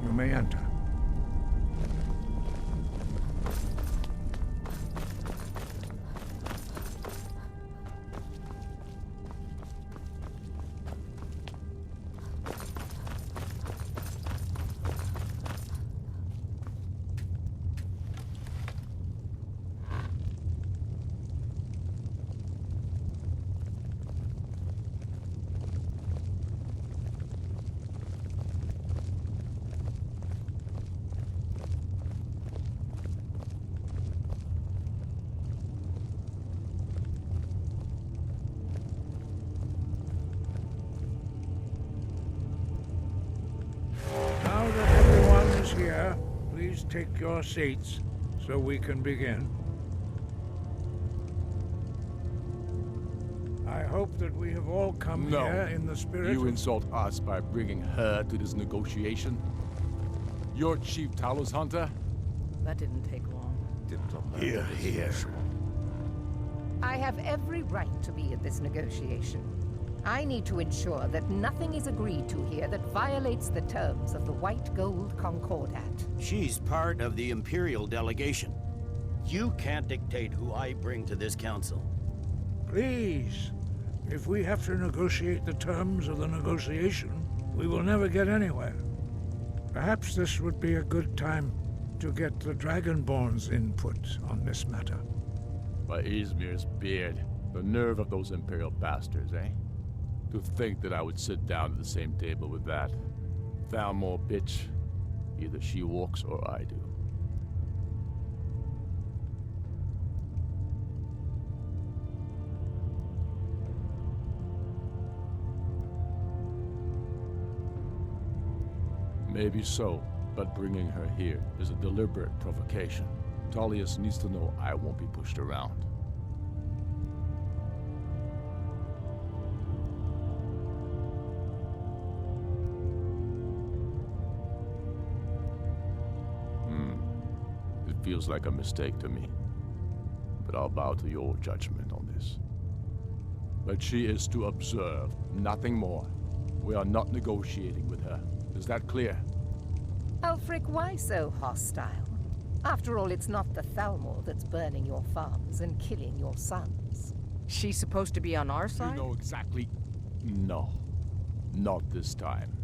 You may enter. Here, please take your seats so we can begin. I hope that we have all come here in the spirit You insult us by bringing her to this negotiation? You're Chief Talos Hunter? That didn't take long. Here. I have every right to be at this negotiation. I need to ensure that nothing is agreed to here that violates the terms of the White Gold Concordat. She's part of the Imperial delegation. You can't dictate who I bring to this council. Please, if we have to negotiate the terms of the negotiation, we will never get anywhere. Perhaps this would be a good time to get the Dragonborn's input on this matter. By Izmir's beard, the nerve of those Imperial bastards, eh? To think that I would sit down at the same table with that Thalmor bitch. Either she walks or I do. Maybe so, but bringing her here is a deliberate provocation. Tullius needs to know I won't be pushed around. It feels like a mistake to me, but I'll bow to your judgment on this. But she is to observe, nothing more. We are not negotiating with her. Is that clear? Ulfric, why so hostile? After all, it's not the Thalmor that's burning your farms and killing your sons. She's supposed to be on our side? You know exactly... No. Not this time.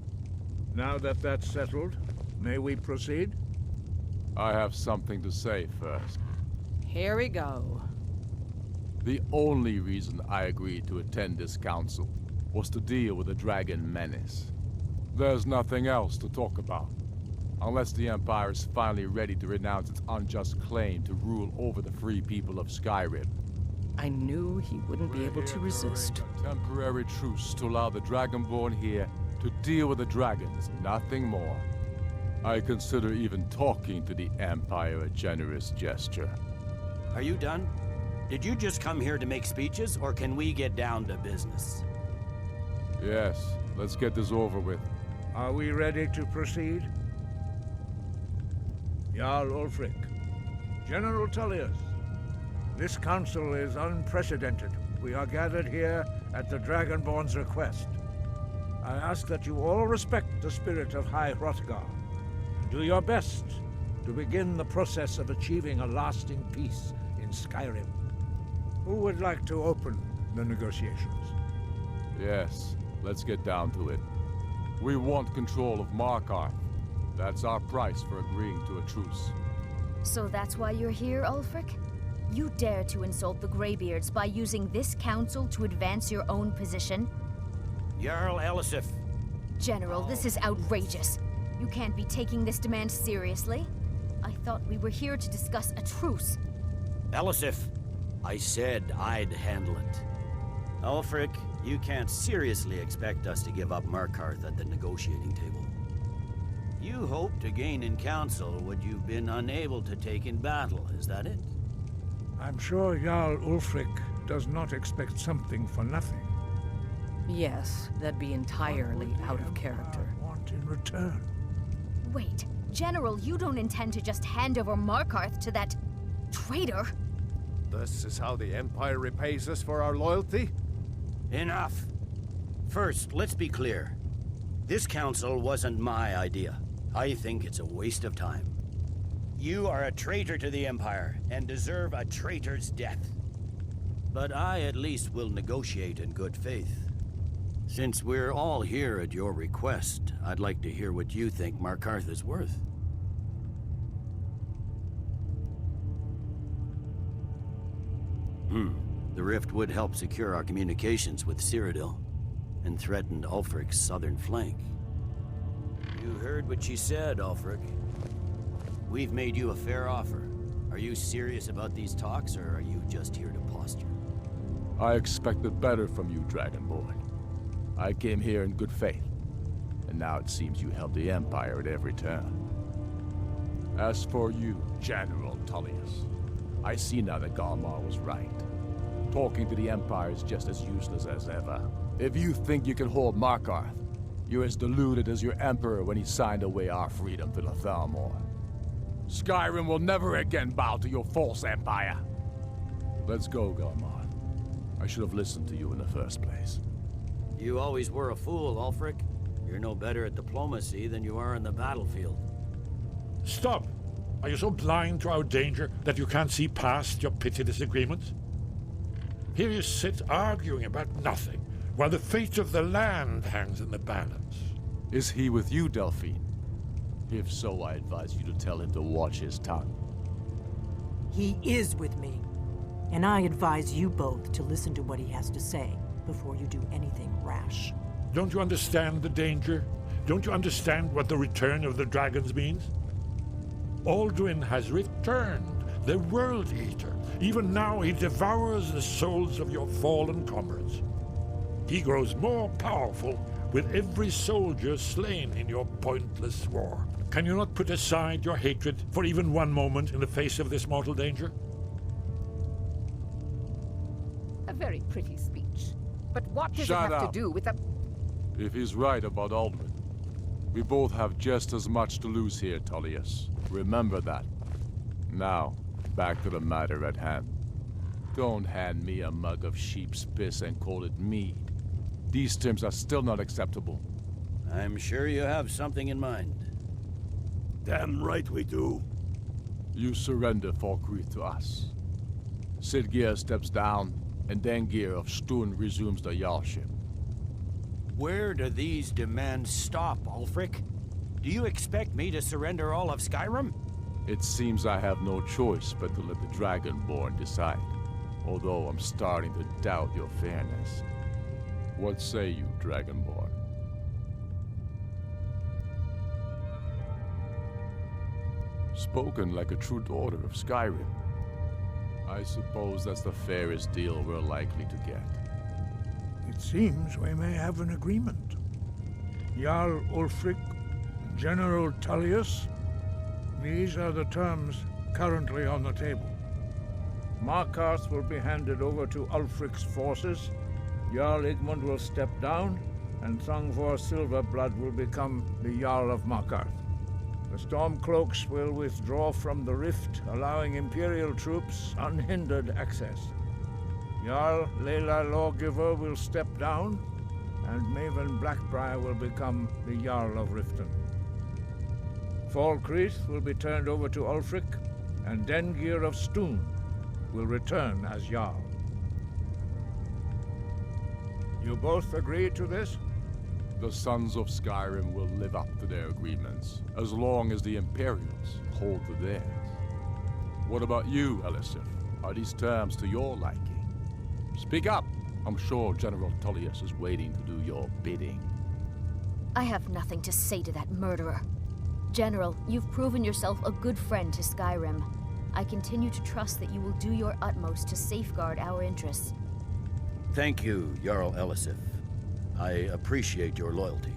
Now that that's settled, may we proceed? I have something to say first. Here we go. The only reason I agreed to attend this council was to deal with the dragon menace. There's nothing else to talk about. Unless the Empire is finally ready to renounce its unjust claim to rule over the free people of Skyrim. I knew he wouldn't be able to resist. A temporary truce to allow the Dragonborn here to deal with the dragons, nothing more. I consider even talking to the Empire a generous gesture. are you done? Did you just come here to make speeches, or can we get down to business? Yes, let's get this over with. Are we ready to proceed? Jarl Ulfric, General Tullius, this council is unprecedented. We are gathered here at the Dragonborn's request. I ask that you all respect the spirit of High Hrothgar, and do your best to begin the process of achieving a lasting peace in Skyrim. Who would like to open the negotiations? Yes, let's get down to it. We want control of Markarth. That's our price for agreeing to a truce. So that's why you're here, Ulfric? You dare to insult the Greybeards by using this council to advance your own position? Jarl Elisif. General, this is outrageous. You can't be taking this demand seriously. I thought we were here to discuss a truce. Elisif, I said I'd handle it. Ulfric, you can't seriously expect us to give up Markarth at the negotiating table. You hope to gain in council what you've been unable to take in battle, is that it? I'm sure Jarl Ulfric does not expect something for nothing. Yes, that'd be entirely out of character. Want in return? Wait, General, you don't intend to just hand over Markarth to that traitor? This is how the Empire repays us for our loyalty? Enough. First, let's be clear. This council wasn't my idea. I think it's a waste of time. You are a traitor to the Empire, and deserve a traitor's death. But I at least will negotiate in good faith. Since we're all here at your request, I'd like to hear what you think Markarth is worth. The rift would help secure our communications with Cyrodiil, and threatened Ulfric's southern flank. You heard what she said, Ulfric. We've made you a fair offer. Are you serious about these talks, or are you just here to posture? I expected better from you, Dragonborn. I came here in good faith, and now it seems you help the Empire at every turn. As for you, General Tullius, I see now that Galmar was right. Talking to the Empire is just as useless as ever. If you think you can hold Markarth, you're as deluded as your Emperor when he signed away our freedom to the Thalmor. Skyrim will never again bow to your false empire. Let's go, Galmar. I should have listened to you in the first place. You always were a fool, Ulfric. You're no better at diplomacy than you are in the battlefield. Stop! Are you so blind to our danger that you can't see past your petty disagreements? Here you sit arguing about nothing, while the fate of the land hangs in the balance. Is he with you, Delphine? If so, I advise you to tell him to watch his tongue. He is with me, and I advise you both to listen to what he has to say before you do anything rash. Don't you understand the danger? Don't you understand what the return of the dragons means? Alduin has returned, the World Eater. Even now he devours the souls of your fallen comrades. He grows more powerful with every soldier slain in your pointless war. Can you not put aside your hatred for even one moment in the face of this mortal danger? A very pretty speech. But what does Shut it have up. to do with a... If he's right about Alduin, we both have just as much to lose here, Tullius. Remember that. Now, back to the matter at hand. Don't hand me a mug of sheep's piss and call it mead. These terms are still not acceptable. I'm sure you have something in mind. Damn right we do. You surrender Falkreath to us. Sidgeir steps down, and Dengir of Stun resumes the Jarlship. Where do these demands stop, Ulfric? Do you expect me to surrender all of Skyrim? It seems I have no choice but to let the Dragonborn decide, although I'm starting to doubt your fairness. What say you, Dragonborn? Spoken like a true daughter of Skyrim. I suppose that's the fairest deal we're likely to get. It seems we may have an agreement. Jarl Ulfric, General Tullius, these are the terms currently on the table. Markarth will be handed over to Ulfric's forces, Jarl Igmund will step down, and Thongvor Silverblood will become the Jarl of Markarth. The Stormcloaks will withdraw from the rift, allowing Imperial troops unhindered access. Jarl Layla Lawgiver will step down, and Maven Blackbriar will become the Jarl of Riften. Falkreath will be turned over to Ulfric, and Dengir of Stoon will return as Jarl. You both agree to this? The Sons of Skyrim will live up to their agreements, as long as the Imperials hold to theirs. What about you, Elisif? Are these terms to your liking? Speak up! I'm sure General Tullius is waiting to do your bidding. I have nothing to say to that murderer. General, you've proven yourself a good friend to Skyrim. I continue to trust that you will do your utmost to safeguard our interests. Thank you, Jarl Elisif. I appreciate your loyalty.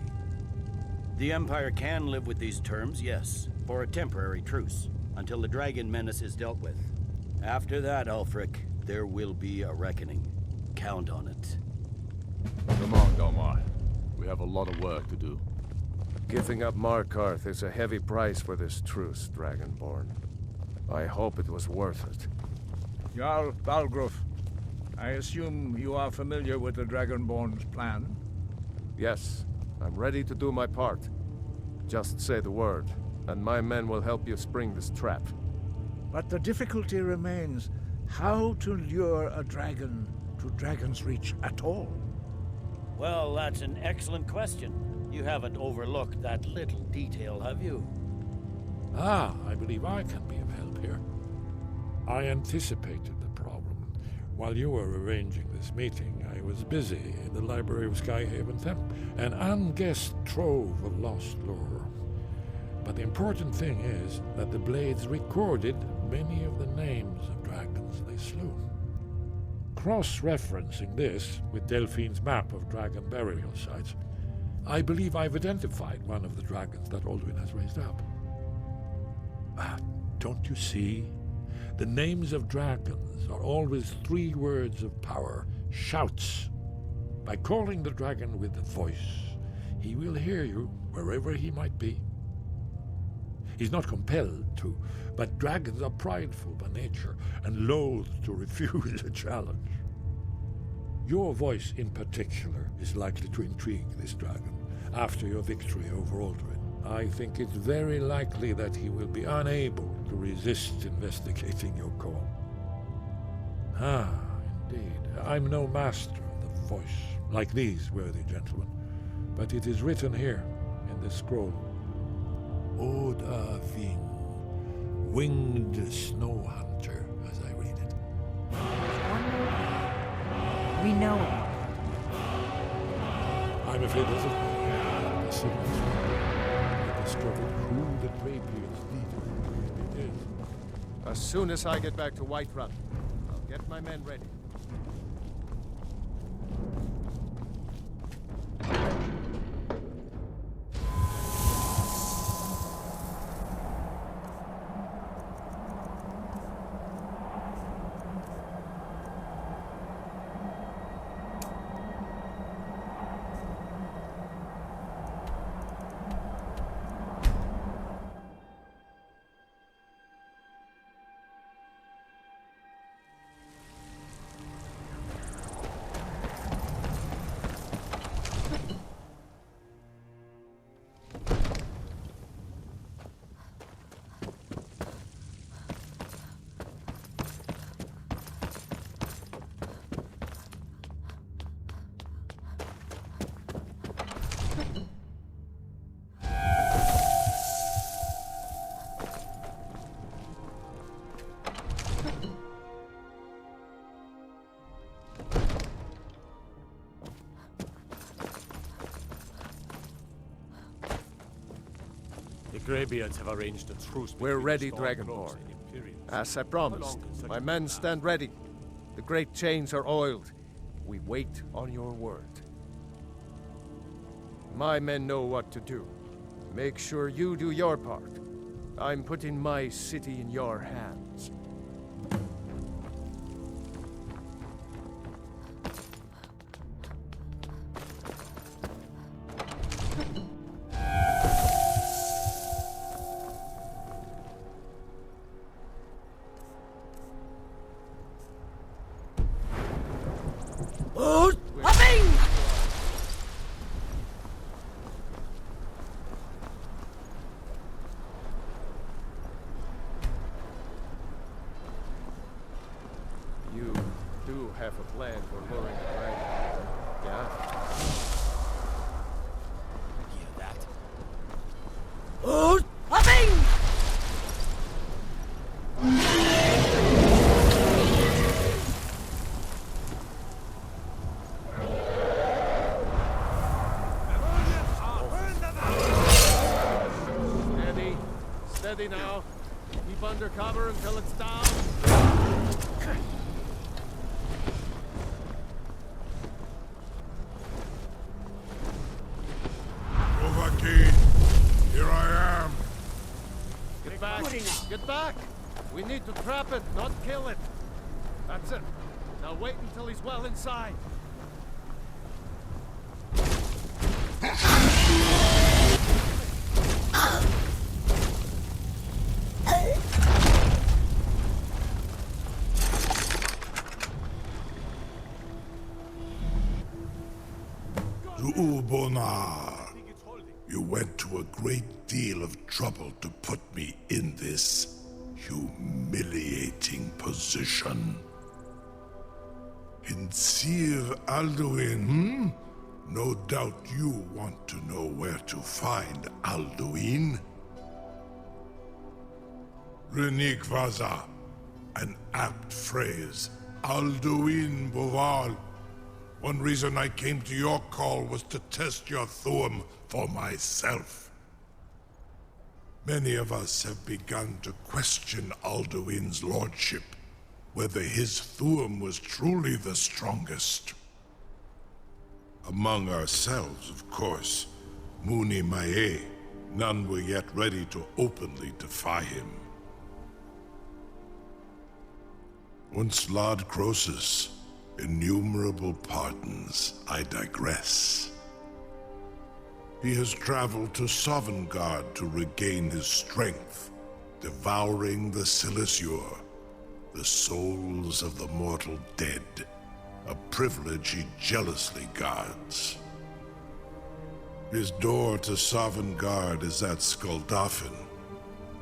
The Empire can live with these terms, yes, for a temporary truce, until the dragon menace is dealt with. After that, Ulfric, there will be a reckoning. Count on it. Come on, Domar. We have a lot of work to do. Giving up Markarth is a heavy price for this truce, Dragonborn. I hope it was worth it. Jarl Balgruf, I assume you are familiar with the Dragonborn's plan? Yes, I'm ready to do my part. Just say the word, and my men will help you spring this trap. But the difficulty remains how to lure a dragon to Dragon's Reach at all. Well, that's an excellent question. You haven't overlooked that little detail, have you? I believe I can be of help here. I anticipated the problem. While you were arranging this meeting, I was busy in the library of Skyhaven Temple, an unguessed trove of lost lore. But the important thing is that the Blades recorded many of the names of dragons they slew. Cross-referencing this with Delphine's map of dragon burial sites, I believe I've identified one of the dragons that Alduin has raised up. Don't you see? The names of dragons are always 3 words of power, shouts. By calling the dragon with a voice, he will hear you wherever he might be. He's not compelled to, but dragons are prideful by nature and loath to refuse a challenge. Your voice in particular is likely to intrigue this dragon after your victory over Alduin. I think it's very likely that he will be unable to resist investigating your call. Indeed. I'm no master of the voice, like these worthy gentlemen, but it is written here in this scroll. Oda Ving, winged snow hunter, as I read it. We know him. I'm afraid this is the signals. I discovered who the Greybeard's leader really is. As soon as I get back to Whiterun, I'll get my men ready. The Greybeards have arranged a truce. We're ready, Dragonborn. As I promised, my men stand ready. The great chains are oiled. We wait on your word. My men know what to do. Make sure you do your part. I'm putting my city in your hands. Hopping! You do have a plan for luring the dragon, yeah? Hear that? Hopping! Steady. Steady now. Keep under cover until it's down. Dovahkiin, here I am. Get back! Get back! We need to trap it, not kill it. That's it. Now wait until he's well inside. Zuubonar, you went to a great deal of trouble to put me in this humiliating position. In Sir Alduin, No doubt you want to know where to find Alduin. Renik Vaza, an apt phrase. Alduin Boval. One reason I came to your call was to test your Thuum for myself. Many of us have begun to question Alduin's lordship, whether his Thuum was truly the strongest. Among ourselves, of course, Muni Mae, none were yet ready to openly defy him. Once Lord Croesus, innumerable pardons, I digress. He has traveled to Sovngarde to regain his strength, devouring the Silesure, the souls of the mortal dead, a privilege he jealously guards. His door to Sovngarde is at Skuldafn,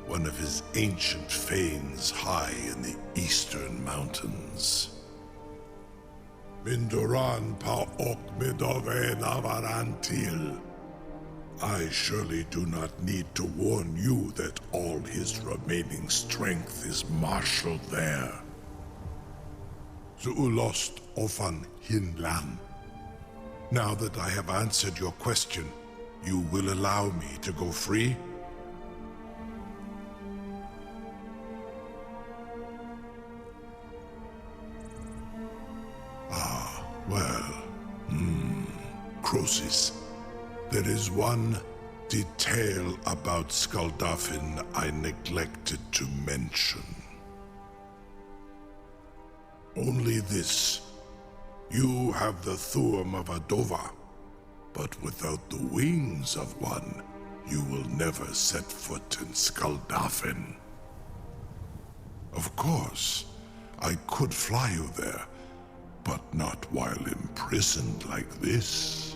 one of his ancient fanes high in the eastern mountains. Mindoran pa ok midove navarantil. I surely do not need to warn you that all his remaining strength is marshaled there. Zuulost ofan hinlan. Now that I have answered your question, you will allow me to go free? Well, Croesus, there is one detail about Skuldafn I neglected to mention. Only this. You have the Thuum of Adova, but without the wings of one, you will never set foot in Skuldafn. Of course, I could fly you there, but not while imprisoned like this.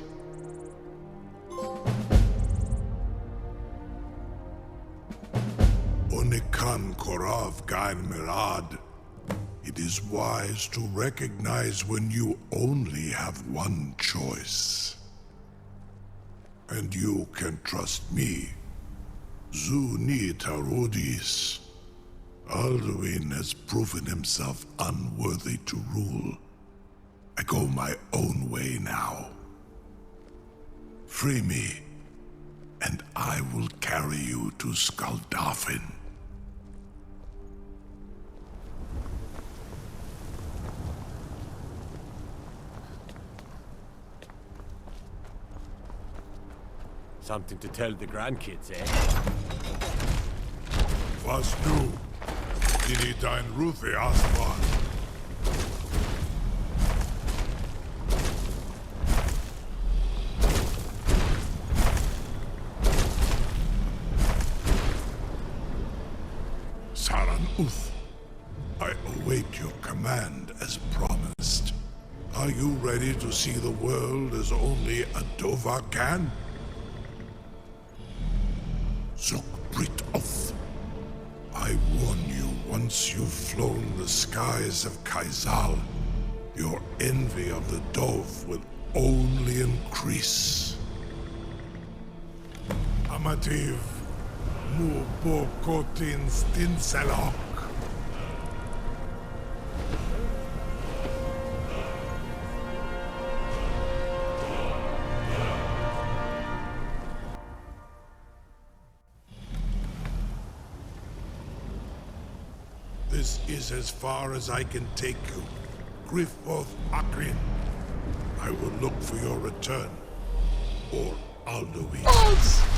Onikan Korav Gain Mirad. It is wise to recognize when you only have one choice. And you can trust me. Zuni Tarudis. Alduin has proven himself unworthy to rule. I go my own way now. Free me, and I will carry you to Skuldafn. Something to tell the grandkids, eh? Was du? Dini dein Ruthi Aswan. Saran Uth, I await your command as promised. Are you ready to see the world as only a Dova can? Zuk Brit Oth. I warn you, once you've flown the skies of Kaizal, your envy of the Dove will only increase. Amativ, mu bo kotin stinselok. This is as far as I can take you. Grifoth Akrin. I will look for your return. Or Alduin.